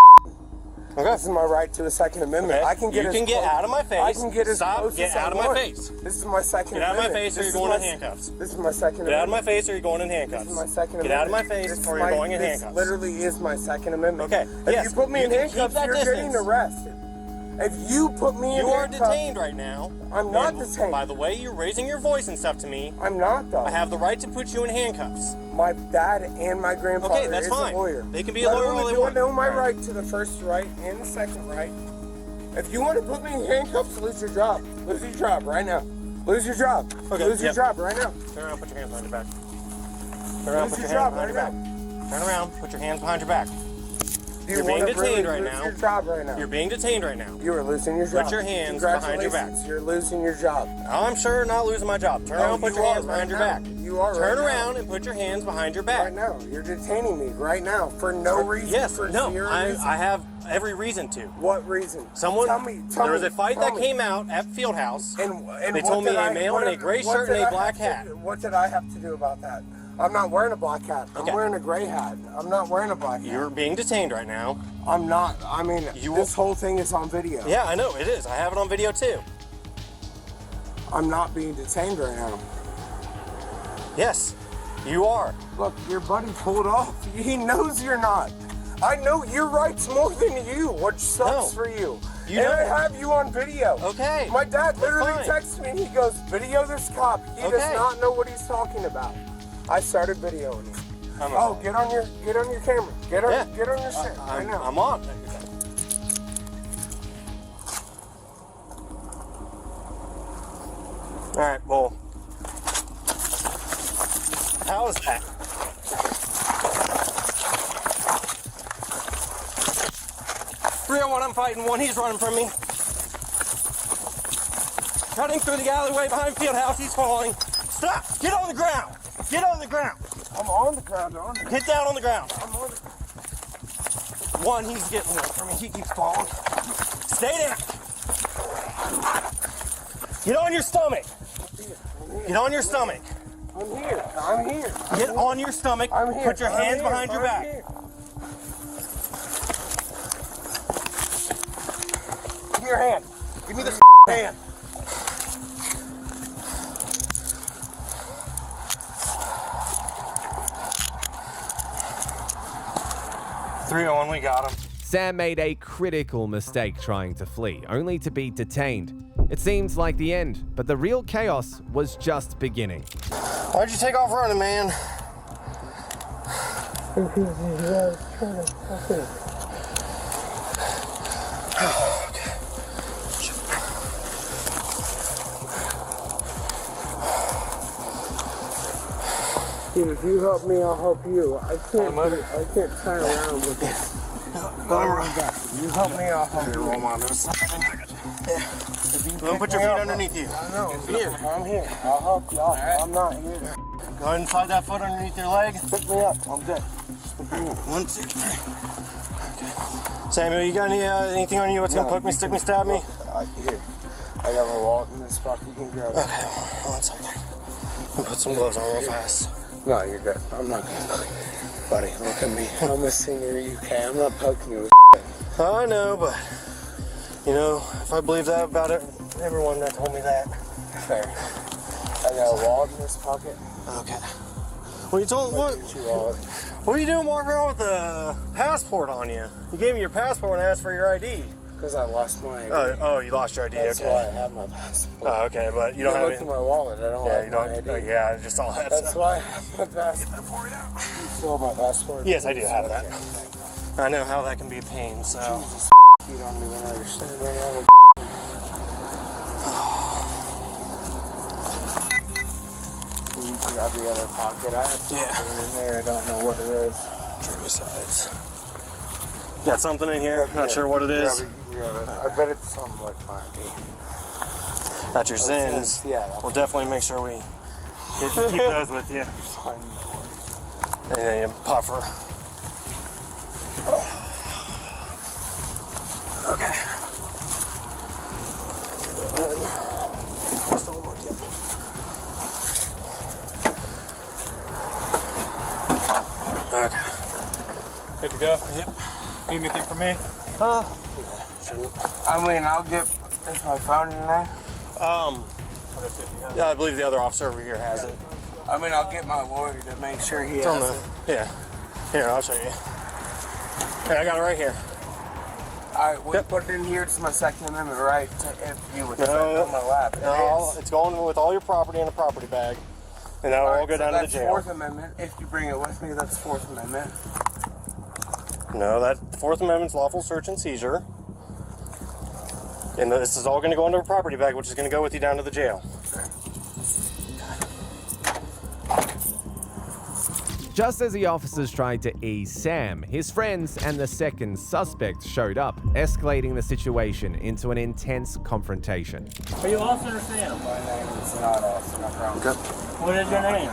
Okay. This is my right to a Second Amendment. Okay. I can get You can get out of my face. I can get as Stop. close Get as out I of my want. face. This is my Second Get out of Amendment. my face or This you're is going my- in handcuffs. This is my Second Get out of Amendment. my face or you're going in handcuffs. This is my Second Get out of my Amendment. face This or is you're my- going in this handcuffs. literally is my Second Amendment. Okay. If Yes. you put me You in can keep handcuffs, that you're distance. getting arrested. If you put me in You are handcuffs, detained right now. I'm not And detained. By the way you're raising your voice and stuff to me, I'm not though. I have the right to put you in handcuffs. My dad and my grandfather Okay, that's is fine. a lawyer. They can be a lawyer all they Do I want. know my right to the first right and the second right? If you want to put me in handcuffs, lose your job. Lose your job right now. Lose your job. Okay, Lose your yep. job right now. Turn around, put your hands behind your back. Turn around, Lose put your your hands job behind your right back. Turn around, put your hands behind your back. Do you You're being wanna really detained right lose now. your job right now? You're being detained right now. You are losing your job. Put your hands behind your back. Congratulations, you're losing your job. I'm sure not losing my job. Turn No, around, put you your are hands behind right your now. back. You are Turn right around now. and put your hands behind your back. Right now, you're detaining me right now for no reason. Yes, for no, zero I reason. have every reason to. What reason? Someone, Tell me. there was a fight tell that me. came out at Fieldhouse. And they what told me did a male in a gray shirt and a black hat. What did I have to do about that? I'm not wearing a black hat. I'm Okay. wearing a gray hat. I'm not wearing a black hat. You're being detained right now. I'm not. I mean, this whole thing is on video. Yeah, I know, it is. I have it on video too. I'm not being detained right now. Yes, you are. Look, your buddy pulled off. He knows you're not. I know your rights more than you, which sucks for you. You and know I it. have you on video. Okay. My dad literally fine. texted me and he goes, video this cop. He Okay. does not know what he's talking about. I started videoing him. Oh, get on your camera. Get on your shit right now. I'm on. All right, well, how is that? I'm fighting one. He's running from me. Cutting through the alleyway behind Fieldhouse. He's falling. Stop! Get on the ground! Get on the ground! I'm on the ground. Get down on the ground. I'm on the One, he's getting away from me. He keeps falling. Stay down. Get on your stomach. Get on your stomach. I'm here. I'm here. Get on your stomach. I'm here. Put your I'm hands here. behind your I'm back. here. Give me your hand. Give me the hand. .301, we got him. Sam made a critical mistake trying to flee, only to be detained. It seems like the end, but the real chaos was just beginning. Why'd you take off running, man? Dude, if you help me, I'll help you. I can't turn around with this. You help me, I'll help you. Roll on this. Don't put your feet underneath you. I know. I'm here. I'll help you. I'm not here. Go ahead and slide that foot underneath your leg. Pick me up. I'm good. 1, 2, 3. Okay. Samuel, you got anything on you that's gonna poke me, stick me, stab me? Here. I got my wallet in this pocket. You can grab it. Okay, 1 second. I'll put some gloves on real fast. No, you're good. I'm not gonna poke you. Buddy, look at me. I'm a singer, UK. I'm not poking you with I know, but you know, if I believe that about it, everyone that told me that. Fair. I got a wallet in this pocket. Okay. Well, you told what are you doing walking around with a passport on you? You gave me your passport and asked for your ID. Because I lost my ID. Oh, you lost your ID. That's okay. why I have my passport. Oh, okay, but you don't have look it. in my wallet. I don't have my ID. Yeah, just all that That's stuff. why I have my passport. You still have my passport? Yes, I do have that. I know how that can be a pain, so. Jesus, you don't even understand right now. You grab the other pocket. I have something in there. I don't know what it is. Besides. Got something in here? Not sure what it is. I bet it's something like my ID. Got your Zins. Yeah. We'll definitely make sure we keep those with you. And then your puffer. to go? Yep. Need anything from me? I mean, I'll get. Is my phone in there? Yeah, I believe the other officer over here has it. I mean, I'll get my lawyer to make sure he It's has on the. it. Yeah. Here, I'll show you. Here, I got it right here. Alright, we put it in here. It's my Second Amendment right to if you would sit on my lap. No, it's going with all your property in a property bag. And that'll all go down to the jail. Fourth Amendment. If you bring it with me, that's Fourth Amendment. No, that Fourth Amendment's lawful search and seizure. And this is all going to go into a property bag, which is going to go with you down to the jail. Just as the officers tried to ease Sam, his friends and the second suspect showed up, escalating the situation into an intense confrontation. Are you Austin or Sam? My name is not Austin, I promise. Okay. What is your name?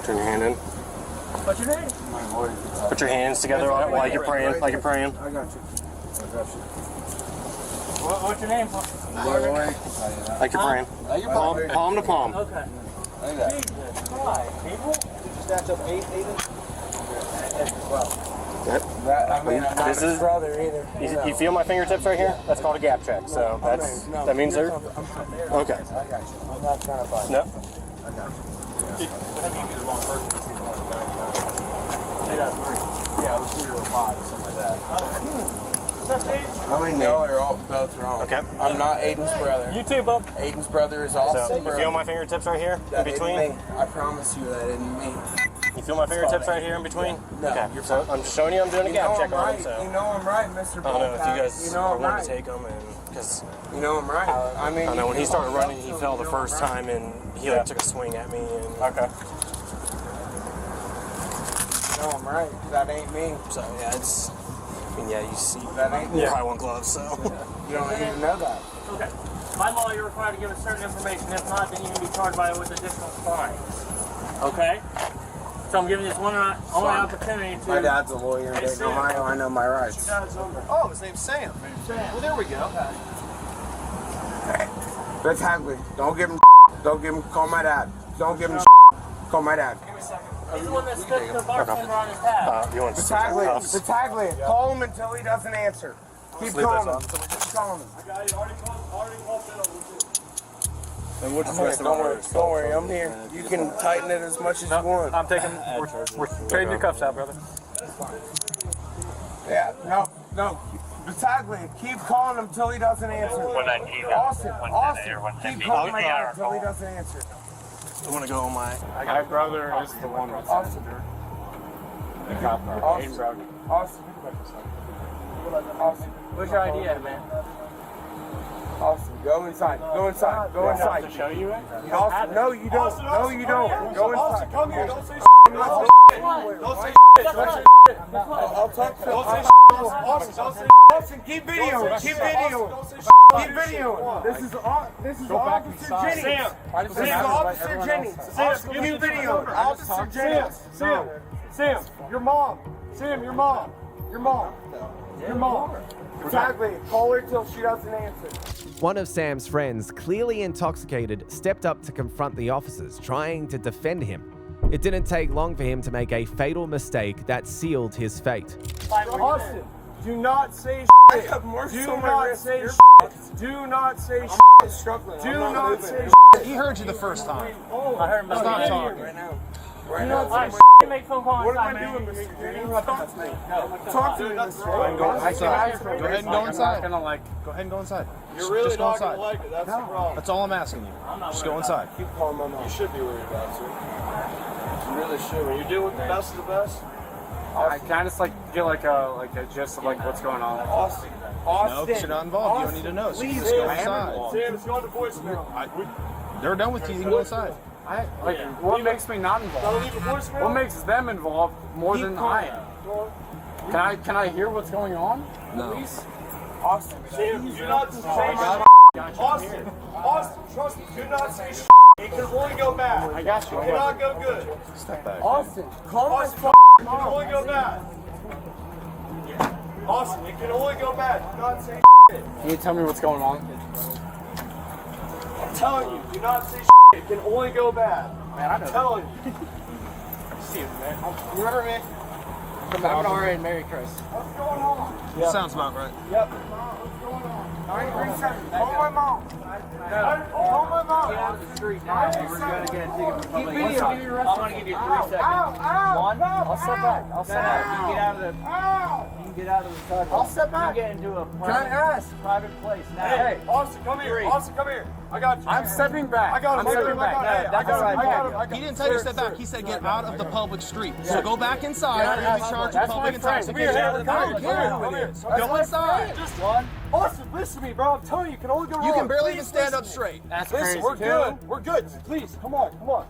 Turn your hand in. What's your name? My lawyer. Put your hands together like you're praying. Like you're praying. I got you. I got you. What's your name? Like you're praying. Palm to palm. Okay. Jesus Christ, people. Snatch up 8, Aiden? Yep. I mean, I'm not his brother either. You feel my fingertips right here? That's called a gap check. So that means they're okay. I got you. I'm not trying to fight. No. I got you. Yeah, it was 3 or 5, something like that. I mean, no, they're all both wrong. Okay. I'm not Aiden's brother. You too, bub. Aiden's brother is Austin's So you brother. feel my fingertips right here That in between? ain't me. I promise you that isn't me. You feel my fingertips right here in between? No, okay. you're So I'm just showing you I'm doing a gap check on right. it. So You know I'm right, Mr. I don't know if you guys you know are I'm wanting right. to take them, and because You know I'm right. I mean, I know when he started running, he fell the first time, and he like took a swing at me. And okay. You know I'm right. That ain't me. So yeah, it's. I mean, yeah, you see. That ain't You me. probably want gloves, so. You don't even know that. Okay. By law, you're required to give us certain information. If not, then you can be charged by it with additional fines. Okay? So I'm giving this one only opportunity to... My dad's a lawyer in Dayton, Ohio. I know my rights. Oh, his name's Sam. Well, there we go. That's Hagley. Don't give him call my dad. Don't give him call my dad. He's the one that stood the bartender on his tab. You want Battaglia, call him until he doesn't answer. Keep calling him. Keep calling him. And what's the rest of Don't worry, I'm here. You can tighten it as much as you want. I'm taking... We're trading your cuffs out, brother. Yeah, no. Battaglia, keep calling him until he doesn't answer. Austin, keep calling my dad until he doesn't answer. I want to go on my. My brother is the one with Austin. Austin. What's your ID at, man? Austin, go inside. Go inside. Go inside. To show you it? Austin, no, you don't. No, you don't. Go inside. come here. Don't say Don't say I'll talk to Austin, keep videoing. Keep videoing. Keep videoing. This is Officer Jennings. This is Officer Jennings. Keep videoing. Officer Jennings. Sam, your mom. Sam, your mom. Your mom. Your mom. Exactly. Call her till she doesn't answer. One of Sam's friends, clearly intoxicated, stepped up to confront the officers, trying to defend him. It didn't take long for him to make a fatal mistake that sealed his fate. Austin, do not say I have more Do on my not wrist. say Do not say Struggling. Do not say He heard you the first time. I heard him. Stop talking. Right now. Right now. Make phone call What am inside, I man. doing, Mr. Jennings? Talk to me. Talk to me, Mr. Go ahead and go inside. Go ahead and go inside. You're really just go not inside. gonna like it. That's the problem. That's all I'm asking you. Just go inside. Keep calling my mom. You should be worried about it, sir. You really should. When you're dealing with the best of the best. Can I just get like a gist of what's going on? Austin. No, because you're not involved. You don't need to know. So you just go inside. Sam, it's going to voicemail. They're done with you. You can go inside. What makes me not involved? What makes them involved more than I am? Can I hear what's going on? No. Please? Austin. Sam, do not say Austin, trust me. Do not say It can only go bad. I got you. It cannot go good. Step back. Austin, call my Austin, it can only go bad. Austin, it can only go bad. Do not say Can you tell me what's going on? I'm telling you, do not say It can only go bad. Man, I know. I'm telling you. See you, man. You remember me? Have an RA and Merry Chris. What's going on? Yep. Sounds about right. Yep. 937. Call my mom. Call my mom. Get out of the street now. We're going to get a ticket for public. I'm going to give you 3 seconds. One, I'll step back. I'll step back. You can get out of the. You can get out of the sidewalk. I'll step back. You get into a Can I ask? private place now. Hey, officer, come here. Officer, come here. I got you. I'm stepping back. I got him. I'm stepping back. Hey, I got him. He didn't tell you to step back. He said get out of the public street. So go back inside and be charged with public intoxication. I don't care who it is. Go inside. Just one. Officer, listen to me, bro. I'm telling you, you can only go wrong. You can barely even Please stand listen up to me. straight. That's Listen, crazy. we're good. We're good. Please, come on, come on.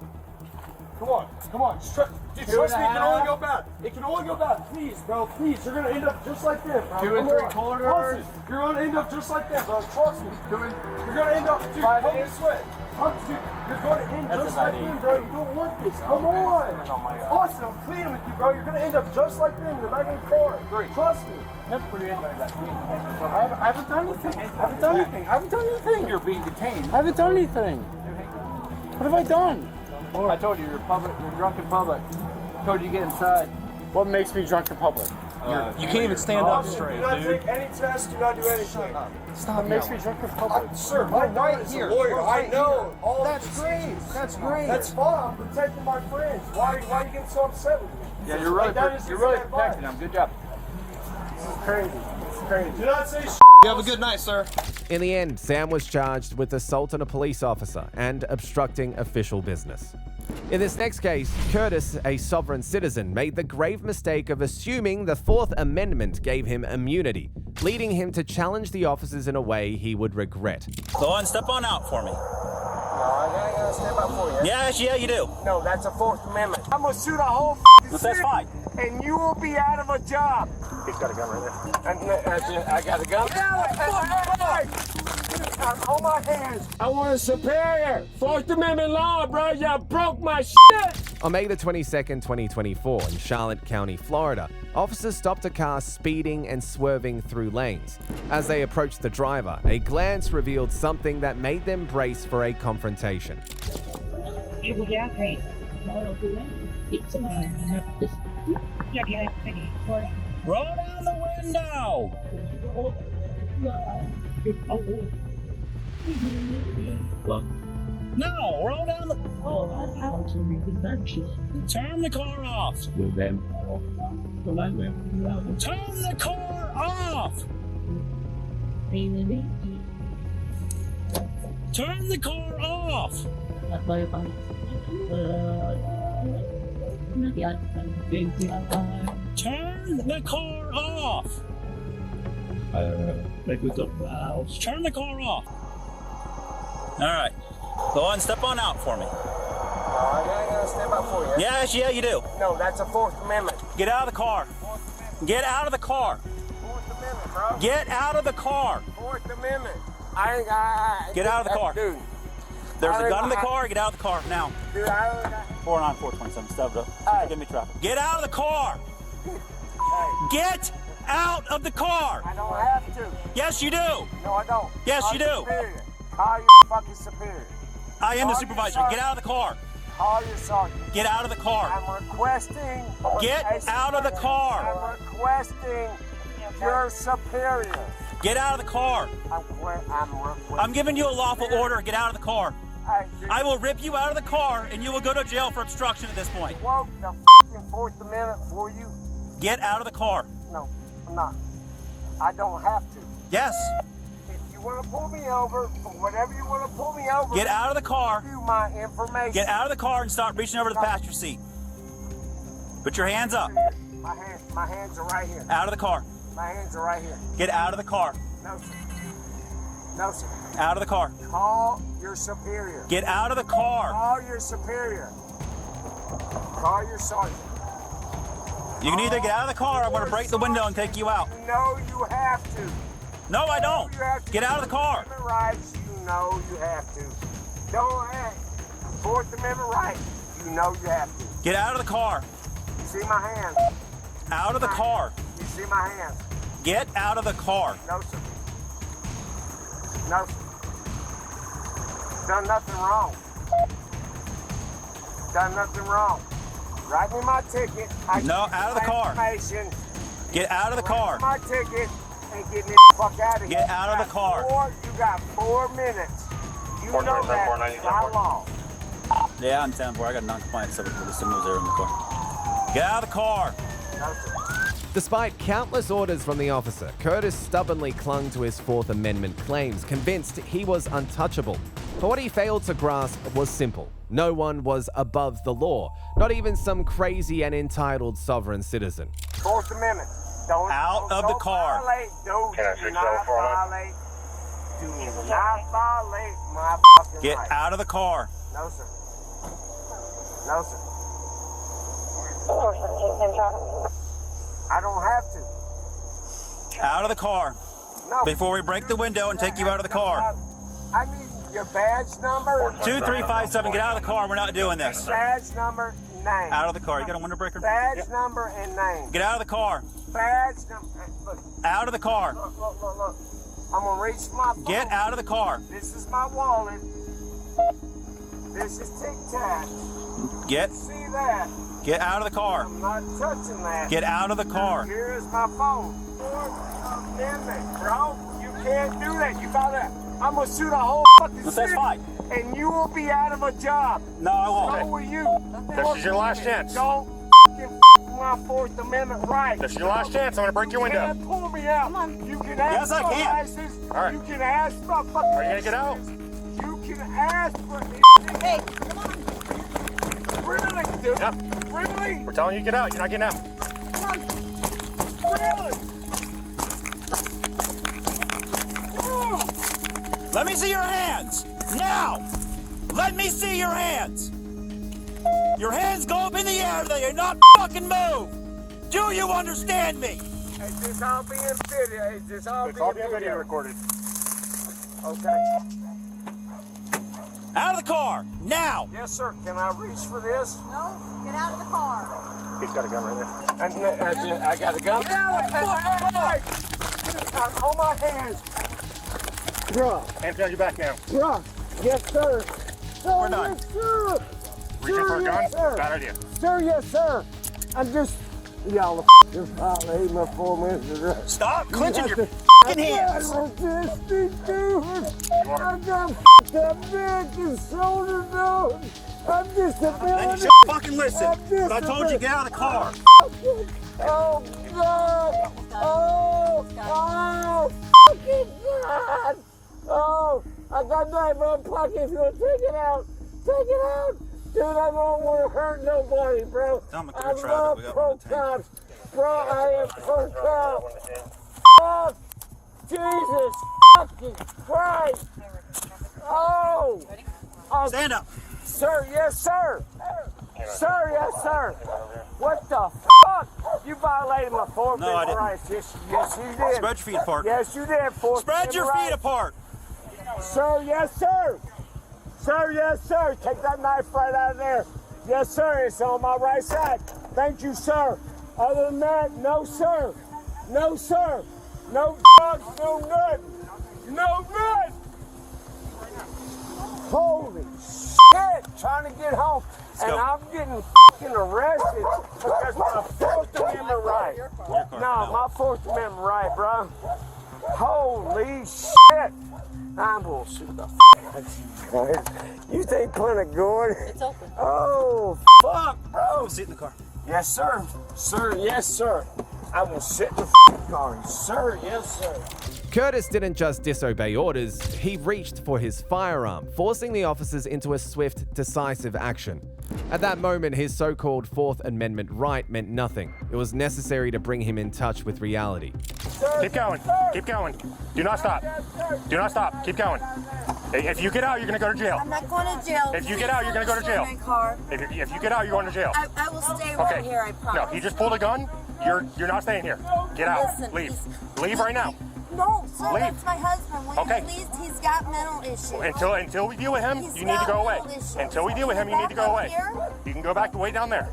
Come on, come on. Dude, trust me, it can only go bad. It can only go bad. Please, bro, please. You're going to end up just like this, bro. 2 and 3 quarters. You're going to end up just like that, bro. Trust me. You're going to end up, dude, 5 come eight. this way. Dude, you're going to end That's just a like 5 them, eight. bro. You don't want this. Come on. Austin, I'm pleading with you, bro. You're going to end up just like them in the back of the car. Trust me. That's pretty interesting. I haven't done anything. I haven't done anything. I haven't done anything. You're being detained. I haven't done anything. What have I done? I told you, you're drunk in public. I told you to get inside. What makes me drunk in public? You can't even stand up straight, Do not dude. take any tests. Do not do anything. Stop. It makes me drunk in public. Sir, my dad is a lawyer. I know all That's of great. That's great. That's fine. I'm protecting my friends. Why are you getting so upset with me? Yeah, you're really That is protecting them. Good job. This is crazy. This is crazy. Do not say You have a good night, sir. In the end, Sam was charged with assault on a police officer and obstructing official business. In this next case, Curtis, a sovereign citizen, made the grave mistake of assuming the Fourth Amendment gave him immunity, leading him to challenge the officers in a way he would regret. Go on, step on out for me. I gotta step up for you. Yeah, you do. No, that's a Fourth Amendment. I'm gonna shoot a whole But that's fine. and you will be out of a job. He's got a gun right there. And, I got a gun. I'm on my hands. I want a superior. Fourth Amendment law, bro. You broke my shit. On May the 22nd, 2024, in Charlotte County, Florida, officers stopped a car speeding and swerving through lanes. As they approached the driver, a glance revealed something that made them brace for a confrontation. Roll down the window. No, roll down the. Turn the car off. Turn the car off. Turn the car off. Turn the car off. Turn the car off. All right. Go on, step on out for me. I gotta step up for you. Yeah, you do. No, that's a Fourth Amendment. Get out of the car. Get out of the car. Fourth Amendment, bro. Get out of the car. Fourth Amendment. Get out of the car. Dude. There's a gun in the car. Get out of the car now. Dude, 409 427. Step it up. Give me traffic. Get out of the car. Get out of the car. I don't have to. Yes, you do. No, I don't. Yes, you do. Superior. Call your fucking superior. I am the supervisor. Get out of the car. Call your sergeant. Get out of the car. I'm requesting. Get out of the car. I'm requesting your superior. Get out of the car. I'm giving you a lawful order. Get out of the car. I will rip you out of the car and you will go to jail for obstruction at this point. Quote the fucking Fourth Amendment for you. Get out of the car. No, I'm not. I don't have to. Yes. If you want to pull me over, or whatever you want to pull me over, Get out of the car. give you my information. Get out of the car and start reaching over to the passenger seat. Put your hands up. My hands are right here. Out of the car. My hands are right here. Get out of the car. No, sir. No, sir. Out of the car. Call your superior. Get out of the car. Call your superior. Call your sergeant. You can either get out of the car or I'm going to break the window and take you out. You know you have to. No, I don't. You have to. Get out of the car. Fourth Amendment rights, you know you have to. Don't act. Fourth Amendment right, you know you have to. Get out of the car. You see my hands? Out of the car. You see my hands? Get out of the car. No, sir. No, sir. Done nothing wrong. Done nothing wrong. Write me my ticket. No, out of the car. Get out of the car. My ticket and get me the fuck out of here. Get out of the car. You got 4 minutes. You know that. How long? Yeah, I'm 10-4. I got non-compliant subject with the signals there in the car. Get out of the car. Despite countless orders from the officer, Curtis stubbornly clung to his Fourth Amendment claims, convinced he was untouchable. But what he failed to grasp was simple. No one was above the law, not even some crazy and entitled sovereign citizen. Fourth Amendment. Don't the car. Violate. Do not violate. Do not violate my fucking Get rights. out of the car. No, sir. No, sir. I don't have to. Out of the car. No. Before we break the window and take you out of the car. I need your badge number. 2357, get out of the car. We're not doing this. Badge number, name. Out of the car. You got a window breaker? Badge number and name. Get out of the car. Badge number. Look. Out of the car. Look. I'm going to reach my phone. Get out of the car. This is my wallet. This is Tic Tac. See that? Get out of the car. I'm not touching that. Get out of the car. Here's my phone. Fourth Amendment, bro. You can't do that. You got that. I'm going to shoot a whole fucking city. That's fine. And you will be out of a job. No, I won't. So will you. This is your last chance. Don't fucking my Fourth Amendment right. This is your last chance. I'm going to break your window. You can't pull me out. You can ask Yes, I for can. license. All right. You can ask for fucking Are you going to get out? You can ask for Hey, come on. Really, dude? Yep. Really? We're telling you to get out. You're not getting out. Really? Let me see your hands. Now. Let me see your hands. Your hands go up in the air. They are not fucking move. Do you understand me? Is this all being video? Is this all It's being all being video recorded. Okay. Out of the car. Now. Yes, sir. Can I reach for this? No, get out of the car. He's got a gun right there. I got a gun. Get out of the car. I'm on my hands. Bruh. Hands behind your back now. Bruh. Yes, sir. We're done. Yes, sir. Reaching for a gun? Sir. Bad idea. Sir, yes, sir. I'm just... Y'all just violating my 4 minutes. Stop clenching your fucking hands. I got fucked up neck and shoulder down. I'm disability. Then you should fucking listen. But I told you get out of the car. Oh, God. Oh, fucking God. Oh, I got knife on pocket. If you want to take it out, take it out. Dude, I don't want to hurt nobody, bro. Tell 'em to I clear traffic. love We got pro one to cops. Bro, I am pro cop. Fuck. Jesus fucking Christ. Oh. Stand up. Sir, yes, sir. Sir, yes, sir. What the fuck? You violated my Fourth No, I Amendment didn't. rights. Yes, you did. Spread your feet apart. Yes, you did. Fourth Spread your Amendment feet apart. rights. Sir, yes, sir. Sir, yes, sir. Take that knife right out of there. Yes, sir. It's on my right side. Thank you, sir. Other than that, no, sir. No, sir. No drugs, no nothing. No good. Holy shit. Trying to get home. And I'm getting fucking arrested because my Fourth Amendment right. No, my Fourth Amendment right, bro. Holy shit. I'm gonna shoot the You think Planet Gordon? It's open. Oh, fuck, bro. Sit in the car. Yes, sir. Sir, yes, sir. I will sit in the car. Sir, yes, sir. Curtis didn't just disobey orders, he reached for his firearm, forcing the officers into a swift, decisive action. At that moment, his so-called Fourth Amendment right meant nothing. It was necessary to bring him in touch with reality. Keep going. Keep going. Do not stop. Do not stop. Keep going. If you get out, you're going to go to jail. I'm not going to jail. If you get out, you're going to go to jail. My car. If you get out, you're going to jail. I will stay right here, I promise. No, he just pulled a gun. You're not staying here. Get out. Listen, Leave. Leave right now. No, sir, Leave. that's my husband. When Okay. he leaves, he's got mental issues. Until we deal with him, He's you need to got go away. mental issues. Until we deal with him, you need to go away. You can go back to way down there.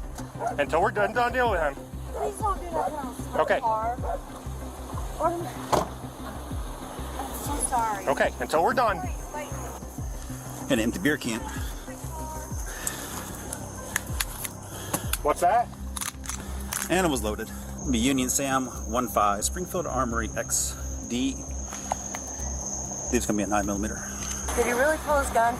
Until we're done dealing with him. Please don't do that now. Okay. I'm so sorry. Okay, until we're done. An empty beer can. What's that? And it was loaded. Be Union Sam 15 Springfield Armory XD. It's gonna be a 9mm. Did he really pull his gun?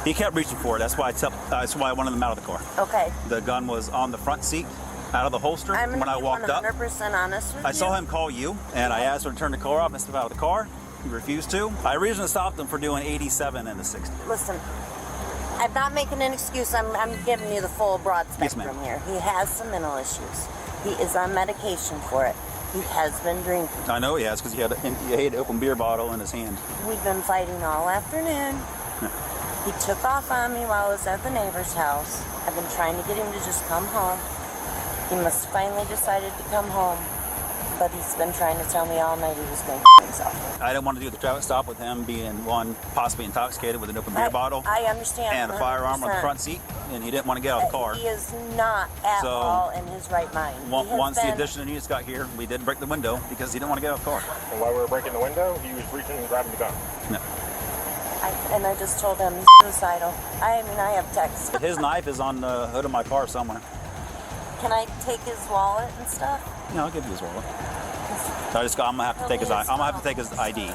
He kept reaching for it. That's why I wanted him out of the car. Okay. The gun was on the front seat, out of the holster. I'm when I walked up, 100% honest with you. I saw him call you, and I asked him to turn the car off and step out of the car. He refused to. I originally stopped him for doing 87 and a 60. Listen, I'm not making an excuse. I'm giving you the full broad spectrum here. He has some mental issues. He is on medication for it. He has been drinking. I know he has because he had an open beer bottle in his hand. We've been fighting all afternoon. He took off on me while I was at the neighbor's house. I've been trying to get him to just come home. He must finally decided to come home. But he's been trying to tell me all night he was going to himself. I didn't want to do the traffic stop with him being possibly intoxicated with an open beer bottle. I understand. And a firearm on the 100%. front seat, and he didn't want to get out of the car. He is not at all in his right mind. Once the additional units got here, we did break the window because he didn't want to get out of the car. And while we were breaking the window, he was reaching and grabbing the gun. No. I just told him he's suicidal. I have texts. His knife is on the hood of my car somewhere. Can I take his wallet and stuff? Yeah, I'll give you his wallet. I'm gonna have to take his ID.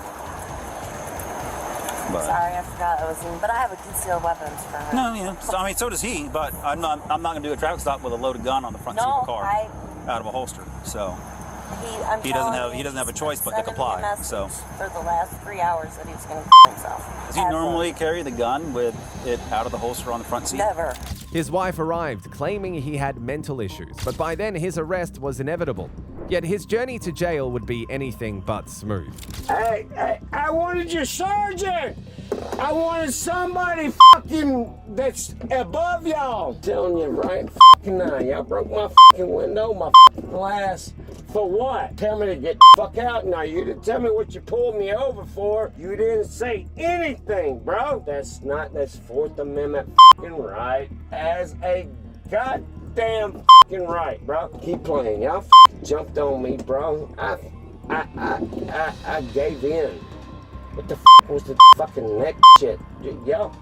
But, sorry, I forgot I was in, but I have a concealed weapons for him. No, yeah. So does he, but I'm not gonna do a traffic stop with a loaded gun on the front seat of the car out of a holster. So he doesn't have a choice but to comply. So for the last 3 hours that he's gonna kill himself. Does he normally carry the gun with it out of the holster on the front seat? Never. His wife arrived, claiming he had mental issues, but by then his arrest was inevitable. Yet his journey to jail would be anything but smooth. Hey, I wanted your sergeant! I wanted somebody fucking that's above y'all. I'm telling you right fucking now, y'all broke my fucking window, my fucking glass. For what? Tell me to get the fuck out. Now, you didn't tell me what you pulled me over for. You didn't say anything, bro. That's Fourth Amendment fucking right as a goddamn fucking right, bro. Keep playing. Y'all jumped on me, bro. I gave in. What the was the fucking neck shit? Y'all?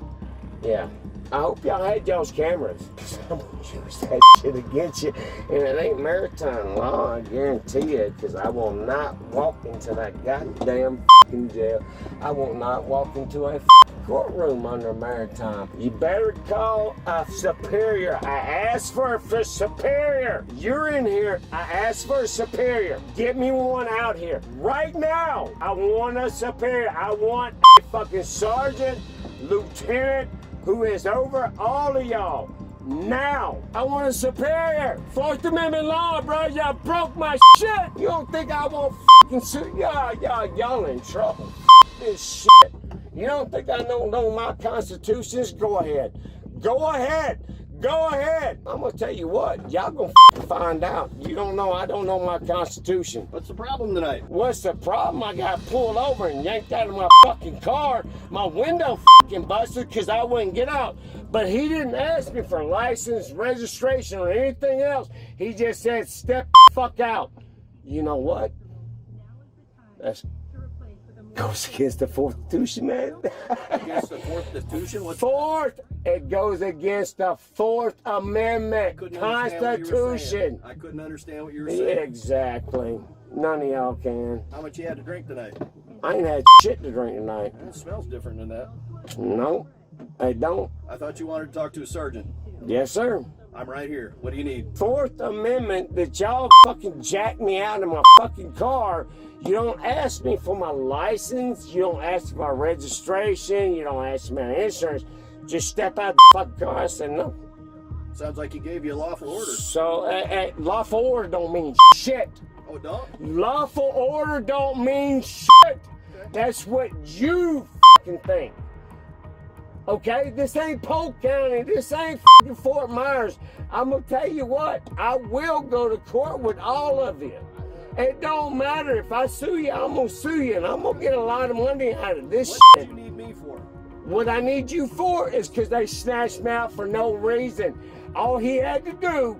Yeah. I hope y'all had y'all's cameras, because I'm going to use that shit against you. And it ain't maritime law, I guarantee it, because I will not walk into that goddamn fucking jail. I will not walk into a courtroom under maritime. You better call a superior. I asked for a superior. You're in here. I asked for a superior. Get me one out here. Right now, I want a superior. I want a fucking sergeant, lieutenant, who is over all of y'all. Now, I want a superior. Fourth Amendment law, bro. Y'all broke my shit. You don't think I won't fucking sue y'all in trouble. This shit. You don't think I don't know my constitutions? Go ahead. Go ahead. Go ahead. I'm gonna tell you what. Y'all gonna find out. You don't know. I don't know my constitution. What's the problem tonight? What's the problem? I got pulled over and yanked out of my fucking car. My window fucking busted because I wouldn't get out. But he didn't ask me for license, registration, or anything else. He just said, step the fuck out. You know what? That's goes against the Fourth Constitution, man. Against the Fourth Constitution? Fourth! It goes against the Fourth Amendment Constitution. I couldn't understand what you were saying. Exactly. None of y'all can. How much you had to drink tonight? I ain't had shit to drink tonight. It smells different than that. No, I don't. I thought you wanted to talk to a sergeant. Yes, sir. I'm right here. What do you need? Fourth Amendment that y'all fucking jacked me out of my fucking car. You don't ask me for my license. You don't ask for my registration. You don't ask me my insurance. Just step out the fucking car. I said no. Sounds like he gave you a lawful order. So, lawful order don't mean shit. Oh, it don't? Lawful order don't mean shit. Okay. That's what you fucking think. Okay? This ain't Polk County. This ain't fucking Fort Myers. I'm gonna tell you what. I will go to court with all of you. It don't matter. If I sue you, I'm gonna sue you, and I'm gonna get a lot of money out of this shit. What do you need me for? What I need you for is because they snatched me out for no reason. All he had to do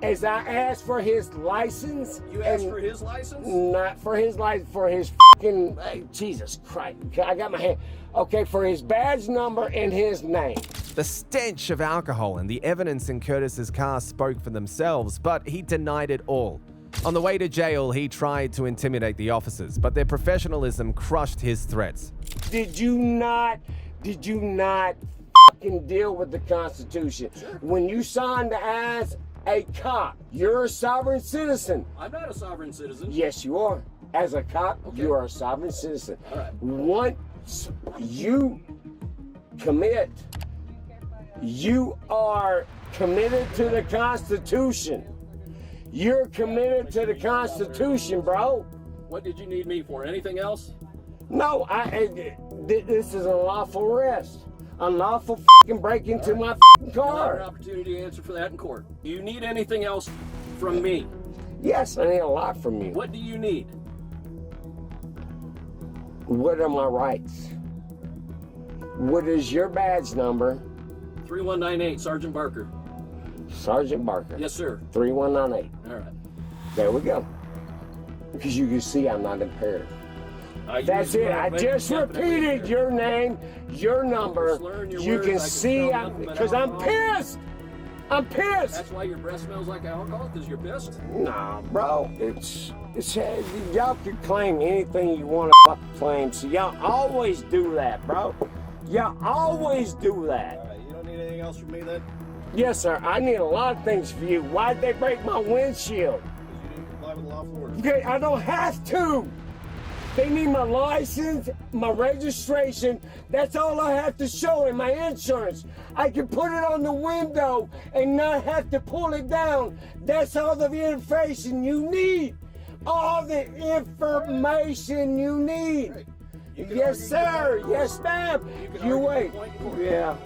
is I asked for his license. You asked for his license? Not for his license, for his fucking, Jesus Christ, I got my hand. Okay, for his badge number and his name. The stench of alcohol and the evidence in Curtis's car spoke for themselves, but he denied it all. On the way to jail, he tried to intimidate the officers, but their professionalism crushed his threats. Did you not fucking deal with the Constitution? Sure. When you signed as a cop, you're a sovereign citizen. I'm not a sovereign citizen. Yes, you are. As a cop, you are a sovereign citizen. All right. Once you commit, you are committed to the Constitution. You're committed to the Constitution, bro. What did you need me for? Anything else? No, this is a lawful arrest. Unlawful fucking break into my fucking You'll have an car. opportunity to answer for that in court. Do you need anything else from me? Yes, I need a lot from you. What do you need? What are my rights? What is your badge number? 3198, Sergeant Barker. Sergeant Barker. Yes, sir. 3198. All right. There we go. Because you can see I'm not impaired. That's it. I just repeated your name, your number. You can see because I'm pissed. I'm pissed. That's why your breath smells like alcohol, because you're pissed? Nah, bro. It's y'all can claim anything you want to claim. So y'all always do that, bro. Y'all always do that. All right. You don't need anything else from me then? Yes, sir. I need a lot of things for you. Why'd they break my windshield? Because you didn't comply with lawful orders. Okay, I don't have to. They need my license, my registration. That's all I have to show in my insurance. I can put it on the window and not have to pull it down. That's all the information you need. All the information you need. Yes, sir. Yes, ma'am. You wait. Yeah.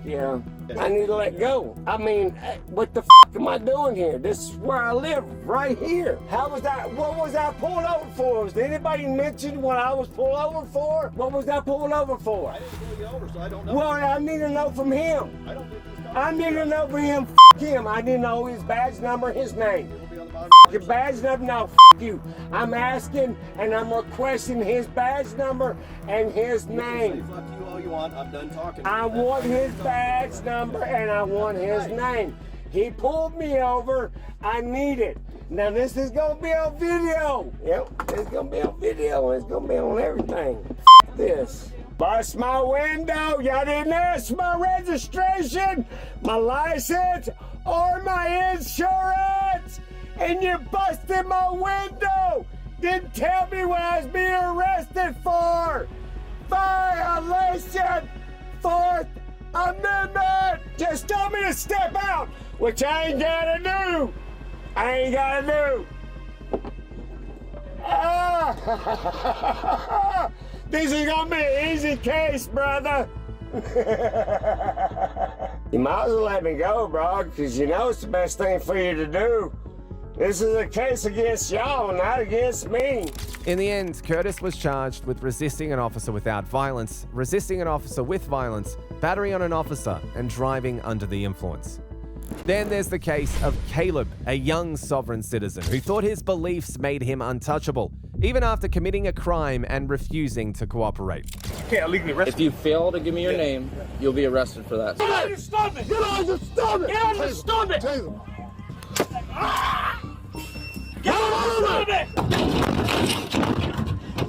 Yeah. I need to let go. I mean, what the am I doing here? This is where I live, right here. How was that? What was I pulled over for? Did anybody mention what I was pulled over for? What was I pulled over for? I didn't pull you over, so I don't know. Well, I need to know from him. I don't think he's I need to know from him. Him. I need to know his badge number, his name. Your badge number? No, you. I'm asking and I'm requesting his badge number and his name. You can say fuck you all you want. I'm done talking. I want his badge number and I want his name. He pulled me over. I need it. Now this is gonna be on video. Yep, it's gonna be on video. It's gonna be on everything. This. Bust my window. Y'all didn't ask my registration, my license, or my insurance. And you busted my window. Didn't tell me what I was being arrested for. Violation. Fourth Amendment. Just told me to step out, which I ain't gotta do. I ain't gotta do. This is gonna be an easy case, brother. You might as well let me go, bro, because you know it's the best thing for you to do. This is a case against y'all, not against me. In the end, Curtis was charged with resisting an officer without violence, resisting an officer with violence, battery on an officer, and driving under the influence. Then there's the case of Caleb, a young sovereign citizen who thought his beliefs made him untouchable, even after committing a crime and refusing to cooperate. Can't legally arrest If you fail to give me your name, you'll be arrested for that. Get on your stomach! Get on your stomach! Get on your stomach! Get on your stomach!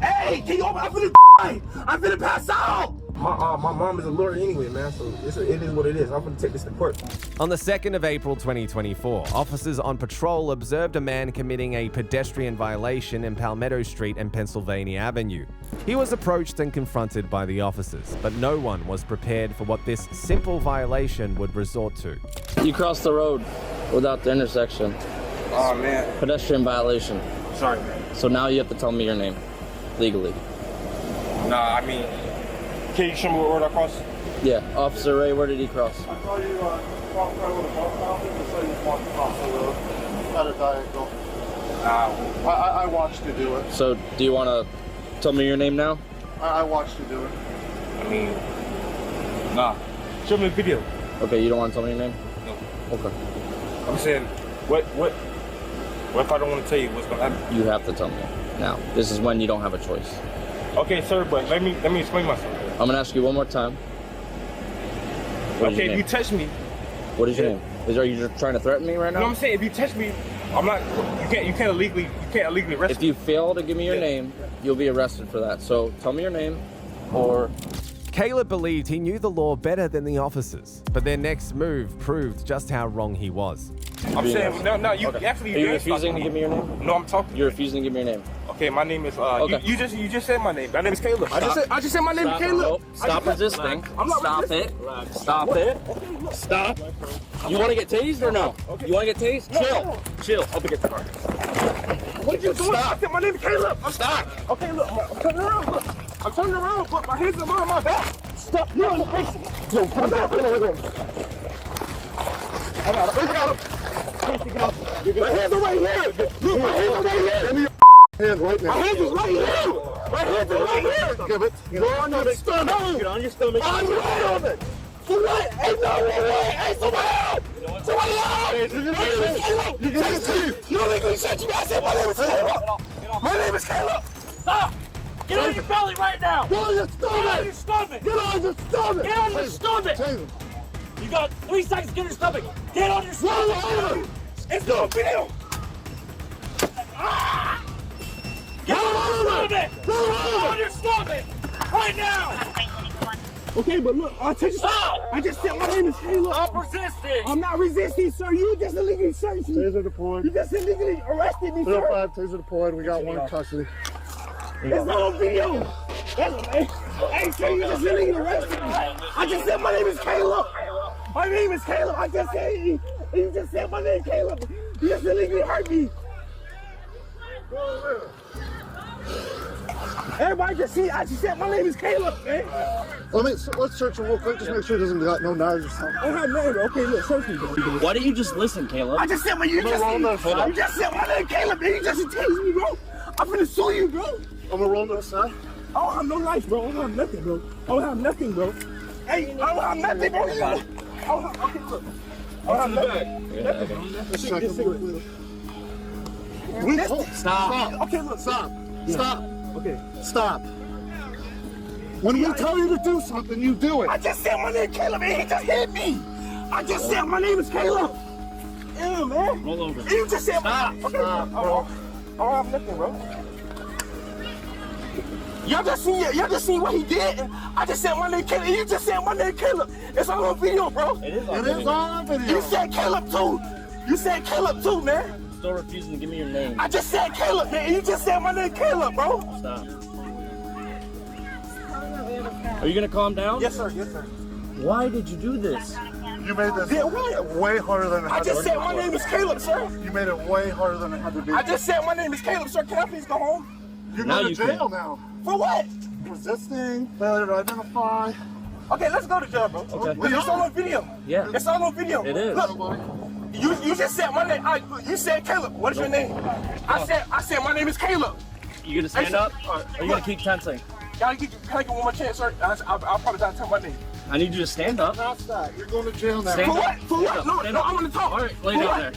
Hey, can you open? I'm finna pass out! My mom is a lawyer anyway, man, so it is what it is. I'm gonna take this to court. On the 2nd of April 2024, officers on patrol observed a man committing a pedestrian violation in Palmetto Street and Pennsylvania Avenue. He was approached and confronted by the officers, but no one was prepared for what this simple violation would resort to. You crossed the road without the intersection. Oh, man. Pedestrian violation. Sorry, man. So now you have to tell me your name, legally. Nah, I mean, can you show me what road I crossed? Yeah, Officer Ray, where did he cross? I saw you walk right with a belt off and so you walked across the road at a diagonal. I watched you do it. So do you want to tell me your name now? I watched you do it. I mean, nah. Show me the video. Okay, you don't want to tell me your name? No. Okay. I'm saying, What if I don't want to tell you what's going to happen? You have to tell me now. This is when you don't have a choice. Okay, sir, but let me explain myself. I'm gonna ask you one more time. Okay, if you touch me. What is your name? Are you just trying to threaten me right now? No, I'm saying if you touch me, I'm not. You can't illegally arrest me. If you fail to give me your name, you'll be arrested for that. So tell me your name, or. Caleb believed he knew the law better than the officers, but their next move proved just how wrong he was. I'm saying, no, you Okay. actually... Are you refusing to give me your name? No, I'm talking. You're refusing to give me your name. Okay, my name is, Okay. you just said my name. My name is Caleb. I just said my name is Caleb. Nope. Stop resisting. I'm not Stop resisting. it. Stop it. Stop. You want to get tased or no? Okay. You want to get tased? No, Chill. no. Chill. Open the car. What are you doing? Stop. I said my name is Caleb. Stop. Okay, look, I'm turning around. Look. I'm turning around, but my hands are behind my back. Stop. You're on the face. Yo, put it down. Put it down. I got him. My hands are right here. Look, my hands are right here. Give me your hands right now. My hands is right here. My hands are right here. Give it. You're on your stomach. Get on your stomach. On your stomach. For what? Hey, no, hey, somebody help! Somebody help! You don't legally shut you guys. My name is Caleb. My name is Caleb. Stop! Get on your belly right now! Get on your stomach! Get on your stomach! Get on your stomach! Get on your stomach! You got 3 seconds to get on your stomach! Get on your stomach! It's no video! Ah! Get on your stomach! Get on your stomach! Right now! Okay, but look, I just said my name is Caleb. Stop resisting! I'm not resisting, sir. You just illegally searched me. Taser deployed. You just illegally arrested me, sir. 05, taser deployed. We got one in custody. It's not on video. Hey, sir, you just illegally arrested me. I just said my name is Caleb. My name is Caleb. I just said you just said my name, Caleb. You just illegally hurt me. Everybody just see, I just said my name is Caleb, man. Let's search him real quick. Just make sure he doesn't got no knives or something. I don't have nothing. Okay, look, search me, bro. Why don't you just listen, Caleb? I just said my you just said my name, Caleb, man. You just tased me, bro. I'm finna sue you, bro. I'm gonna roll this side. I don't have no life, bro. I don't have nothing, bro. I don't have nothing, bro. Hey, I don't have nothing, bro. Okay, look. I don't have nothing. Stop. Okay, look. Stop. Yeah. Stop. Okay. Stop. When we tell you to do something, you do it. I just said my name, Caleb, and he just hit me. I just said my name is Caleb. Yeah, man. Roll over. You just said Stop. Okay, Stop, bro. I don't have nothing, bro. Y'all just seen what he did? I just said my name Caleb. You just said my name Caleb. It's all on video, bro. It is all on video. You said Caleb too. You said Caleb too, man. Still refusing to give me your name. I just said Caleb, man. You just said my name Caleb, bro. Stop. Are you gonna calm down? Yes, sir. Yes, sir. Why did you do this? You made this way harder than it had I just to be. said my name is Caleb, sir. You made it way harder than it had to be. I just said my name is Caleb, sir. Can I please go home? You're Now going to you jail can. now. For what? Resisting, failure to identify. Okay, let's go to jail, bro. Okay. It's all on video. Yeah. It's all on video. It is. Look, you just said my name. You said Caleb. What's your name? I said my name is Caleb. You gonna stand up? Or are you gonna keep tensing? Can I get one more chance, sir? I'll probably not tell my name. I need you to stand up. Stop. You're going to jail now. Stand For up. what? For what? No, Stand no, up. I want to talk. All right, lay For down what? there.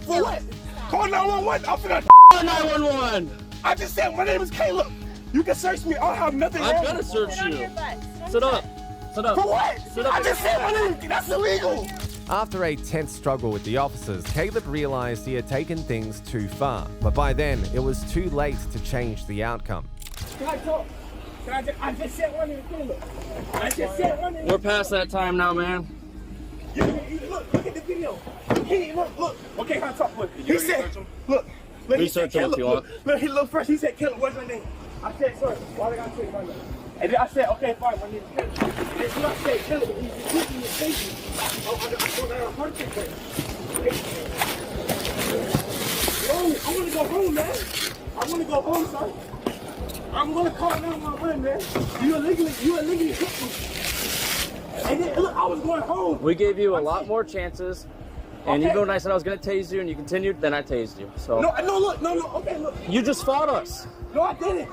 For what? Call 911. I'm finna 911. I just said my name is Caleb. You can search me. I don't have nothing wrong. I'm gonna search you. Sit up. Sit up. For what? Sit up. I just said my name. That's illegal. After a tense struggle with the officers, Caleb realized he had taken things too far, but by then it was too late to change the outcome. Can I talk? I just said my name, Caleb. I just said my name. We're past that time now, man. Look at the video. Look. Okay, can I talk? Look. He said, look. Research him if you want. Look, first he said, Caleb, what's your name? I said, sir, why did I say my name? And then I said, okay, fine, my name is Caleb. And then I said, Caleb, he's kicking your face. I heart attack. I want to go home, man. I want to go home, sir. I'm going to call 911, man. You illegally hit me. And then, look, I was going home. We gave you a lot more chances. And even when I said I was going to tase you and you continued, then I tased you. So. No, look. Okay, look. You just fought us. No, I didn't.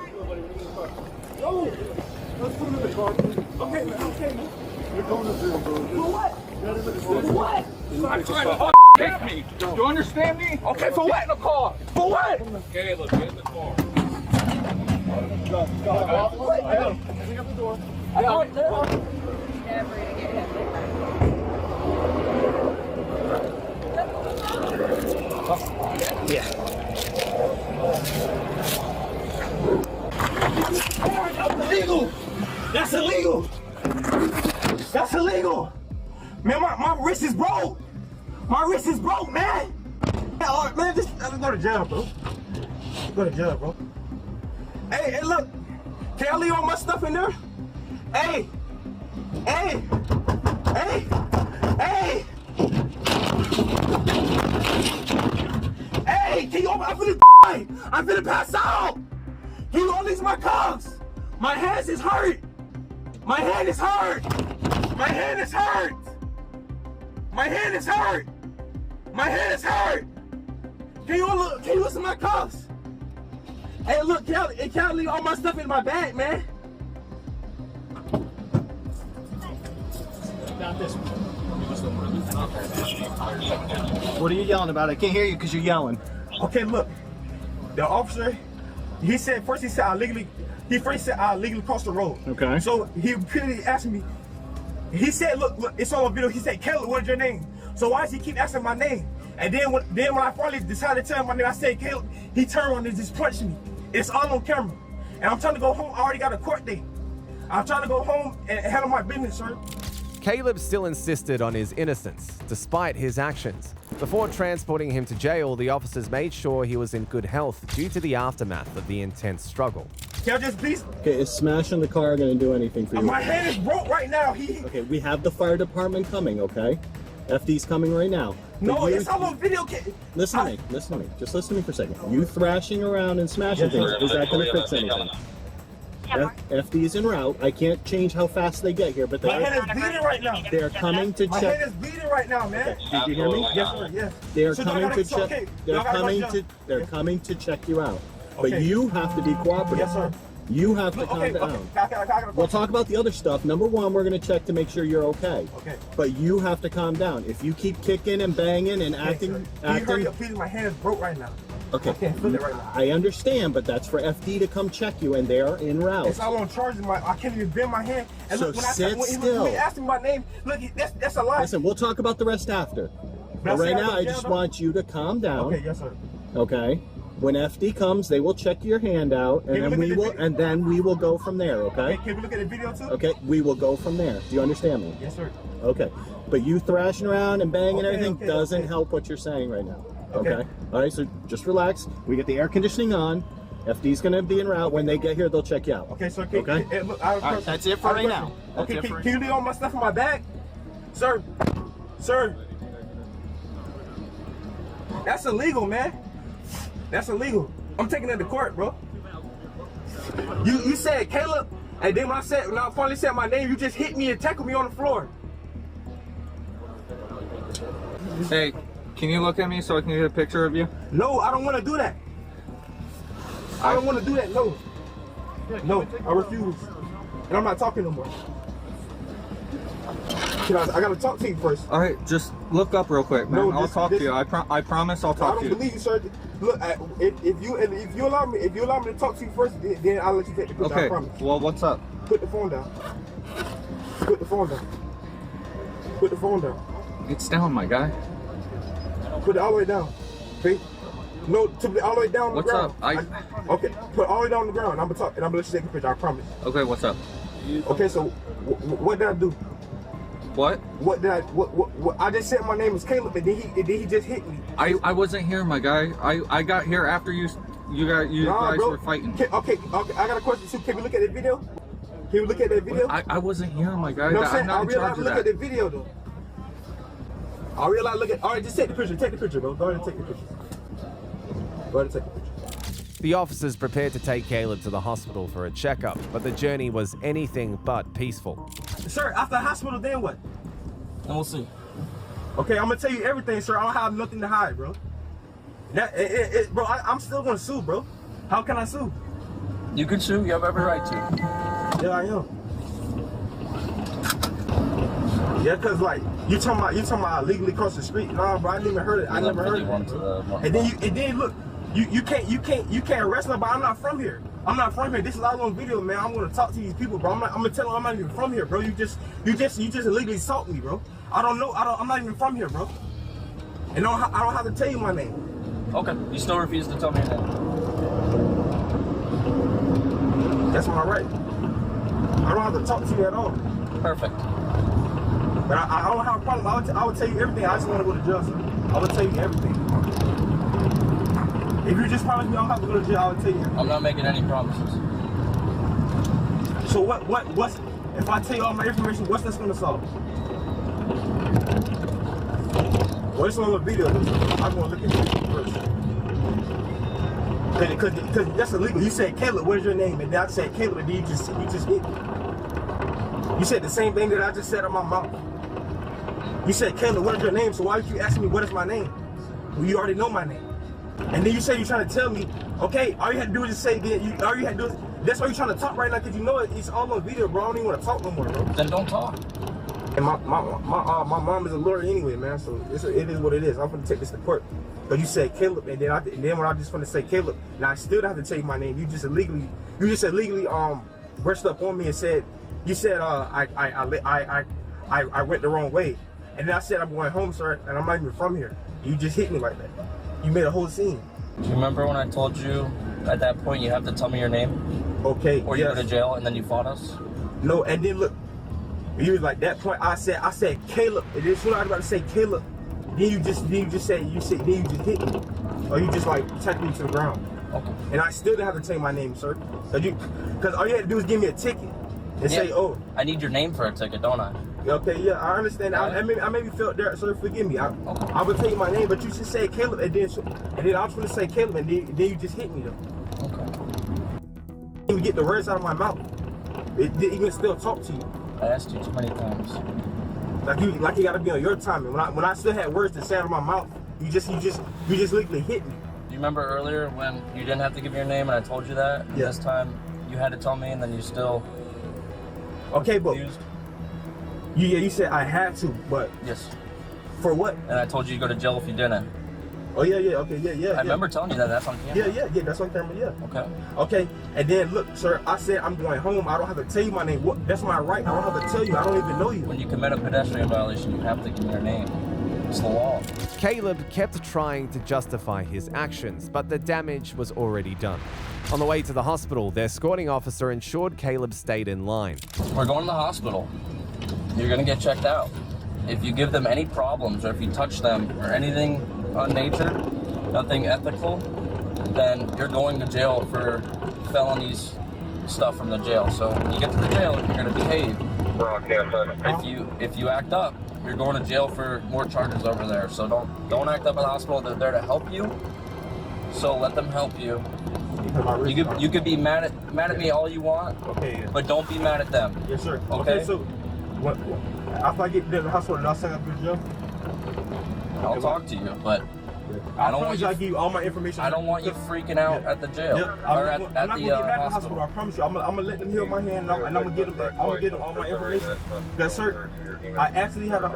No. Let's put him in the car. Okay, man. You're going to jail, bro. For what? For what? kick me. You understand me? Okay, for what? Get in the car. For what? Caleb, get in the car. Bring up the door. Yeah. Illegal. That's illegal. That's illegal. Man, my wrist is broke. My wrist is broke, man. Man, just go to jail, bro. Go to jail, bro. Hey, look. Can I leave all my stuff in there? Hey. Hey. Hey. Hey. Hey, can you open? I'm finna pass out. Can you release my cuffs? My hands is hurt. My hand is hurt. My hand is hurt. My hand is hurt. My hand is hurt. Can you loosen my cuffs? Hey, look, can I leave all my stuff in my bag, man? Not this one. What are you yelling about? I can't hear you because you're yelling. Okay, look. The officer, he said I legally crossed the road. Okay. So he repeatedly asked me. He said, look, it's on video. He said, Caleb, what is your name? So why does he keep asking my name? And then when I finally decided to tell him my name, I said, Caleb. He turned around and just punched me. It's all on camera. And I'm trying to go home. I already got a court date. I'm trying to go home and handle my business, sir. Caleb still insisted on his innocence, despite his actions. Before transporting him to jail, the officers made sure he was in good health due to the aftermath of the intense struggle. Can I just please? Okay, is smashing the car going to do anything for you? My hand is broke right now. Okay, we have the fire department coming, okay? FD's coming right now. No, it's all on video. Listen to me. Just listen to me for a second. You thrashing around and smashing things, is that going to fix anything? FD's en route. I can't change how fast they get here, but my hand is bleeding right now. They're coming to check. My hand is bleeding right now, man. Okay. Did you hear me? Yes, sir. Yes. They're coming to check. Okay. They're coming to check you out. But you have to be cooperative. Yes, sir. You have to calm down. We'll talk about the other stuff. Number one, we're going to check to make sure you're okay. Okay. But you have to calm down. If you keep kicking and banging and acting, hurry up, please. My hand is broke right now. Okay. I can't feel it right now. I understand, but that's for FD to come check you, and they are en route. It's all on charges. I can't even bend my hand. And So look, when still. he asked me my name, look, that's a lie. Listen, we'll talk about the rest after. But right now, I just want you to calm down. Okay, yes, sir. Okay. When FD comes, they will check your hand out, and then we will go from there. Okay. Can we look at the video too? Okay, we will go from there. Do you understand me? Yes, sir. Okay, but you thrashing around and banging everything doesn't help what you're saying right now. Okay. All right, so just relax. We get the air conditioning on. FD's gonna be en route. When they get here, they'll check you out. Okay, sir. Okay. Look, that's it for right now. Okay, can you leave all my stuff in my bag, sir? Sir. That's illegal, man. That's illegal. I'm taking it to court, bro. You said Caleb, and then when I finally said my name, you just hit me and tackled me on the floor. Hey, can you look at me so I can get a picture of you? No, I don't want to do that. I don't want to do that. No. No, I refuse. And I'm not talking no more. I gotta talk to you first. All right, just look up real quick, man. No, I'll talk to you. I promise I'll talk to you. I don't believe you, sir. Look, if you allow me to talk to you first, then I'll let you take the picture. Okay. I promise. Well, what's up? Put the phone down. Put the phone down. Put the phone down. It's down, my guy. Put it all the way down. Okay? No, to put it all the way down on the ground. What's up? Okay, put it all the way down on the ground. I'm gonna talk, and I'm gonna let you take a picture. I promise. Okay, what's up? Okay, so what did I do? What? What did what I just said my name is Caleb, and then he just hit me. I wasn't here, my guy. I got here after you guys were fighting. Okay, I got a question too. Can we look at the video? Can we look at that video? I wasn't here, my guy. No, I'm not in charge of look that. at the video though. I realize look at. All right, just take the picture. Take the picture, bro. Go ahead and take the picture. Go ahead and take the picture. The officers prepared to take Caleb to the hospital for a checkup, but the journey was anything but peaceful. Sir, after the hospital, then what? And we'll see. Okay, I'm gonna tell you everything, sir. I don't have nothing to hide, bro. Bro, I'm still gonna sue, bro. How can I sue? You can sue. You have every right to. Yeah, I am. Yeah, cause like you talking about illegally cross the street. No, bro, I didn't even heard it. I never heard it. And then look, you can't arrest nobody. I'm not from here. I'm not from here. This is all on video, man. I'm gonna talk to these people, bro. I'm gonna tell them I'm not even from here, bro. You just illegally assault me, bro. I'm not even from here, bro. And I don't have to tell you my name. Okay. You still refuse to tell me your name? That's my right. I don't have to talk to you at all. Perfect. But I don't have a problem. I would tell you everything. I just want to go to jail, sir. I would tell you everything. If you just promise me I don't have to go to jail, I would tell you everything. I'm not making any promises. So what's if I tell you all my information, what's this gonna solve? Well, it's on the video. I'm gonna look at this first. Because that's illegal. You said, Caleb, what is your name? And then I said, Caleb, and then you just hit me. You said the same thing that I just said out my mouth. You said, Caleb, what is your name? So why did you ask me what is my name? Well, you already know my name. And then you say you're trying to tell me, okay, all you had to do is just say, all you had to do is, that's why you're trying to talk right now, because you know it's all on video, bro. I don't even want to talk no more, bro. Then don't talk. And my mom is a lawyer anyway, man, so it is what it is. I'm going to take this to court. But you said Caleb, and then when I just want to say Caleb, now I still don't have to tell you my name. You just illegally brushed up on me and said, you said I went the wrong way. And then I said I'm going home, sir, and I'm not even from here. You just hit me like that. You made a whole scene. Do you remember when I told you at that point you have to tell me your name? Okay. Or you go to jail and then you fought us? No, and then look, you was like that point. I said Caleb, and then soon I was about to say Caleb. Then you just hit me, or you just like tacked me to the ground. Okay. And I still didn't have to tell you my name, sir, because all you had to do was give me a ticket and say, oh. I need your name for a ticket, don't I? Okay, yeah, I understand. I maybe felt there, sir. Forgive me. I would tell you my name, but you should say Caleb, and then I was going to say Caleb, and then you just hit me though. Okay. Didn't even get the words out of my mouth. It didn't even still talk to you. I asked you too many times. Like you gotta be on your time. And when I still had words to say out of my mouth, you just literally hit me. You remember earlier when you didn't have to give your name and I told you that? And this time you had to tell me and then you still okay, but you said I had to, but yes. For what? And I told you to go to jail if you didn't. Oh yeah, okay, yeah. I remember telling you that. That's on camera. Yeah, that's on camera. Yeah. Okay. And then look, sir, I said I'm going home. I don't have to tell you my name. That's my right. I don't have to tell you. I don't even know you. When you commit a pedestrian violation, you have to give me your name. It's the law. Caleb kept trying to justify his actions, but the damage was already done. On the way to the hospital, their escorting officer ensured Caleb stayed in line. We're going to the hospital. You're gonna get checked out. If you give them any problems or if you touch them or anything on nature, nothing ethical, then you're going to jail for felonies stuff from the jail. So when you get to the jail, you're gonna behave. If you act up, you're going to jail for more charges over there. So don't act up at the hospital. They're there to help you. So let them help you. You could be mad at me all you want. Okay. But don't be mad at them. Yes, sir. Okay. So after I get to the hospital, I'll set up your jail. I'll talk to you, but I don't want you. I give you all my information. I don't want you freaking out at the jail or at the hospital. I promise you. I'm gonna let them heal my hand, and I'm gonna get them. I'm gonna get them all my information. Yes, sir. I actually had a I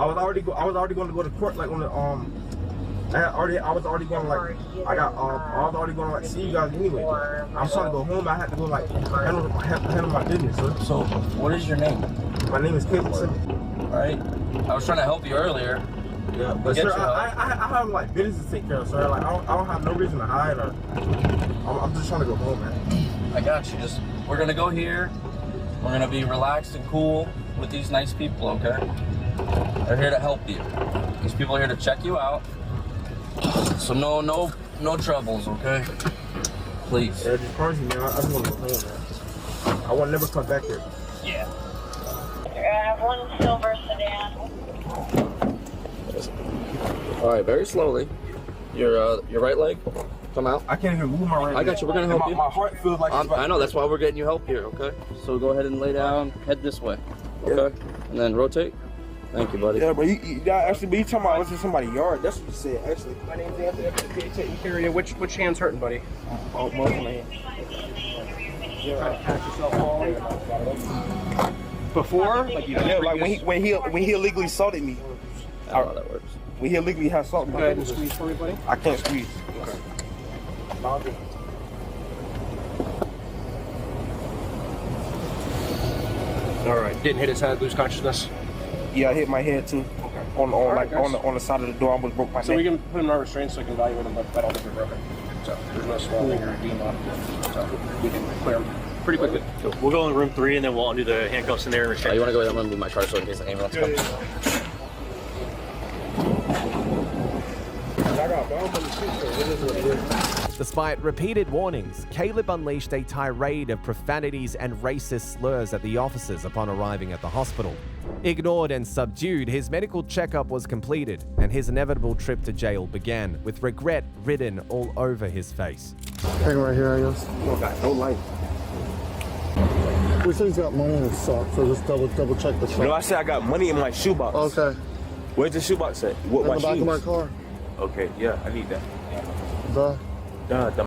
was already going to go to court like on the I was already going to see you guys anyway. I'm trying to go home. I had to go like handle my business, sir. So what is your name? My name is Caleb. All right. I was trying to help you earlier. Yeah, but sir, I have like business to take care of, sir. Like I don't have no reason to hide or. I'm just trying to go home, man. I got you. We're gonna go here. We're gonna be relaxed and cool with these nice people, okay? They're here to help you. These people are here to check you out. So no troubles, okay? Please. Yeah, just promise me, man. I just want to go home, man. I want to never come back here. Yeah. I have one silver sedan. All right, very slowly. Your right leg, come out. I can't even move my right leg. I got you. We're gonna help you. My heart feels like I know. That's why we're getting you help here. Okay. So go ahead and lay down. Head this way. Okay. And then rotate. Thank you, buddy. Yeah, but you talking about what's in somebody's yard? That's what you said. Actually, my name's Anthony. Taking care of you. Which hand's hurting, buddy? Oh, most of my hand. Yeah, pat yourself all in. Before? Like you Yeah, like when he illegally assaulted me. I don't know how that works. When he illegally had assaulted me. Go ahead and squeeze for me, buddy. I can't squeeze. Okay. All right. Didn't hit his head, lose consciousness. Yeah, I hit my head too. Okay. On the side of the door, I almost broke my So neck. we can put him on restraint so we can evaluate him, but I don't think we're broken. So there's no swelling or edema. So we can clear him pretty quickly. Cool. We'll go in room 3 and then we'll undo the handcuffs in there and restrain. You want to go ahead and move my car so in case the ambulance comes? Despite repeated warnings, Caleb unleashed a tirade of profanities and racist slurs at the officers upon arriving at the hospital. Ignored and subdued, his medical checkup was completed, and his inevitable trip to jail began, with regret written all over his face. Hang right here, I guess. No light. We said he's got money in his sock, so just double check the sock. No, I said I got money in my shoebox. Okay. Where's the shoebox at? What, in my the back shoes? of my car. Okay, yeah, I need that. The. The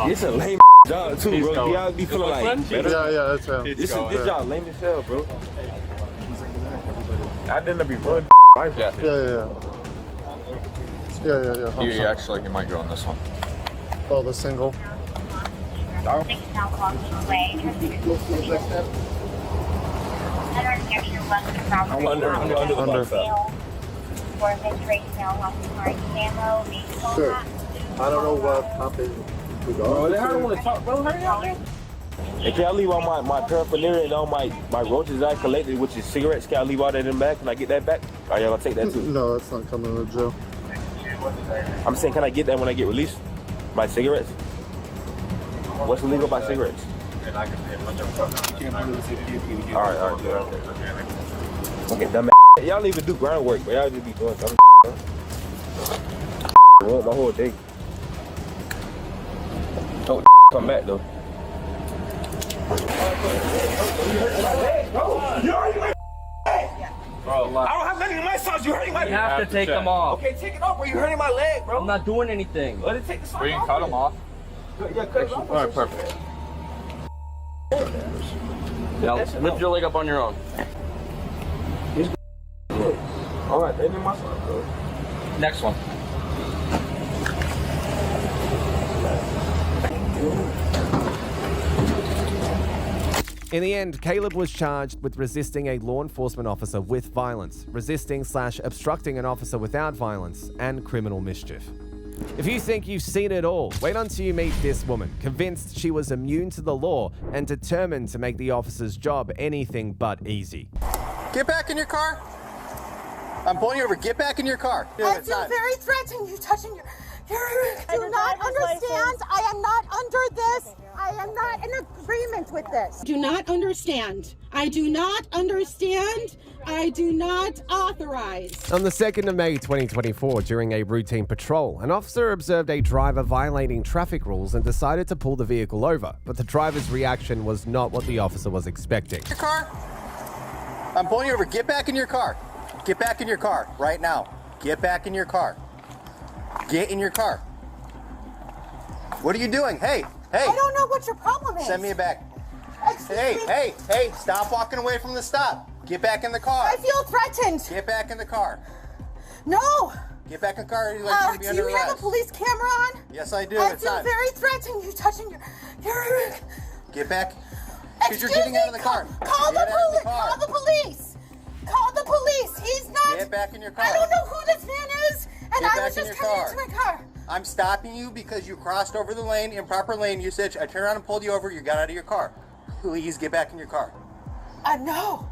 It's a lame job too, bro. Y'all be feeling like better. Yeah, that's him. This job lame as hell, bro. I didn't be running life. Yeah. You actually, you might go on this one. Oh, the single. I'm under the bus up. Sure. I don't know what happened. Bro, I don't want to talk, bro. Hurry up, man. Hey, can I leave all my paraphernalia and all my roaches I collected, which is cigarettes? Can I leave all that in the back? Can I get that back? Or y'all gonna take that too? No, that's not coming to jail. I'm saying, can I get that when I get released? My cigarettes? What's illegal about cigarettes? Alright. Okay, dumb ass. Y'all even do groundwork, but y'all just be doing dumb my whole day. Don't come back though. Bro, I don't have nothing in my socks. You hurting my leg. You have to take them off. Okay, take it off, bro. You hurting my leg, bro. I'm not doing anything. Let it take the socks We can off. cut them off. Yeah, cut it off. All right, perfect. Now, lift your leg up on your own. All right, then in my socks, bro. Next one. In the end, Caleb was charged with resisting a law enforcement officer with violence, resisting/obstructing an officer without violence, and criminal mischief. If you think you've seen it all, wait until you meet this woman, convinced she was immune to the law and determined to make the officer's job anything but easy. Get back in your car. I'm pulling you over. Get back in your car. I feel very threatened. You touching your I do not understand. I am not under this. I am not in agreement with this. Do not understand. I do not understand. I do not authorize. On the 2nd of May 2024, during a routine patrol, an officer observed a driver violating traffic rules and decided to pull the vehicle over, but the driver's reaction was not what the officer was expecting. Your car. I'm pulling you over. Get back in your car. Get back in your car right now. Get back in your car. Get in your car. What are you doing? Hey. I don't know what your problem is. Send me back. Excuse me? Hey, stop walking away from the stop. Get back in the car. I feel threatened. Get back in the car. No. Get back in the car. You're like, Do you have a police camera on? Yes, I do. I feel very threatened. You touching your Get back. Because you're getting out of the car. Call the police. Call the police. Call the police. He's not. Get back in your car. I don't know who this man is, and I was just coming into my car. I'm stopping you because you crossed over the lane, improper lane usage. I turned around and pulled you over. You got out of your car. Please get back in your car. No.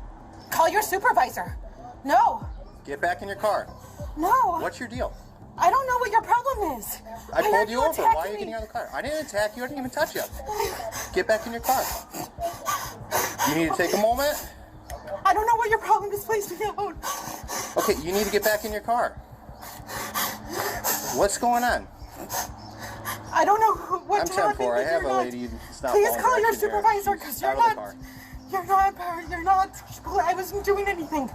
Call your supervisor. No. Get back in your car. No. What's your deal? I don't know what your problem is. I pulled you over. Why are you getting out of the car? I didn't attack you. I didn't even touch you. Get back in your car. You need to take a moment. I don't know what your problem is. Please leave me alone. Okay, you need to get back in your car. What's going on? I don't know what I'm 10-4. I have a lady. Stop. Please call your supervisor because you're not. I wasn't doing anything,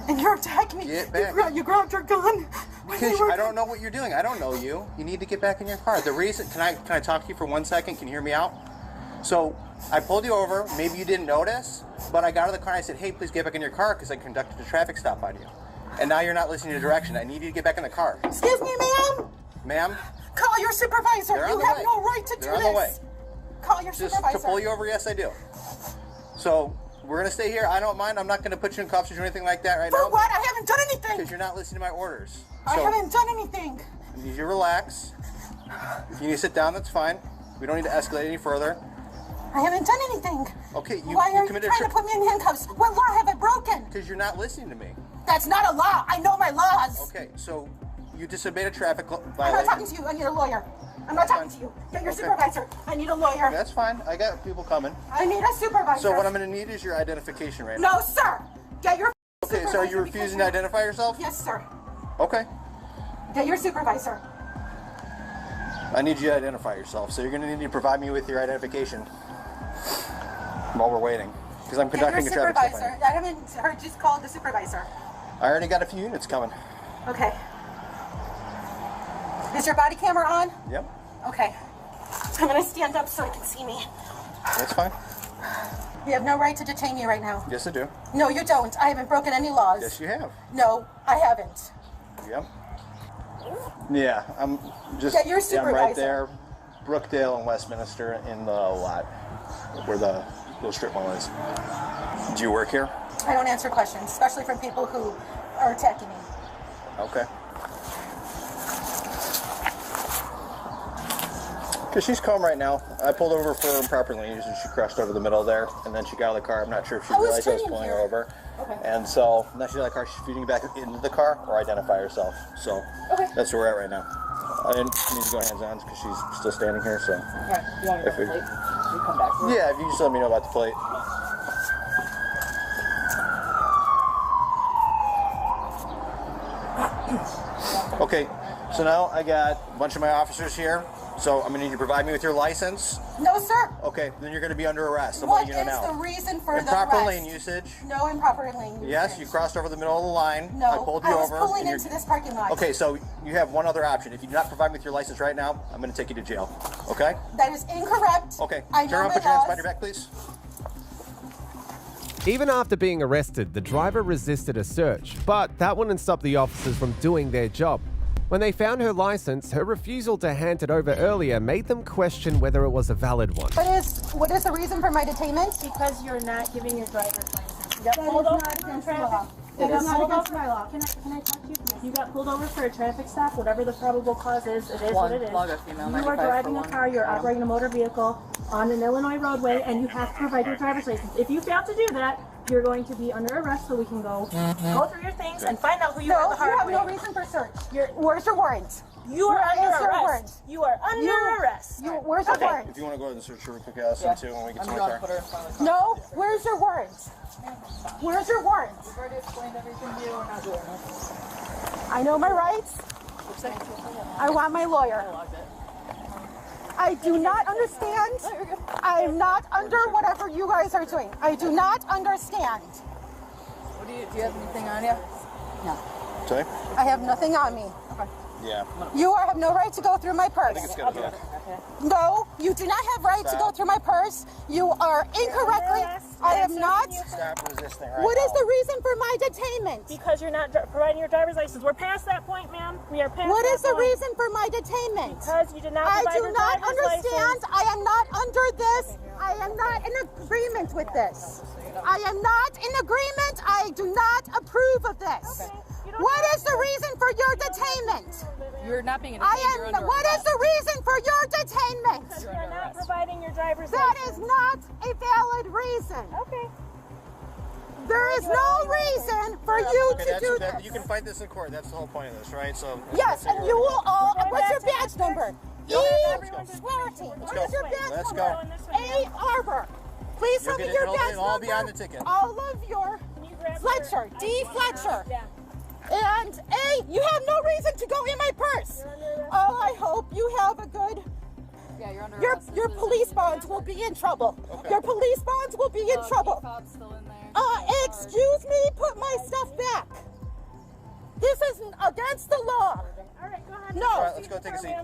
and you're attacking me. Get back. You grabbed your gun. Because I don't know what you're doing. I don't know you. You need to get back in your car. The reason, can I talk to you for 1 second? Can you hear me out? So I pulled you over. Maybe you didn't notice, but I got out of the car and I said, hey, please get back in your car because I conducted a traffic stop on you. And now you're not listening to direction. I need you to get back in the car. Excuse me, ma'am. Ma'am? Call your supervisor. You have no right to do this. They're on the way. Call your supervisor. Just to pull you over, yes, I do. So we're going to stay here. I don't mind. I'm not going to put you in cuffs or anything like that right now. For what? I haven't done anything. Because you're not listening to my orders. I haven't done anything. I need you to relax. If you need to sit down, that's fine. We don't need to escalate any further. I haven't done anything. Okay, Why are you trying to put me in handcuffs? What law have I broken? Because you're not listening to me. That's not a law. I know my laws. Okay, so you disobeyed a traffic violation. I'm not talking to you. I need a lawyer. I'm not talking to you. Get your supervisor. I need a lawyer. That's fine. I got people coming. I need a supervisor. So what I'm going to need is your identification right now. No, sir. Get your Okay, so are you refusing to identify yourself? Yes, sir. Okay. Get your supervisor. I need you to identify yourself. So you're going to need to provide me with your identification while we're waiting. Because I'm conducting a traffic stop. I haven't heard you call the supervisor. I already got a few units coming. Okay. Is your body camera on? Yep. Okay. I'm going to stand up so you can see me. That's fine. You have no right to detain me right now. Yes, I do. No, you don't. I haven't broken any laws. Yes, you have. No, I haven't. Yep. Yeah, I'm just. Get your Yeah, I'm right supervisor. there, Brookdale and Westminster in the lot where the little strip mall is. Do you work here? I don't answer questions, especially from people who are attacking me. Okay. Because she's calm right now. I pulled over for improper lanes and she crashed over the middle there, and then she got out of the car. I'm not sure if she realized I was pulling her over. Okay. And so now she's out of the car. She's feeding back into the car or identify herself. So that's where we're at right now. I didn't need to go hands-on because she's still standing here. So Right. You want to if we, you come back to it? yeah, if you just let me know about the plate. Okay, so now I got a bunch of my officers here. So I'm gonna need you to provide me with your license. No, sir. Okay, then you're gonna be under arrest. I'm What letting you know is now. the reason for the Improper arrest? lane usage. No improper lane usage. Yes, you crossed over the middle of the line. No, I pulled you was over. pulling and you're- into this parking lot. Okay, so you have one other option. If you do not provide me with your license right now, I'm gonna take you to jail. Okay? That is incorrect. Okay. I know Turn around, my put your hands laws. behind your back, please. Even after being arrested, the driver resisted a search, but that wouldn't stop the officers from doing their job. When they found her license, her refusal to hand it over earlier made them question whether it was a valid one. What is the reason for my detainment? Because you're not giving your driver's license. You got That pulled is over not for against traffic. law. You It got is not pulled against over- my law. Can I talk to you, please? You got pulled over for a traffic stop, whatever the probable cause is, it is what it is. Log a female, You are 95 driving for a one. car, you're operating a motor vehicle on an Illinois roadway, and you have to provide your driver's license. If you fail to do that, you're going to be under arrest, so we can go through your things and find out who you are the hard you have way. no reason for search. Where's your warrant? You are Where under is your arrest. warrant? You are under arrest. Where's your Okay. warrant? If you want to go ahead and search her real quick, I'll send too when we get to my car. No, where's your warrant? Where's your warrant? We've already explained everything to you. We're not doing it. I know my rights. I want my lawyer. I do not understand. I am not under whatever you guys are doing. I do not understand. Do you have anything on you? No. Sorry? I have nothing on me. Yeah. You have no right to go through my purse. I think it's good. Yeah. No, you do not have right to go through my purse. You are incorrectly. I am not. Stop resisting right What now. is the reason for my detainment? Because you're not providing your driver's license. We're past that point, ma'am. We are past What that is the point. reason for my detainment? Because you did not I provide do your not driver's understand. license. I am not under this. I am not in agreement with this. I am not in agreement. I do not approve of this. What is the reason for your detainment? You're not being detained. What is the reason for your detainment? You're not providing your driver's That license. is not a valid reason. Okay. There is no reason for you Okay, to do that, this. you can fight this in court. That's the whole point of this, right? So Yes, and you will all. What's your badge number? E. Let's Swearty. go. What is your badge Let's number? go. A. Arbor. Please tell me your badge It'll all be on number. the ticket. All of your Fletcher. D. Fletcher. And A. You have no reason to go in my purse. Oh, I hope you have a good. Yeah, you're under Your arrest. police bonds will be in trouble. Your police bonds will be in trouble. Fob's still in there. Excuse me, put my stuff back. This is against the law. All right, go ahead. No. All right, let's go take a seat.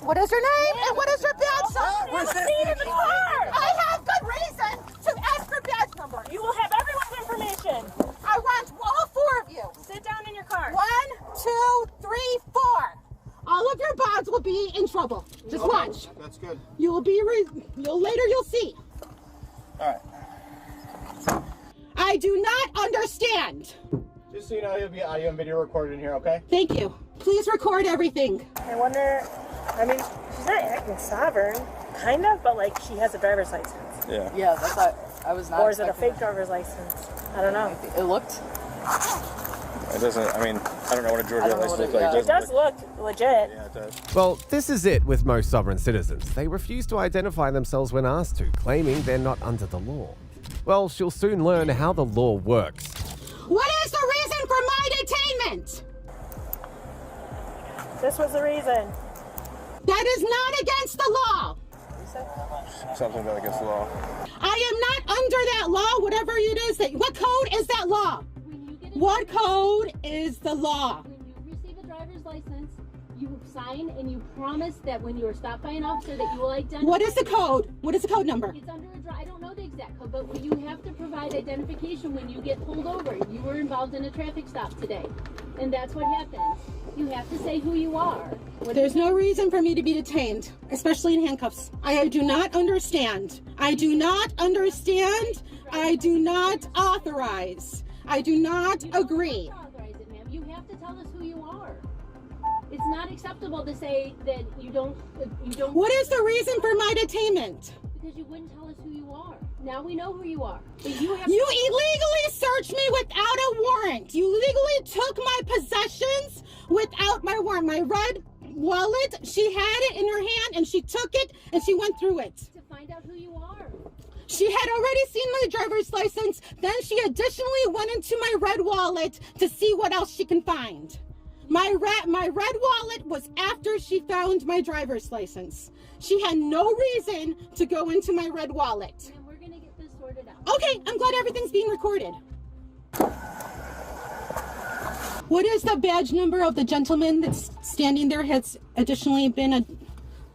What is your name and what is your badge number? Resisting. In the car. I have good reason to ask for badge number. You will have everyone's information. I want all 4 of you. Sit down in your car. 1, 2, 3, 4. All of your bonds will be in trouble. Just watch. That's good. You will be. You'll see. All right. I do not understand. Just so you know, he'll be audio and video recorded in here, okay? Thank you. Please record everything. I wonder, I mean, she's not acting sovereign, kind of, but like she has a driver's license. Yeah. Yeah, that's not, I was not. Or is it a fake driver's license? I don't know. It looked. It doesn't, I mean, I don't know what a Georgia license looks like. It does look legit. Yeah, it does. Well, this is it with most sovereign citizens. They refuse to identify themselves when asked to, claiming they're not under the law. Well, she'll soon learn how the law works. What is the reason for my detainment? This was the reason. That is not against the law. Something about against the law. I am not under that law, whatever it is. What code is that law? What code is the law? When you receive a driver's license, you sign and you promise that when you are stopped by an officer that you will identify. What is the code? What is the code number? It's under I don't know the exact code, but you have to provide identification when you get pulled over. You were involved in a traffic stop today, and that's what happens. You have to say who you are. There's no reason for me to be detained, especially in handcuffs. I do not understand. I do not understand. I do not authorize. I do not agree. Authorize it, ma'am. You have to tell us who you are. It's not acceptable to say that you don't. What is the reason for my detainment? Because you wouldn't tell us who you are. Now we know who you are. But you have You illegally searched me without a warrant. You legally took my possessions without my warrant. My red wallet, she had it in her hand and she took it and she went through it. To find out who you are. She had already seen my driver's license. Then she additionally went into my red wallet to see what else she can find. My red wallet was after she found my driver's license. She had no reason to go into my red wallet. And we're gonna get this sorted out. Okay, I'm glad everything's being recorded. What is the badge number of the gentleman that's standing there has additionally been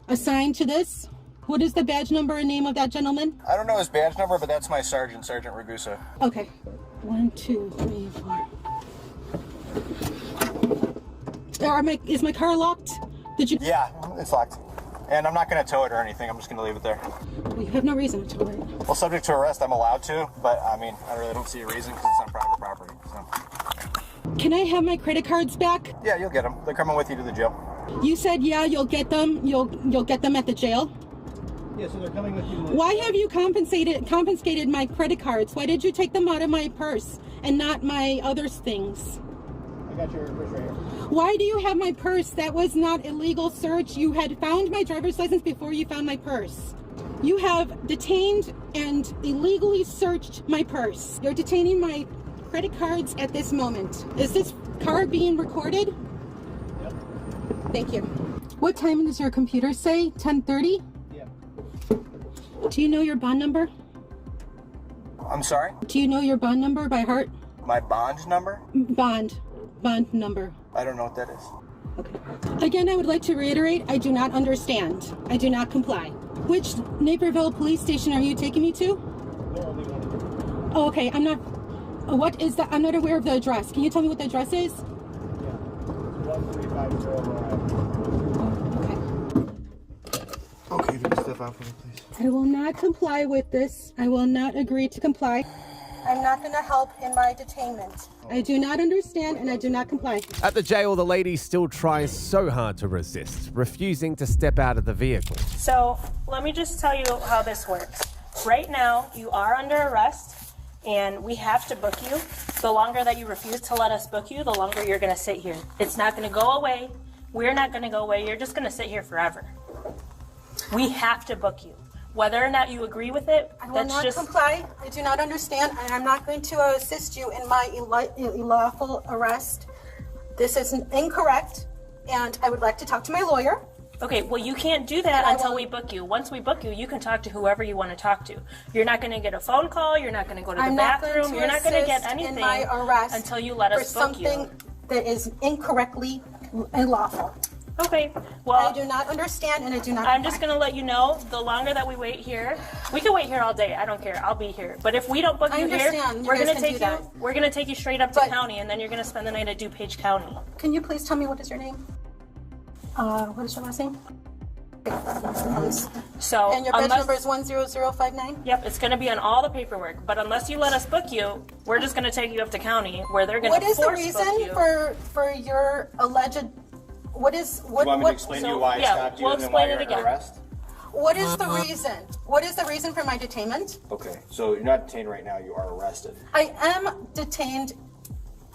assigned to this? What is the badge number and name of that gentleman? I don't know his badge number, but that's my sergeant, Sergeant Ragusa. Okay. 1, 2, 3, 4. Is my car locked? Did you? Yeah, it's locked. And I'm not going to tow it or anything. I'm just going to leave it there. We have no reason to tow it. Well, subject to arrest, I'm allowed to, but I mean, I really don't see a reason because it's on private property. So. Can I have my credit cards back? Yeah, you'll get them. They're coming with you to the jail. You said, yeah, you'll get them. You'll get them at the jail. Yeah, so they're coming with you. Why have you confiscated my credit cards? Why did you take them out of my purse and not my other things? I got your purse right here. Why do you have my purse? That was not illegal search. You had found my driver's license before you found my purse. You have detained and illegally searched my purse. You're detaining my credit cards at this moment. Is this car being recorded? Yep. Thank you. What time does your computer say? 10:30? Yeah. Do you know your bond number? I'm sorry? Do you know your bond number by heart? My bond number? Bond number. I don't know what that is. Okay. Again, I would like to reiterate, I do not understand. I do not comply. Which Naperville police station are you taking me to? Oh, okay. I'm not, what is that? I'm not aware of the address. Can you tell me what the address is? Yeah. 1350 Drive. Okay, if you can step out for me, please. I will not comply with this. I will not agree to comply. I'm not going to help in my detainment. I do not understand and I do not comply. At the jail, the lady still tries so hard to resist, refusing to step out of the vehicle. So let me just tell you how this works. Right now, you are under arrest and we have to book you. The longer that you refuse to let us book you, the longer you're going to sit here. It's not going to go away. We're not going to go away. You're just going to sit here forever. We have to book you. Whether or not you agree with it, I will that's not just... comply. I do not understand, and I'm not going to assist you in my unlawful arrest. This is incorrect, and I would like to talk to my lawyer. Okay, well, you can't do that until we book you. Once we book you, you can talk to whoever you want to talk to. You're not going to get a phone call. You're not going to go to the bathroom. You're not going to get anything in my arrest until you let us book you. that is incorrectly unlawful. Okay, well, I do not understand, and I do not. I'm just gonna let you know, the longer that we wait here, we can wait here all day. I don't care. I'll be here. But if we don't book you here, we're gonna take you straight up to county, and then you're gonna spend the night at DuPage County. Can you please tell me what is your name? What is your last name? So, and your badge number is 10059? Yep, it's going to be on all the paperwork. But unless you let us book you, we're just going to take you up to county where they're going to force book you. What is the reason for your alleged? What is what? Do you want me to explain to you why I stopped you and then why you're under arrest? What is the reason? What is the reason for my detainment? Okay, so you're not detained right now. You are arrested. I am detained.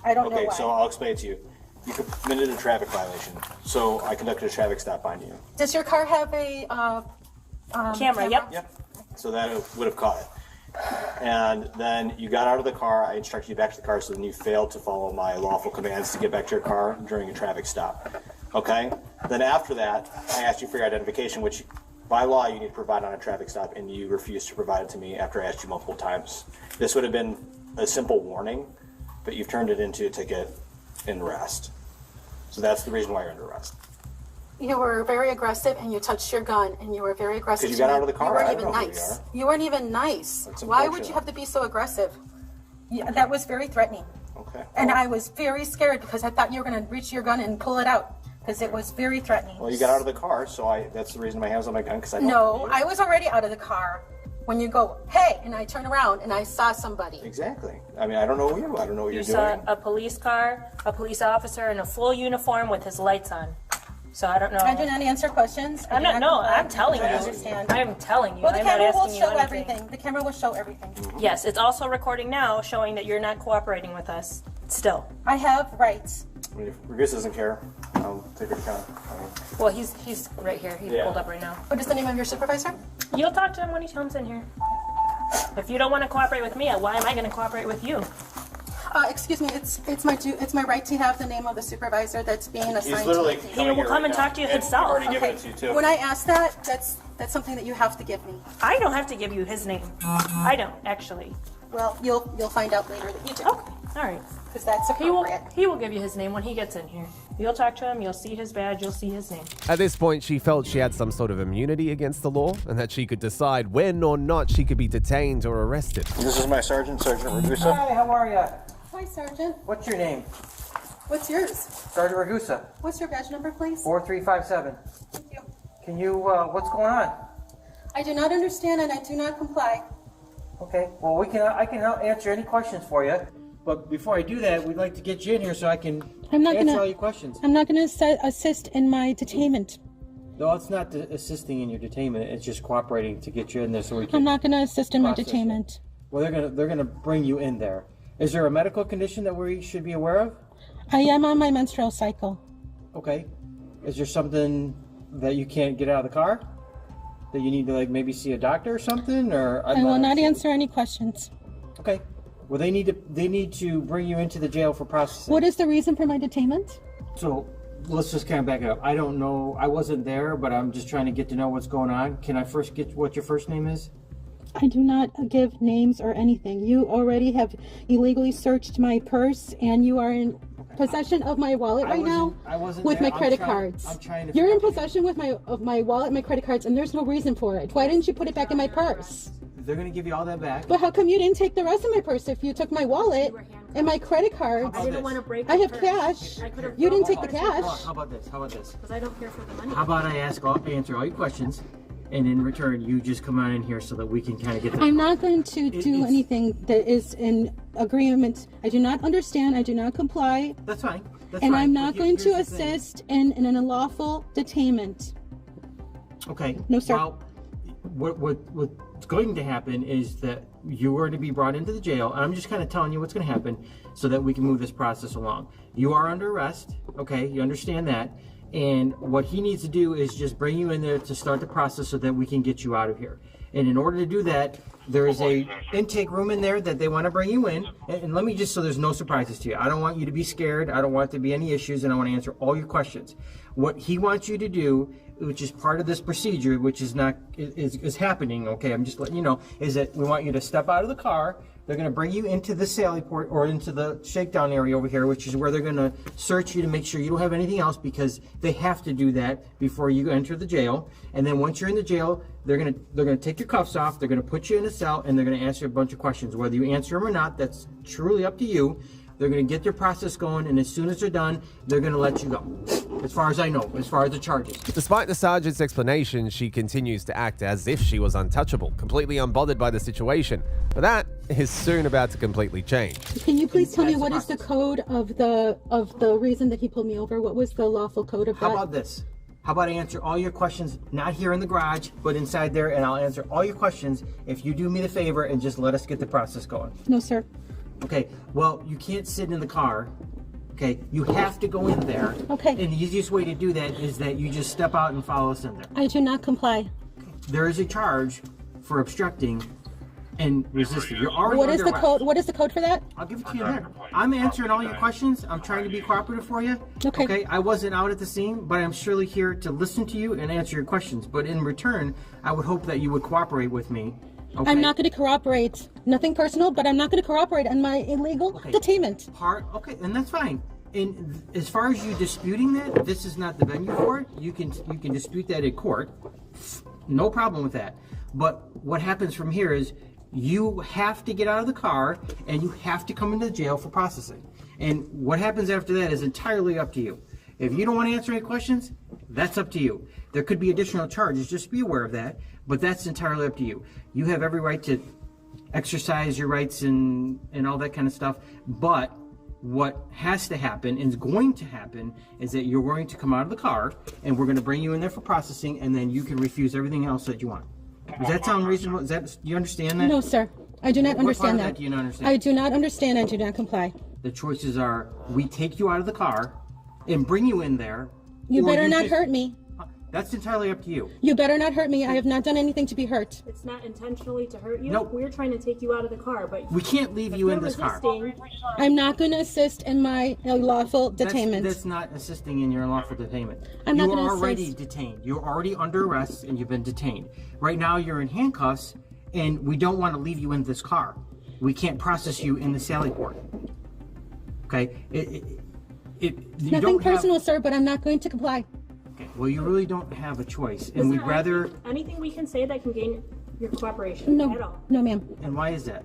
I don't know why. Okay, so I'll explain it to you. You committed a traffic violation, so I conducted a traffic stop on you. Does your car have a camera? Yep. So that would have caught it. And then you got out of the car. I instructed you back to the car, so then you failed to follow my lawful commands to get back to your car during a traffic stop. Okay? Then after that, I asked you for your identification, which by law you need to provide on a traffic stop, and you refused to provide it to me after I asked you multiple times. This would have been a simple warning, but you've turned it into a ticket and arrest. So that's the reason why you're under arrest. You were very aggressive, and you touched your gun, and you were very aggressive. Because you got out of the car. You weren't even nice. You weren't even nice. Why would you have to be so aggressive? Yeah, that was very threatening. Okay. And I was very scared because I thought you were going to reach your gun and pull it out because it was very threatening. Well, you got out of the car, so that's the reason my hands on my gun, because I don't. No, I was already out of the car when you go, hey, and I turn around and I saw somebody. Exactly. I mean, I don't know you. I don't know what you're doing. You saw a police car, a police officer in a full uniform with his lights on. So I don't know. I do not answer questions. I'm telling you. I'm telling you. Well, the I'm camera not will asking show you anything. everything. The camera will show everything. Yes, it's also recording now, showing that you're not cooperating with us. Still. I have rights. I mean, if Regus doesn't care, I'll take her to county. Well, he's right here. He's pulled up right now. What is the name of your supervisor? You'll talk to him when he comes in here. If you don't want to cooperate with me, why am I going to cooperate with you? Excuse me, it's my right to have the name of the supervisor that's being assigned. He's literally to me. He will come and talk to you himself. I've already given it to you too. When I ask that, that's something that you have to give me. I don't have to give you his name. I don't actually. Well, you'll find out later that you do. Okay, all right. Because that's appropriate. He will give you his name when he gets in here. You'll talk to him. You'll see his badge. You'll see his name. At this point, she felt she had some sort of immunity against the law and that she could decide when or not she could be detained or arrested. This is my sergeant, Sergeant Ragusa. Hi, how are you? Hi, Sergeant. What's your name? What's yours? Sergeant Ragusa. What's your badge number, please? 4357. Thank you. Can you, what's going on? I do not understand and I do not comply. Okay, well, I can answer any questions for you. But before I do that, we'd like to get you in here so I can answer all your questions. I'm not going to assist in my detainment. No, it's not assisting in your detainment. It's just cooperating to get you in there so we can. I'm not going to assist in my detainment. Well, they're gonna bring you in there. Is there a medical condition that we should be aware of? I am on my menstrual cycle. Okay. Is there something that you can't get out of the car? That you need to maybe see a doctor or something? Or I will not answer any questions. Okay. Well, they need to bring you into the jail for processing. What is the reason for my detainment? So let's just kind of back up. I don't know. I wasn't there, but I'm just trying to get to know what's going on. Can I first get what your first name is? I do not give names or anything. You already have illegally searched my purse, and you are in possession of my wallet right now with my credit cards. You're in possession of my wallet and my credit cards, and there's no reason for it. Why didn't you put it back in my purse? They're going to give you all that back. But how come you didn't take the rest of my purse if you took my wallet and my credit cards? I didn't want to break. I have cash. You didn't take the cash. How about this? Because I don't care for the money. How about I answer all your questions, and in return, you just come on in here so that we can kind of get. I'm not going to do anything that is in agreement. I do not understand. I do not comply. That's fine. And I'm not going to assist in an unlawful detainment. Okay. No, sir. Well, what's going to happen is that you are to be brought into the jail, and I'm just kind of telling you what's going to happen so that we can move this process along. You are under arrest, okay? You understand that. And what he needs to do is just bring you in there to start the process so that we can get you out of here. And in order to do that, there is a intake room in there that they want to bring you in. And let me just, so there's no surprises to you. I don't want you to be scared. I don't want there to be any issues, and I want to answer all your questions. What he wants you to do, which is part of this procedure, which is happening, okay, I'm just letting you know, is that we want you to step out of the car, They're going to bring you into the sally port or into the shakedown area over here, which is where they're going to search you to make sure you don't have anything else, because they have to do that before you enter the jail. And then once you're in the jail, they're going to take your cuffs off, they're going to put you in a cell, and they're going to ask you a bunch of questions. Whether you answer them or not, that's truly up to you. They're going to get their process going, and as soon as they're done, they're going to let you go. As far as I know, as far as the charges. Despite the sergeant's explanation, she continues to act as if she was untouchable, completely unbothered by the situation. But that is soon about to completely change. Can you please tell me what is the code of the reason that he pulled me over? What was the lawful code of that? How about this? How about I answer all your questions, not here in the garage, but inside there, and I'll answer all your questions if you do me the favor and just let us get the process going. No, sir. Okay, well, you can't sit in the car. Okay, you have to go in there. Okay. And the easiest way to do that is that you just step out and follow us in there. I do not comply. There is a charge for obstructing and resisting. You're already What is under the arrest. code? What is the code for that? I'll give it to you there. I'm answering all your questions. I'm trying to be cooperative for you. Okay. I wasn't out at the scene, but I'm surely here to listen to you and answer your questions. But in return, I would hope that you would cooperate with me. Okay? I'm not going to cooperate. Nothing personal, but I'm not going to cooperate on my illegal detainment. Okay, and that's fine. And as far as you disputing that, this is not the venue for it. You can dispute that in court. No problem with that. But what happens from here is you have to get out of the car and you have to come into the jail for processing. And what happens after that is entirely up to you. If you don't want to answer any questions, that's up to you. There could be additional charges, just be aware of that, but that's entirely up to you. You have every right to exercise your rights and all that kind of stuff, but what has to happen and is going to happen is that you're going to come out of the car and we're going to bring you in there for processing, and then you can refuse everything else that you want. Does that sound reasonable? Do you understand that? No, sir. I do not understand What part of that do you not understand? I do not understand. I do not comply. The choices are: we take you out of the car and bring you in there. You or better not just- hurt me. That's entirely up to you. You better not hurt me. I have not done anything to be hurt. It's not intentionally to hurt you. Nope. We're trying to take you out of the car, but We can't leave you in this car. I'm not going to assist in my lawful detainment. That's not assisting in your unlawful detainment. I'm not You gonna are already assist. detained. You're already under arrest and you've been detained. Right now you're in handcuffs and we don't want to leave you in this car. We can't process you in the sally port. Okay? You Nothing don't have- personal, sir, but I'm not going to comply. Okay. Well, you really don't have a choice, and we'd rather. anything we can say that can gain your cooperation at all. No, ma'am. And why is that?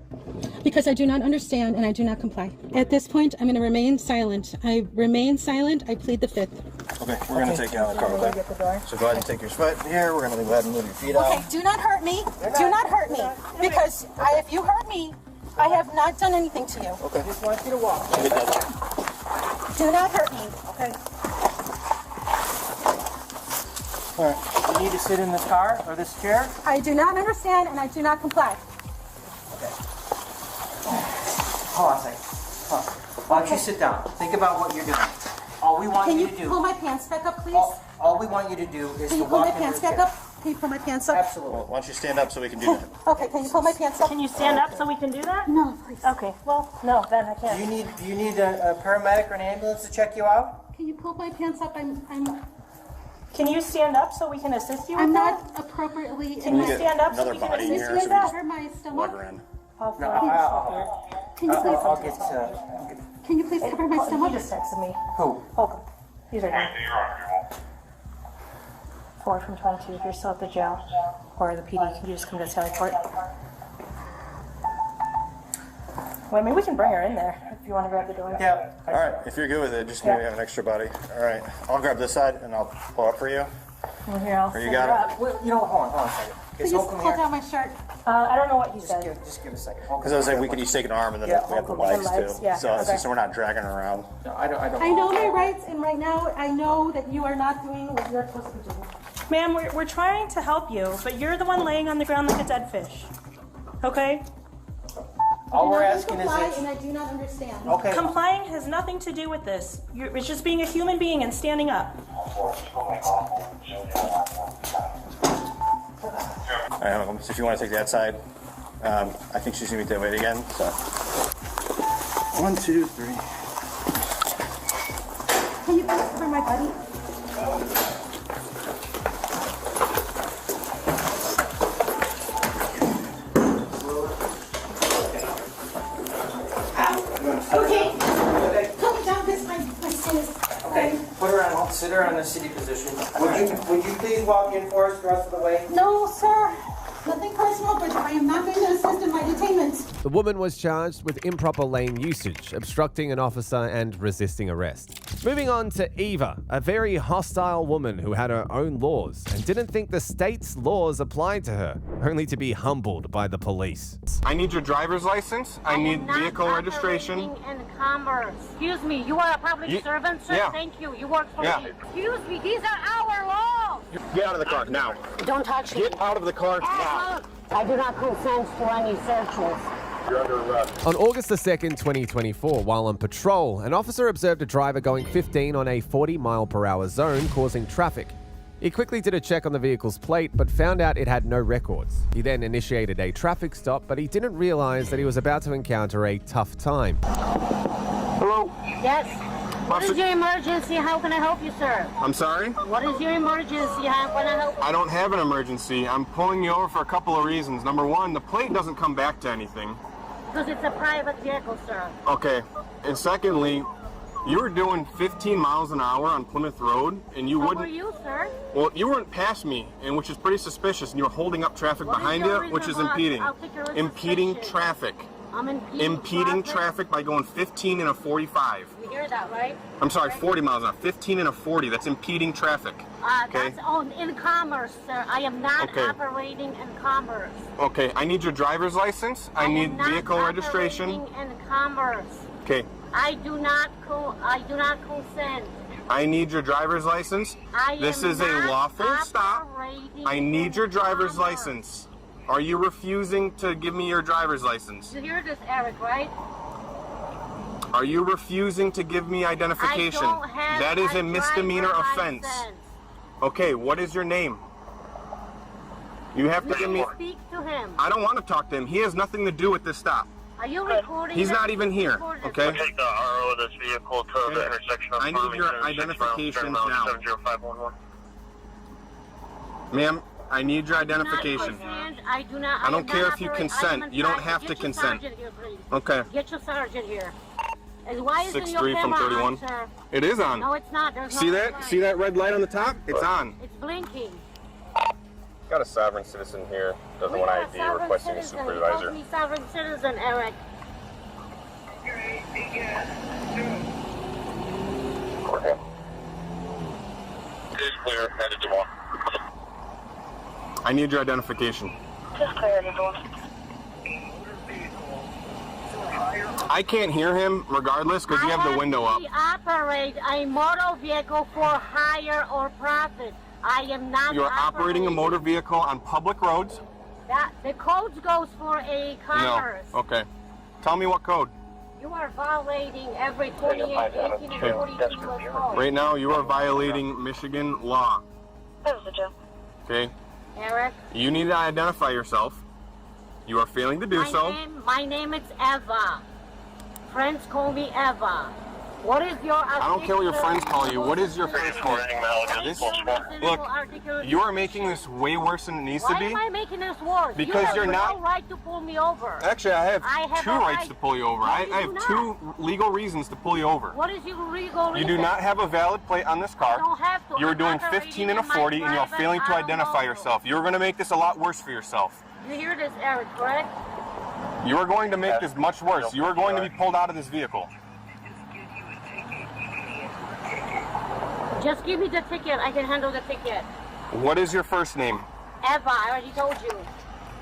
Because I do not understand and I do not comply. At this point, I'm going to remain silent. I remain silent. I plead the fifth. Okay, we're going to take you out of the car, okay? So go ahead and take your foot here. We're going to go ahead and move your feet Okay, out. do not hurt me. Do not hurt me. Because if you hurt me, I have not done anything to you. Okay. Just want you to walk. Do not hurt me. Okay. All right. You need to sit in this car or this chair. I do not understand and I do not comply. Hold on a second. Hold on. Why don't you sit down? Think about what you're doing. All we want Can you you to do. pull my pants back up, please? All we want you to do is Can to you pull my walk into pants the back chair. up? Can you pull my pants up? Absolutely. Why don't you stand up so we can do that? Okay, can you pull my pants up? Can you stand up so we can do that? No, please. Okay, well, no, then I can't. Do you need a paramedic or an ambulance to check you out? Can you pull my pants up? Can you stand up so we can assist you with I'm that? not appropriately. Can you stand up so we can assist you with that? Hurt my stomach. I'll Can you please? I'll get to. Can you please cover my stomach? He just texted me. Who? Holcomb. He's right here. 4 from 22 if you're still at the jail. Or the PD, can you just come to the Sally Port? Well, I mean, we can bring her in there if you want to grab the door. Yeah. All right, if you're good with it, just maybe have an extra body. All right, I'll grab this side and I'll pull up for you. Well, here, I'll Or you set got her it? up. Well, you know, hold on a second. Please Is Holcomb pull here? down my shirt. I don't know what he said. Just give a second. Because I was like, we could each take an arm and then Yeah, we have the Holcomb with legs the legs, too. yeah, So, okay. so we're not dragging her around. No, I don't. I know my rights, and right now I know that you are not doing what you're supposed to be doing. Ma'am, we're trying to help you, but you're the one laying on the ground like a dead fish. Okay? All we're I do not asking is comply, that. and I do not understand. Okay. Complying has nothing to do with this. It's just being a human being and standing up. All right, so if you want to take that side, I think she's going to be that way again. So 1, 2, 3. Can you please cover my body? Sit her in the city position. Would you please walk in for us the rest of the way? No, sir. Nothing personal, but I am not going to assist in my detainment. The woman was charged with improper lane usage, obstructing an officer, and resisting arrest. Moving on to Eva, a very hostile woman who had her own laws and didn't think the state's laws applied to her, only to be humbled by the police. I need your driver's license. I need vehicle registration. And commerce. Excuse me, you are a public servant, sir? Yeah. Thank you. You work for Yeah. me. Excuse me, these are our laws. Get out of the car now. Don't touch me. Get out of the car now. I do not consent to any searches. You're under arrest. On August the 2nd, 2024, while on patrol, an officer observed a driver going 15 on a 40-mile-per-hour zone, causing traffic. He quickly did a check on the vehicle's plate, but found out it had no records. He then initiated a traffic stop, but he didn't realize that he was about to encounter a tough time. Hello? Yes. What is your emergency? How can I help you, sir? I'm sorry? What is your emergency? How can I help you? I don't have an emergency. I'm pulling you over for a couple of reasons. Number one, the plate doesn't come back to anything. Because it's a private vehicle, sir. Okay. And secondly, you were doing 15 miles an hour on Plymouth Road, and you wouldn't... Who are you, sir? Well, you weren't past me, and which is pretty suspicious, and you were holding up traffic behind you, which is impeding. Impeding traffic. I'm impeding traffic by going 15 and a 45. You hear that, right? I'm sorry, 40 miles an hour. 15 and a 40. That's impeding traffic. Okay. That's in commerce, sir. I am not operating in commerce. Okay, I need your driver's license. I need vehicle registration. In commerce. Okay. I do not consent. I need your driver's license. This is a lawful stop. I need your driver's license. Are you refusing to give me your driver's license? You hear this, Eric, right? Are you refusing to give me identification? That is a misdemeanor offense. Okay, what is your name? You have to give me... Speak to him. I don't want to talk to him. He has nothing to do with this stop. Are you recording? He's not even here, okay? Take the RO of this vehicle to the intersection of I need your identification now. 70511. Ma'am, I need your identification. I do not. I don't care if you consent. You don't have to consent. Okay. Get your sergeant here. And why isn't your 6'3" from camera 31. on, sir? It is on. No, it's not. There's See no that? light. See that red light on the top? It's on. It's blinking. Got a sovereign citizen here. Doesn't want ID. Requesting a supervisor. Me sovereign citizen, Eric. Okay. It is clear. Headed to one. I need your identification. Just clear the door. I can't hear him regardless because you have the window up. I operate a motor vehicle for hire or profit. I am not. You're operating a motor vehicle on public roads? The code goes for a commerce. No. Okay. Tell me what code. You are violating every 28, 18, and 42 US code. Right now, you are violating Michigan law. Okay? Eric? You need to identify yourself. You are failing to do so. My name is Eva. Friends call me Eva. What is your... I don't care what your friends call you. What is your face called? Look, you are making this way worse than it needs to be. Why am I making this worse? Because you're not... no right to pull me over. Actually, I have two rights to pull you over. I have two legal reasons to pull you over. What is your legal reason? You do not have a valid plate on this car. I don't have to. You're doing 15 and a 40, and you're failing to identify yourself. You're going to make this a lot worse for yourself. You hear this, Eric, correct? You are going to make this much worse. You are going to be pulled out of this vehicle. Just give me the ticket. I can handle the ticket. What is your first name? Eva, I already told you.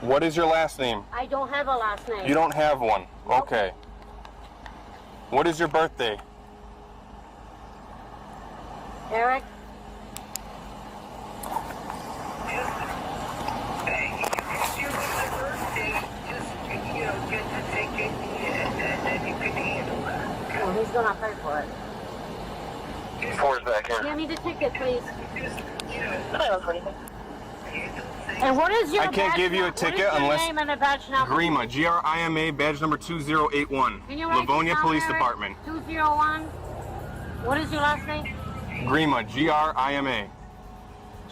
What is your last name? I don't have a last name. You don't have one. Okay. What is your birthday? Eric? Oh, he's gonna pay for it. Four's back here. Give me the ticket, please. And what is your I can't give you a ticket unless... name and a badge number? Grima, Grima, badge number 2081. Can you write Livonia this down, Police Eric? Department. 201. What is your last name? Grima, Grima.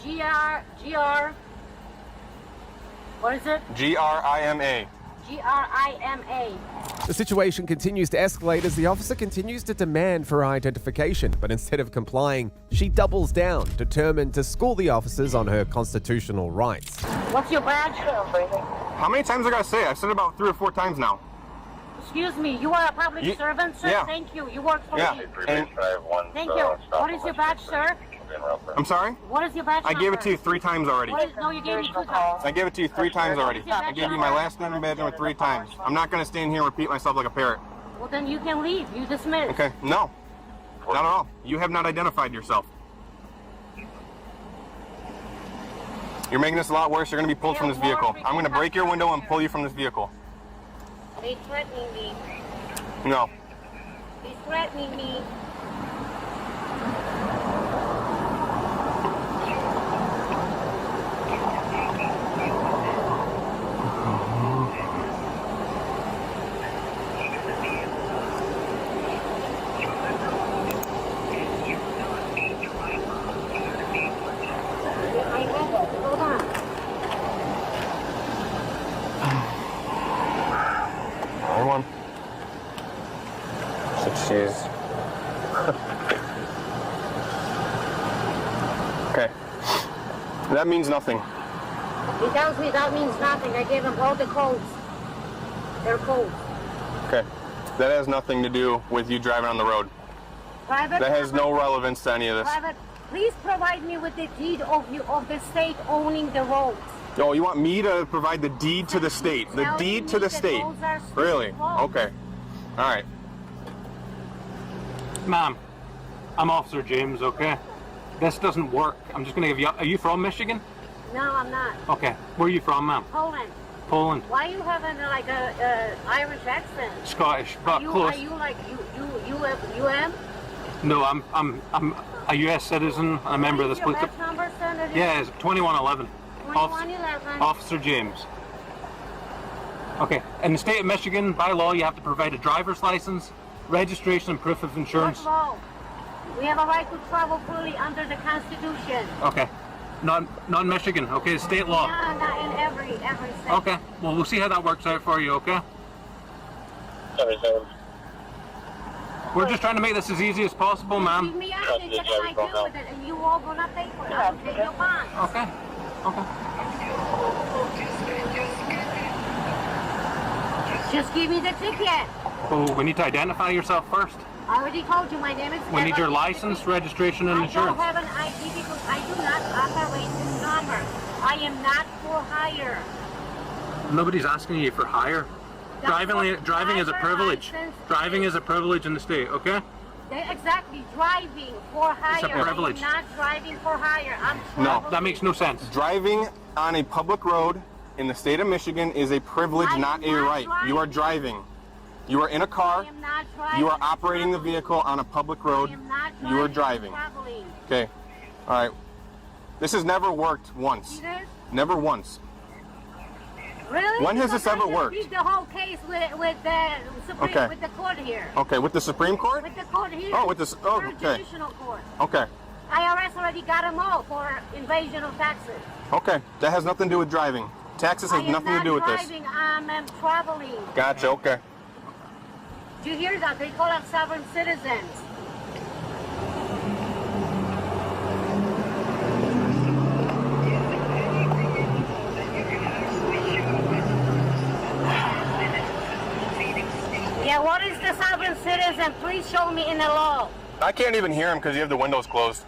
GR. What is it? Grima. GRIMA. The situation continues to escalate as the officer continues to demand for her identification, but instead of complying, she doubles down, determined to school the officers on her constitutional rights. What's your badge? How many times I gotta say it? I've said it about 3 or 4 times now. Excuse me, you are a public servant, sir? Yeah. Thank you. You work for Yeah. me. And Thank you. What is your badge, sir? I'm sorry? What is your badge I gave it number? to you 3 times already. No, you gave me 2 times. I gave it to you 3 times already. I gave you my last name and badge number 3 times. I'm not gonna stand here and repeat myself like a parrot. Well, then you can leave. You dismiss. Okay, no. Not at all. You have not identified yourself. You're making this a lot worse. You're gonna be pulled from this vehicle. I'm gonna break your window and pull you from this vehicle. He's threatening me. No. He's threatening me. Hold on. Everyone. She's okay. That means nothing. He tells me that means nothing. I gave him all the codes. They're codes. Okay. That has nothing to do with you driving on the road. Private. That has no relevance to any of this. Private. Please provide me with the deed of the state owning the roads. Oh, you want me to provide the deed to the state? The deed to the state? Really? Okay. All right. Ma'am, I'm Officer James, okay? This doesn't work. I'm just going to give you... Are you from Michigan? No, I'm not. Okay. Where are you from, ma'am? Poland. Poland. Why are you having like a Irish accent? Scottish, but close. Are you like UM? No, I'm a U.S. citizen, a member of this police. What is your badge number, Senator? Yeah, it's 2111. 2111. Officer James. Okay. In the state of Michigan, by law, you have to provide a driver's license, registration, and proof of insurance. What law? We have a right to travel freely under the Constitution. Okay. Non-Michigan. Okay, state law. Yeah, not in every state. Okay. Well, we'll see how that works out for you. Okay. We're just trying to make this as easy as possible, ma'am. Leave me out and check what I do with it, and you all gonna pay for it. I'll take your bond. Okay. Okay. Just give me the ticket. Oh, we need to identify yourself first. I already told you my name is. We need your license, registration, and insurance. I don't have an ID because I do not operate this number. I am not for hire. Nobody's asking you for hire. Driving is a privilege. Driving is a privilege in the state, okay? Exactly, driving for hire. It's a privilege. I'm not driving for hire. I'm No, that makes no sense. Driving on a public road in the state of Michigan is a privilege, not a right. You are driving. You are in a car. You are operating the vehicle on a public road. You are driving. Okay. All right. This has never worked once. Never once. Really? When has this ever I worked? beat the whole case with the Supreme, Okay. with the court here. Okay, with the Supreme Court? With the court here. Oh, with this. Oh, Third okay. Judicial Court. Okay. IRS already got them all for invasion of taxes. Okay. That has nothing to do with driving. Taxes has nothing to do with this. I'm traveling. Gotcha. Okay. Do you hear that? They call us sovereign citizens. Yeah, what is the sovereign citizen? Please show me in the law. I can't even hear him because you have the windows closed.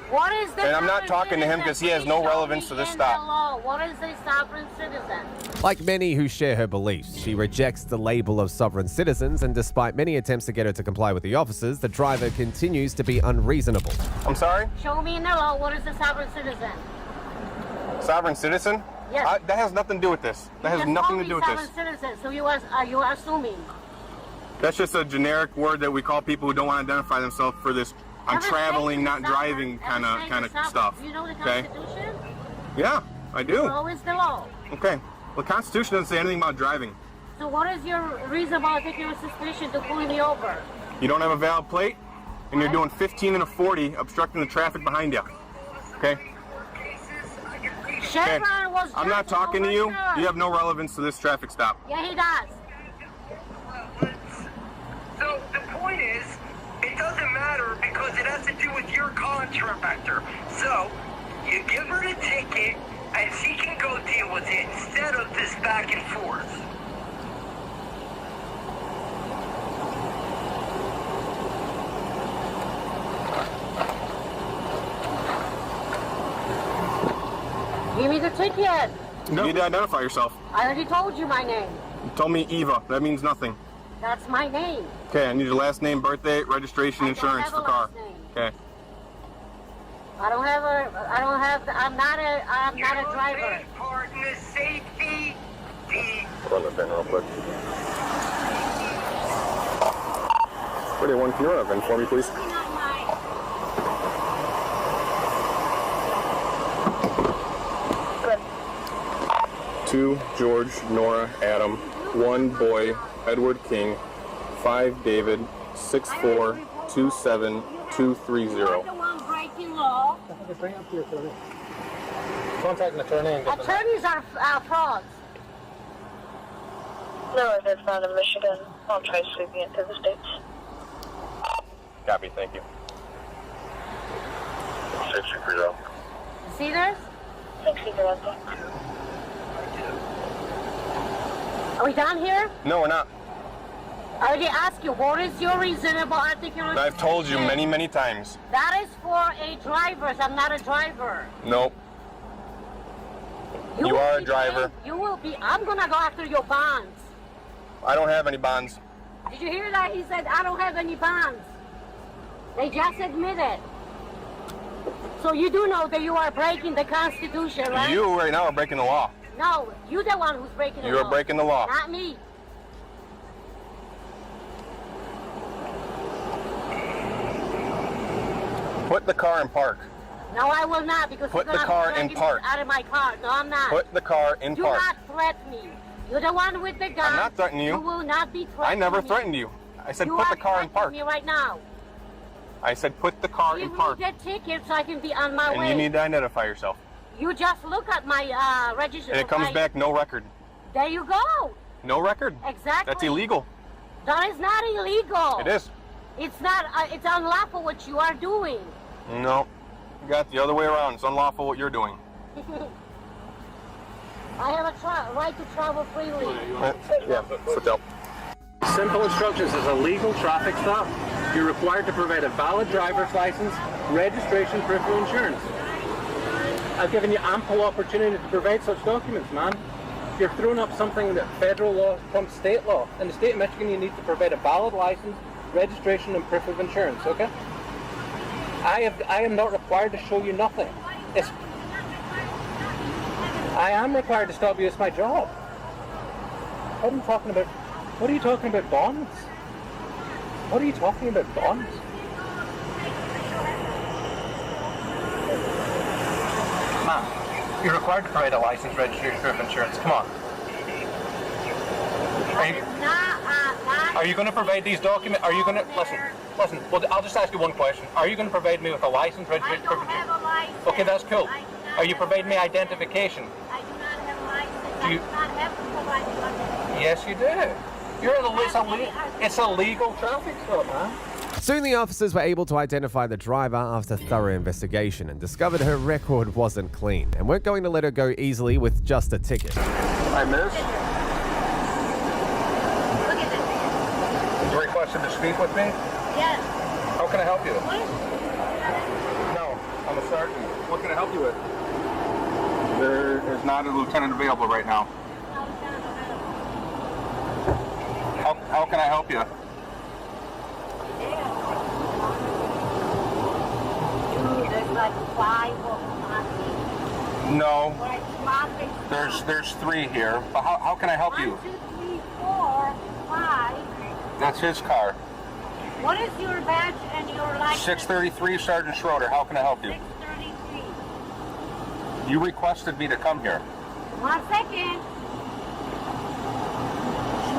What is the And I'm not sovereign talking to him citizen? because he has Please no show relevance me to this in stop. the law. What is a sovereign citizen? Like many who share her beliefs, she rejects the label of sovereign citizens, and despite many attempts to get her to comply with the officers, the driver continues to be unreasonable. I'm sorry? Show me in the law what is a sovereign citizen. Sovereign citizen? Yes. That has nothing to do with this. That has nothing to do with this. Sovereign citizen. So you are assuming. That's just a generic word that we call people who don't want to identify themselves for this I'm traveling, not driving kind of stuff. You know the Okay? Constitution? Yeah, I do. The law is the law. Okay. Well, the Constitution doesn't say anything about driving. So what is your reasonable taking suspicion to pulling me over? You don't have a valid plate, and you're doing 15 and a 40, obstructing the traffic behind you. Okay? Chevron was I'm not talking to you. You have no relevance to this traffic stop. Yeah, he does. because it has to do with your contractor. So, you give her the ticket, and she can go deal with it instead of this back and forth. Give me the ticket. You need to identify yourself. I already told you my name. You told me Eva. That means nothing. That's my name. Okay, I need your last name, birthday, registration, insurance for car. Okay. I'm not a driver. Partner safety. Run the thing real quick. What do you want? Can you run that thing for me, please? Two, George, Nora, Adam. 1, boy, Edward King. 5, David. 64 27 230. The one breaking law. Bring up your attorney. Contact an attorney and get Attorneys are frauds. No, that's not in Michigan. I'll try sweeping into the States. Copy, thank you. 630. See this? 630. Are we done here? No, we're not. I already asked you, what is your reasonable articulation? I've told you many, many times. That is for a driver. I'm not a driver. Nope. You are a driver. You will be. I'm going to go after your bonds. I don't have any bonds. Did you hear that? He said, I don't have any bonds. They just admitted. So you do know that you are breaking the Constitution, right? You right now are breaking the law. No, you're the one who's breaking the law. You are breaking the law. Not me. Put the car in park. No, I will not, because Put you're the car in park. Out of my car. No, I'm not. Put the car in Do park. not threaten me. You're the one with the gun. I'm not threatening you. You will not be threatening I never me. threatened you. I said You put are the car in park. threatening me right now. I said put the car in park. Give me the ticket so I can be on my And way. you need to identify yourself. You just look at my registration. And it comes back no record. There you go. No record. Exactly. That's illegal. That is not illegal. It is. It's not. It's unlawful what you are doing. No. You got it the other way around. It's unlawful what you're doing. I have a right to travel freely. Yeah, sit down. Simple instructions. As a legal traffic stop, you're required to provide a valid driver's license, registration, proof of insurance. I've given you ample opportunity to provide such documents, man. You're throwing up something that federal law trumps state law. In the state of Michigan, you need to provide a valid license, registration, and proof of insurance, okay? I am not required to show you nothing. I am required to stop you. It's my job. What are you talking about? What are you talking about bonds? What are you talking about bonds? Ma'am, you're required to provide a license, registration, proof of insurance. Come on. Are you going to provide these documents? Are you going to listen? Well, I'll just ask you one question. Are you going to provide me with a license, registration, proof of insurance? Okay, that's cool. Are you providing me identification? I do not have a license. Do you- I do not have to provide you license. Yes, you do. It's a legal traffic stop, man. Soon the officers were able to identify the driver after thorough investigation and discovered her record wasn't clean and weren't going to let her go easily with just a ticket. Hi, miss. You requested to speak with me? Yes. How can I help you? What? No, I'm a sergeant. What can I help you with? There is not a lieutenant available right now. How can I help you? There's like 5 or 5. No. There's 3 here. But how can I help you? 1, 2, 3, 4, 5. That's his car. What is your badge and your license? 633 Sergeant Schroeder. How can I help you? 633. You requested me to come here. 1 second.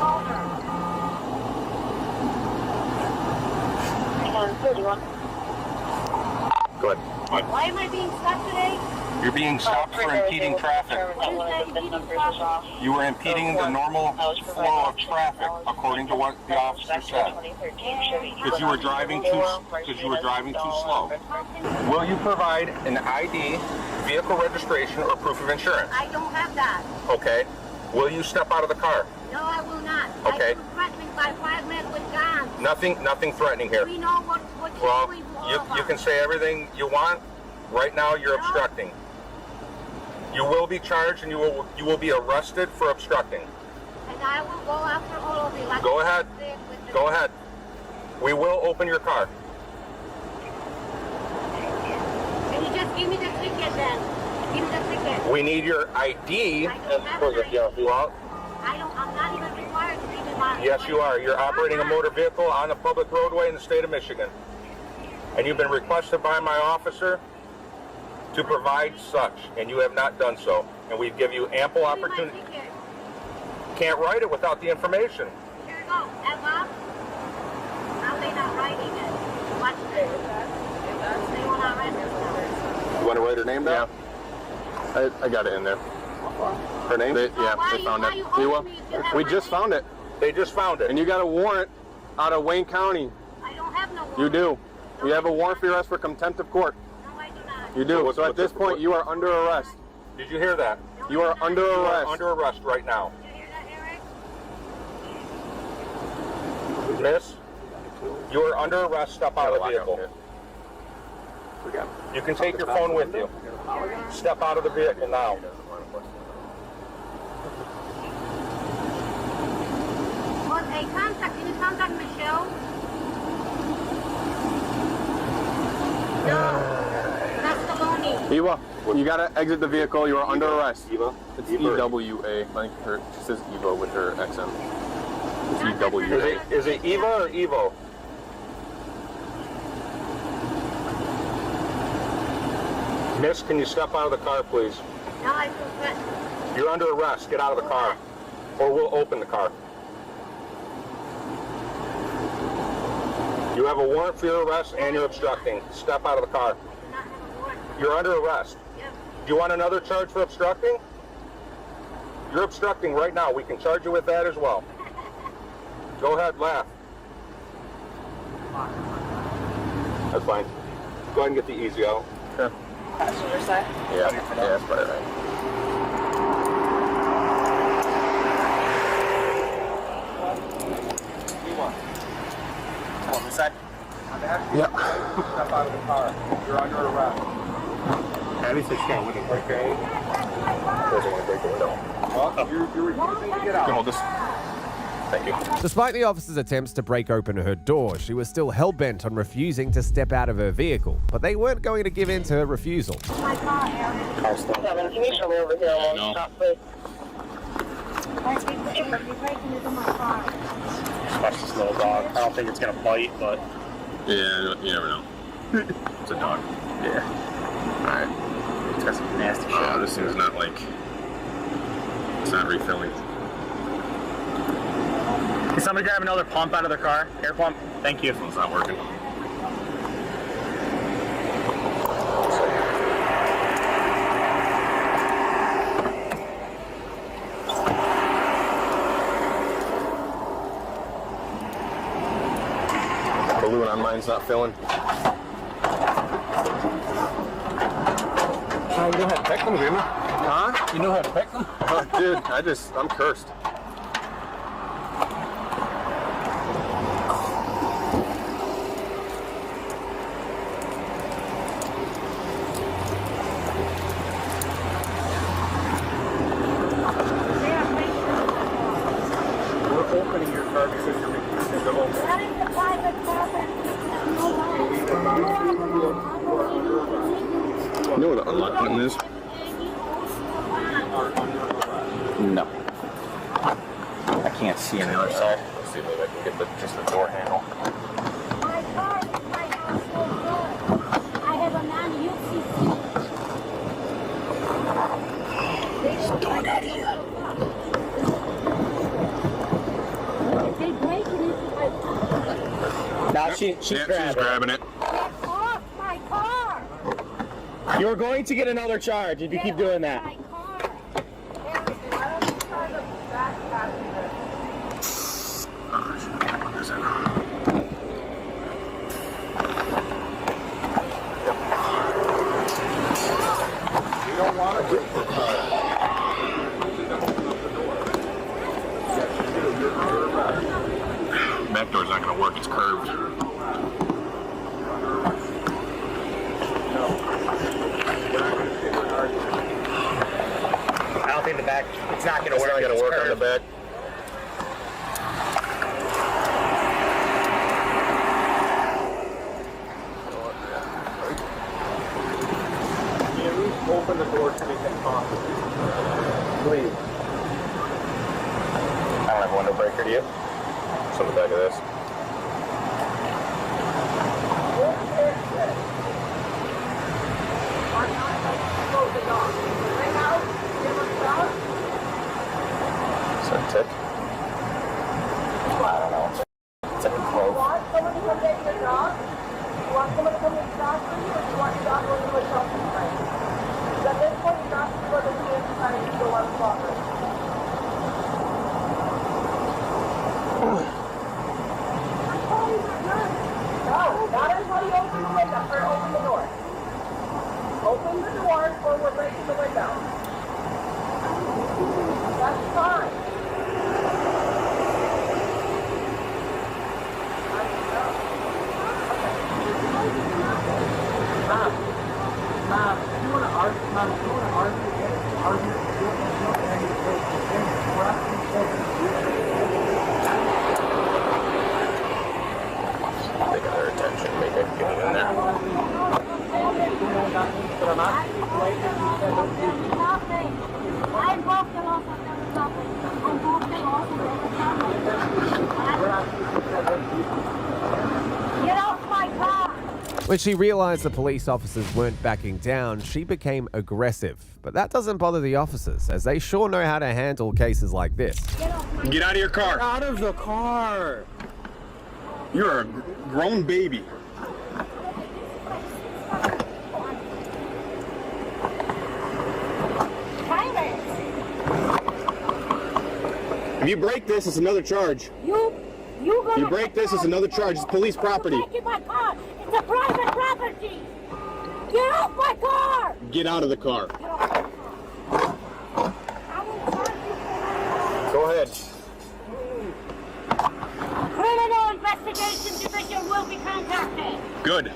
Shoulder. 31. Go ahead. Why am I being stopped today? You're being stopped for impeding traffic. You were impeding the normal flow of traffic, according to what the officer said. Because you were driving too slow. Will you provide an ID, vehicle registration, or proof of insurance? I don't have that. Okay. Will you step out of the car? No, I will not. Okay. I'm threatened by 5 men with guns. Nothing threatening here. We know what you're doing to all of us. You can say everything you want. Right now, you're obstructing. You will be charged, and you will be arrested for obstructing. And I will go after all of you. Like Go ahead. Go ahead. We will open your car. Can you just give me the ticket then? Give me the ticket. We need your ID. I don't have an ID. Well, I'm not even required to leave in my... yes, you are. You're operating a motor vehicle on a public roadway in the state of Michigan. And you've been requested by my officer to provide such, and you have not done so. And we give you ample opportunity. Can't write it without the information. Here you go. Emma. Now they're not writing it. Watch this. They will not write this. You want to write her name down? Yeah. I got it in there. Her name? They found it. We just found it. They just found it. And you got a warrant out of Wayne County. I don't have no warrant. You do. You have a warrant for your arrest for contempt of court. No, I do not. You do. So at this point, you are under arrest. Did you hear that? You are under arrest. You are under arrest right now. Did you hear that, Eric? Miss, you are under arrest. Step out of the vehicle. You can take your phone with you. Step out of the vehicle now. Well, hey, can you contact Michelle? No, that's Felony. Eva, you gotta exit the vehicle. You are under arrest. Eva? It's EWA. I think it says Eva with her accent. It's EWA. Is it Eva or Evo? Miss, can you step out of the car, please? No, I feel threatened. You're under arrest. Get out of the car, or we'll open the car. You have a warrant for your arrest, and you're obstructing. Step out of the car. You're under arrest. Do you want another charge for obstructing? You're obstructing right now. We can charge you with that as well. Go ahead, laugh. That's fine. Go ahead and get the easy out. Okay. Passenger side? Yeah, that's probably right. On this side? Yeah. Step out of the car. You're under arrest. At least it's going to break the window. Doesn't want to break the window. Well, you're refusing to get out. Hold this. Thank you. Despite the officer's attempts to break open her door, she was still hell-bent on refusing to step out of her vehicle, but they weren't going to give in to her refusal. My car, Eric. Car stop. Can you show me over here? No. Stop, please. You're breaking into my car. Watch this little dog. I don't think it's going to bite, but... Yeah, you never know. It's a dog. Yeah. Alright. It's got some nasty shit. Oh, this thing's not like... It's not refilling. Can somebody grab another pump out of their car? Air pump? Thank you. It's not working. Balloon on mine's not filling. Oh, you know how to pick them, Jimmy? Huh? You know how to pick them? Oh, dude, I'm cursed. Opening your car because you're refusing to open. That is the private property. You know what the unlock button is? No. I can't see on the other side. Let's see if maybe I can get just the door handle. My car is my household door. I have a non-Eustis Get the dog out of here. They breaking it. Now she's grabbing it. Get off my car. You're going to get another charge if you keep doing that. You don't want to back door's not going to work. It's curved. I don't think the back, it's not going to work. It's not going to work on the back. Can you at least open the door to make that coffee? Please. I don't have a window breaker, do you? It's on the back of this. Is that a tick? I don't know. It's like a clove. You want someone to come get your dog? You want someone to come get your dog for you, or do you want your dog to go to a shelter tonight? Because at this point, your dog should go to the PA tonight and go on the clock. No, not until you open the window. Or open the door. Open the door, or we're breaking the window. That's fine. Mom, you want to argue? Mom, you want to argue again? They got their attention. Make it get in there. I broke the law for nothing. I broke the law for nothing. Get off my car! When she realized the police officers weren't backing down, she became aggressive. But that doesn't bother the officers, as they sure know how to handle cases like this. Get out of your car. Get out of the car. You're a grown baby. If you break this, it's another charge. You break this, it's another charge. It's police property. My car. It's a private property. Get off my car! Get out of the car. Go ahead. Criminal Investigation Division will be contacted. Good.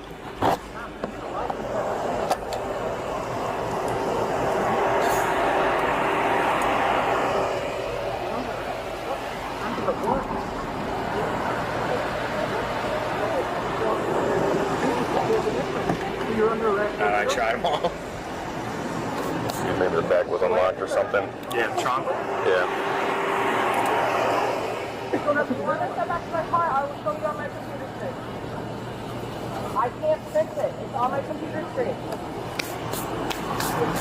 I tried them all. Maybe the back was unlocked or something. Yeah, the trunk? Yeah. So if you want to step back to my car, I will show you on my computer screen. I can't fix it. It's on my computer screen. It's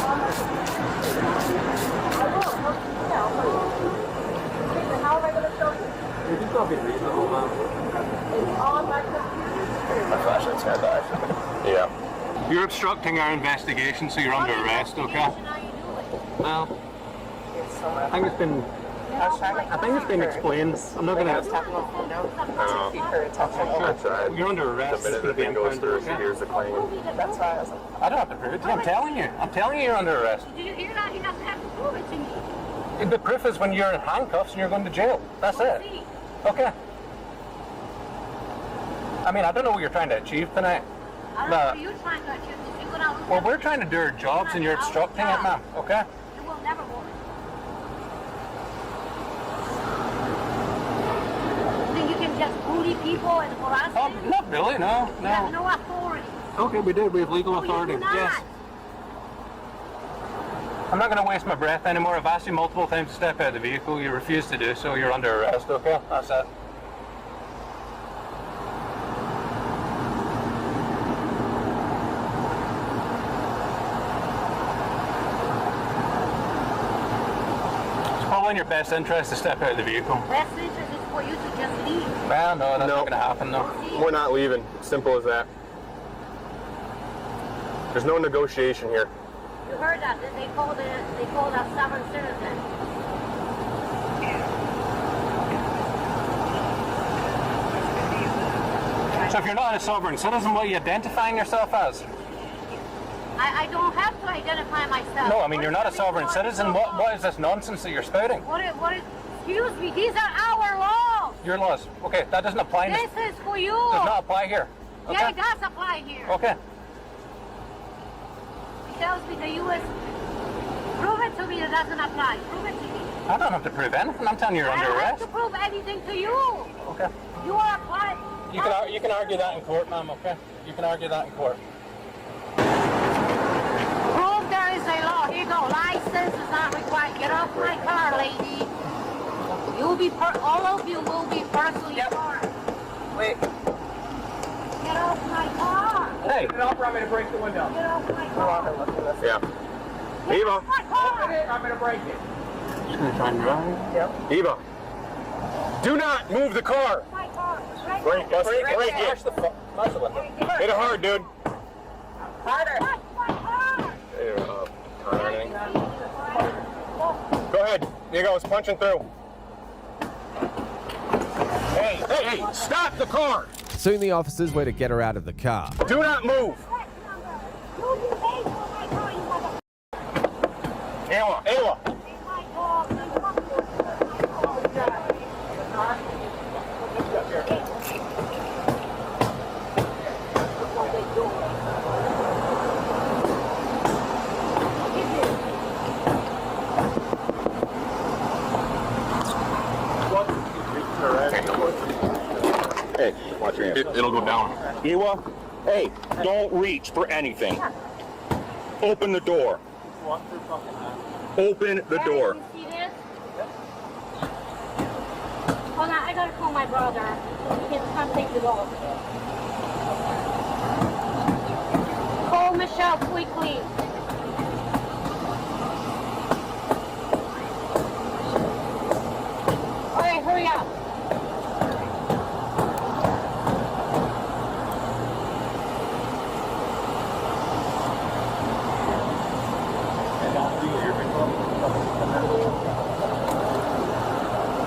on my computer screen. I will. How am I going to show you? You can probably reasonable, Mom. It's on my computer screen. My flashlight's gonna die. Yeah. You're obstructing our investigation, so you're under arrest, okay? Well, I think it's been explained. I'm not gonna. You're under arrest. The minute the thing goes through, she hears the claim. That's right. I don't have to prove it to you. I'm telling you. I'm telling you, you're under arrest. He doesn't have to prove it to me. The proof is when you're in handcuffs and you're going to jail. That's it. Okay. I mean, I don't know what you're trying to achieve tonight. I don't know what you're trying to achieve. Well, we're trying to do our jobs and you're obstructing it, ma'am. Okay? It will never work. Think you can just bully people and harass them? Not really, no. You have no authority. Okay, we do. We have legal authority. You do not. Yes. I'm not going to waste my breath anymore. I've asked you multiple times to step out of the vehicle. You refuse to do so. You're under arrest, okay? That's it. In your best interest to step out of the vehicle. Best interest is for you to just leave. Well, no, that's not going to happen, no. We're not leaving. Simple as that. There's no negotiation here. You heard that? They called us stubborn citizens. So if you're not a sovereign citizen, what are you identifying yourself as? I don't have to identify myself. No, I mean, you're not a sovereign citizen. What is this nonsense that you're spouting? Excuse me, these are our laws. Your laws. Okay, that doesn't apply. This is for you. Does not apply here. Okay? Yeah, it does apply here. Okay. It tells me the U.S. Prove it to me that doesn't apply. Prove it to me. I don't have to prove anything. I'm telling you you're under I don't arrest. have to prove anything to you. Okay. You are applied. You can argue that in court, ma'am, okay? You can argue that in court. Prove there is a law. Here you go. License is not required. Get off my car, lady. You'll be all of you will be personally charged. Wait. Get off my car. Hey. Get off or I'm going to break the window. Get off my car. Yeah. Get Eva. off my car. I'm going to break it. Just gonna try and drive? Yep. Eva. Do not move the car. My car. Break it. Hit it hard, dude. Harder. Go ahead. Here you go. It's punching through. Hey, stop the car. Soon the officers were to get her out of the car. Do not move. Ayla. Hey, watch your hands. It'll go down. Ewa, hey, don't reach for anything. Open the door. Open the door. You see this? Hold on, I gotta call my brother. He can come take the dog. Call Michelle quickly. Alright, hurry up.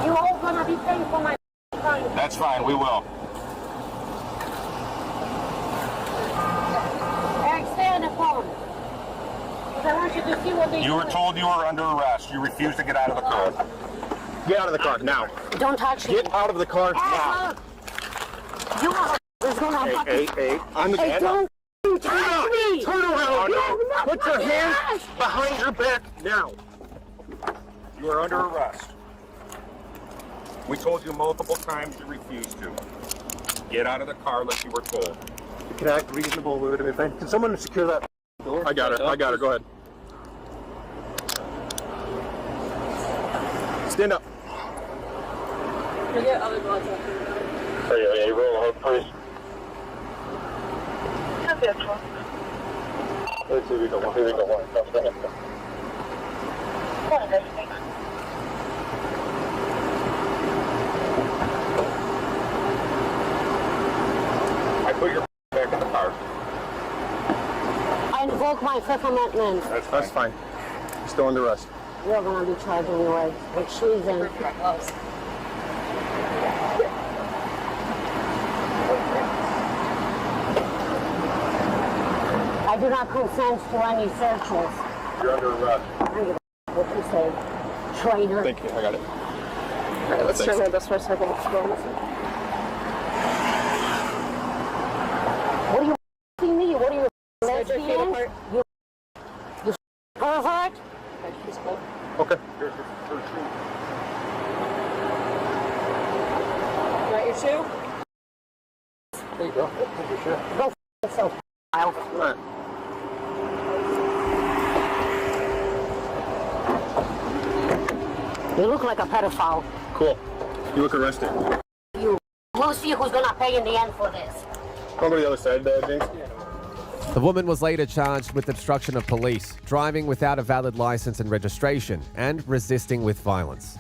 You all gonna be paying for my time. That's fine, we will. Eric, stay on the phone. Because I want you to see what they You were told you were under arrest. You refused to get out of the car. Get out of the car now. Don't touch me. Get out of the car now. You are gonna Hey, I'm the Hey, don't touch me. Turn around. Put your hands behind your back now. You are under arrest. We told you multiple times you refused to. Get out of the car like you were told. Can I act reasonable? We would have been fine. Can someone secure that door? I got her. Go ahead. Stand up. Can I get other gloves off? Hey, roll ahead, please. Let's see, we got one. I put your back in the car. I invoke my Fifth Amendment. That's fine. You're still under arrest. You're gonna be charged anyway with treason. I do not consent to any searches. You're under arrest. I don't give a what you say, traitor. Thank you. I got it. Alright, let's try this for a second. What are you f***ing me? What are you, lesbian? You pervert? Okay. Got your shoe? There you go. Take your shirt. Go f*** yourself, child. Right. You look like a pedophile. Cool. You look arrested. We'll see who's gonna pay in the end for this. Come to the other side there, James. The woman was later charged with obstruction of police, driving without a valid license and registration, and resisting with violence.